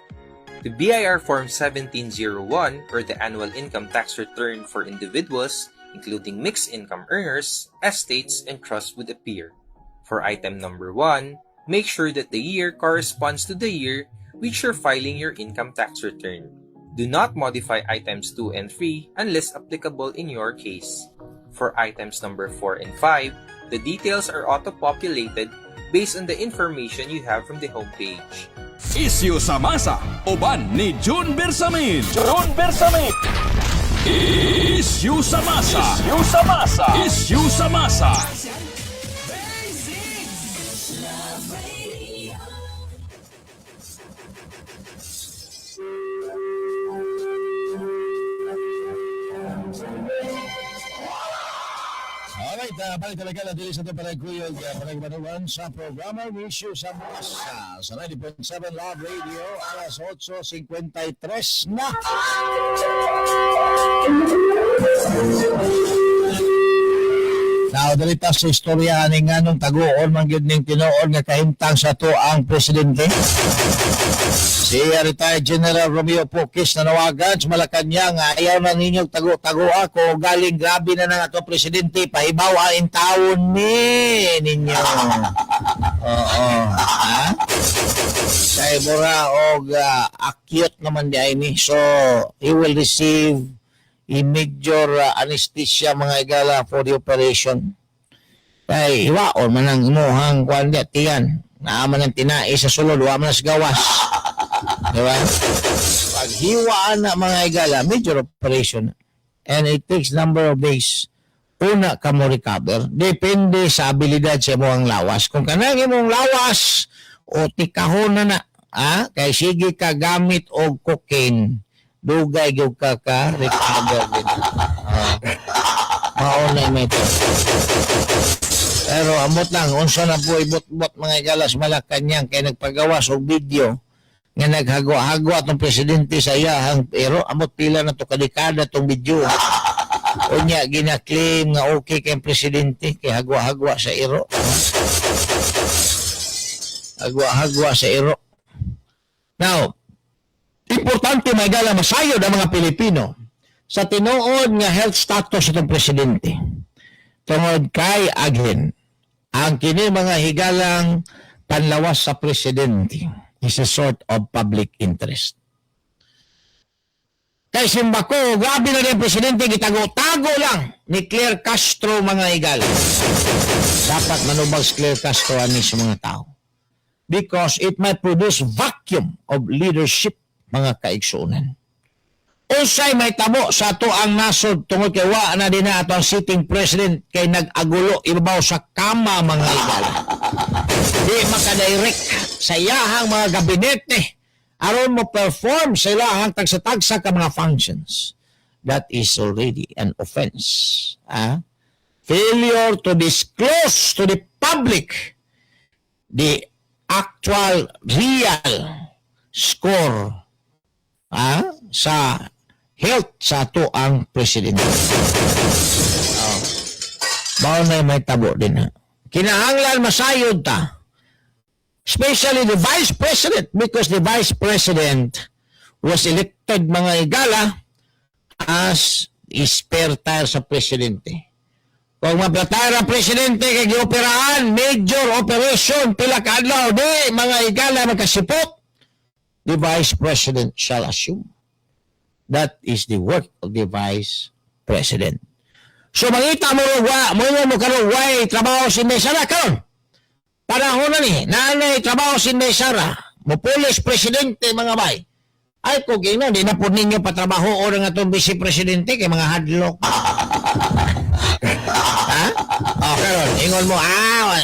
The BIR Form 1701 or the Annual Income Tax Return for individuals, including mixed income earners, estates, and trusts would appear. For item number 1, make sure that the year corresponds to the year which you're filing your income tax return. Do not modify items 2 and 3 unless applicable in your case. For items number 4 and 5, the details are auto-populated based on the information you have from the homepage. Isyu sa masa, uban ni June Bersamin. June Bersamin. Isyu sa masa. Isyu sa masa. Isyu sa masa. Alright, balik talaga na dili sa ito panagkuyog panagmanuan sa programa Issue sa Masa sa 90.7 Love Radio alas 8:53 na. Now, dalita sa istorya ni nganong taguon man gyud ning tinuod nga kahimtang sa to ang presidente. Si retired General Romeo Pokis nanawagan sa Malacanang nga ayaw na ninyong tago-tago ako galing grabe na ng ato presidente pahibaw ang taon ni ninyo. Oo. Ha? Kay mura og acute naman di ay ni. So, he will receive a major anesthesia mga igala for the operation. Kay hiwaon man ang imuhang kuan tiyan. Naaman ang tinai sa sulod, wa man sa gawas. Diba? Paghiwaan na mga igala, major operation. And it takes number of days. Una ka mo recover. Depende sa abilidad sa imong lawas. Kung kanang imong lawas, o tikahon na kay sige ka gamit og cocaine, dugay gyud ka recover din. Mauna may ito. Pero amot lang, unsa na po ibot-bot mga igalas Malacanang kay nagpagawas og video nga naghagwa-hagwa tong presidente sa iyahang pero amot pila na to kadekada tong video. Unya gina-claim nga okay kay presidente kay hagwa-hagwa sa iro. Hagwa-hagwa sa iro. Now, importante may gala masayod ang mga Pilipino sa tinuod nga health status itong presidente. Tungod kay again, ang kini mga higalang panlawas sa presidente is a sort of public interest. Kay simbako, grabe na rin presidente, gitago-tago lang ni Claire Castro mga higala. Dapat manubag si Claire Castro ani sa mga tao. Because it might produce vacuum of leadership mga kaigsunan. Unsay may tabo sa ato ang nasod tungod kay wa na din na ato ang sitting president kay nag-agulo ibabaw sa kama mga higala. Di makadirect sa iyahang mga gabinete aron mo perform sa ilahang tagsa-tagsa ka mga functions. That is already an offense. Failure to disclose to the public the actual real score sa health sa ato ang presidente. Bao na may tabo din kinahanglan masayod ta. Especially the Vice President because the Vice President was elected mga igala as spare tire sa Presidente. Kung maplatire ang Presidente kay gioperahan, major operation, pila ka adlaw, di mga igala magkasipot, the Vice President shall assume. That is the work of the Vice President. So mangita mo karong way trabaho si May Sara karon. Panahon na ni, nanay trabaho si May Sara. Mopulis presidente mga bay. Ay kung ina, di na po ninyo patrabaho o nga itong vice presidente kay mga hadlok. Ha? O, karon, ingon mo,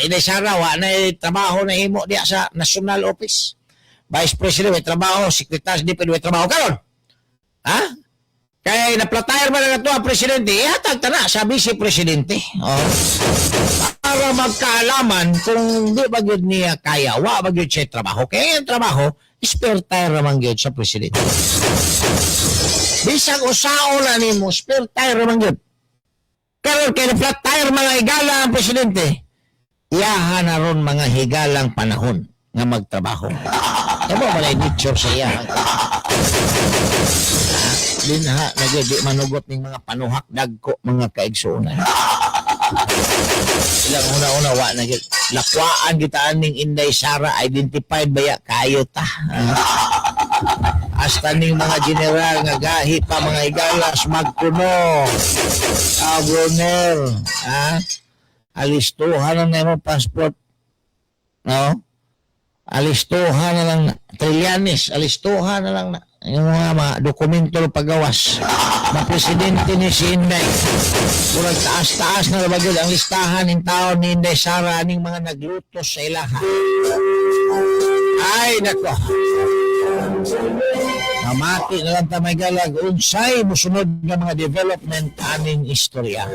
Inday Sara, wa na trabaho na himo diya sa national office. Vice president, may trabaho, secretary, di pwede may trabaho. Karon, ha? Kaya na-platire man na ito ang presidente, ihatag ta na sa vice presidente. O, para magkaalaman kung di ba yun niya kaya, wa ba yun siya trabaho. Kaya yung trabaho, spare tire naman yun sa presidente. Bisag usao na ni mo, spare tire naman yun. Karon kay na-flat tire mga higala ang presidente, iyahan na ron mga higalang panahon nga magtrabaho. Kaya mo malay nature sa iyahan. Din ha, nagadi manugot ng mga panuhak dagko mga kaigsuunan. Ilang una-una wa na lakwaan kita aning Inday Sara identified baya kayo ta. Hasta ning mga general nga gahi pa mga higalas magkuno. Brunel, alistuhan na mo passport. No? Alistuhan na lang Trillanes, alistuhan na lang na yung mga dokumento ng paggawas na presidente ni si Inday. Kurang taas-taas na labagod ang listahan ng taon ni Inday Sara ning mga naglutos sa ilaha. Ay, nako. Namati na lang tamay galag unsay musunod nga mga development aning istorya.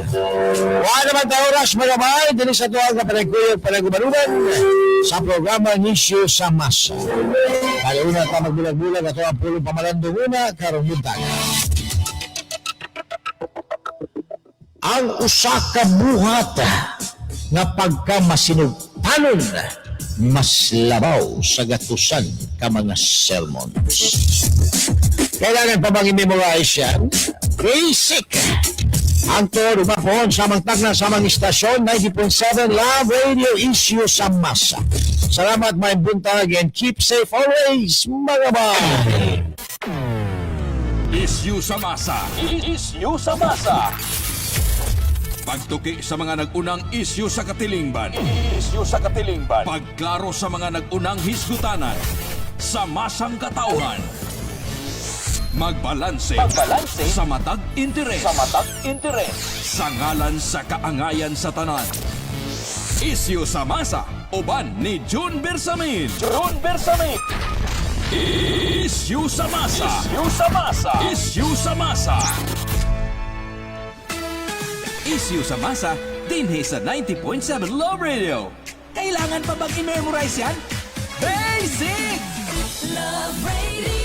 Wa naman ta oras magabay dinhi sa tuwag nga panagkuyog panagubarugan sa programa Issue sa Masa. Kalauna ta magbulag-bulag ato ang pulong pamalandong una karong buntag. Ang usa ka buhat nga pagkamasinugtanon mas labaw sa gatusan ka mga sermons. Kailangan pa bang i-memorize yan? Basic! Ang todo mapon sa mga tagna sa mga istasyon 90.7 Love Radio Issue sa Masa. Salamat my buntag and keep safe always, mga bay! Issue sa masa. Issue sa masa. Pagtuki sa mga nag-unang issue sa katilingban. Issue sa katilingban. Pagklaro sa mga nag-unang hisgutanan. Sa masang katauhan. Magbalanse. Sa matag interes. Sa matag interes. Sa ngalan sa kaangayan sa tanan. Issue sa masa. Uban ni June Bersamin. Ron Bersamin. Issue sa masa. Issue sa masa. Issue sa masa. Issue sa masa, dinhi sa 90.7 Love Radio. Kailangan pa bang i-memorize yan? Basic! Love Radio.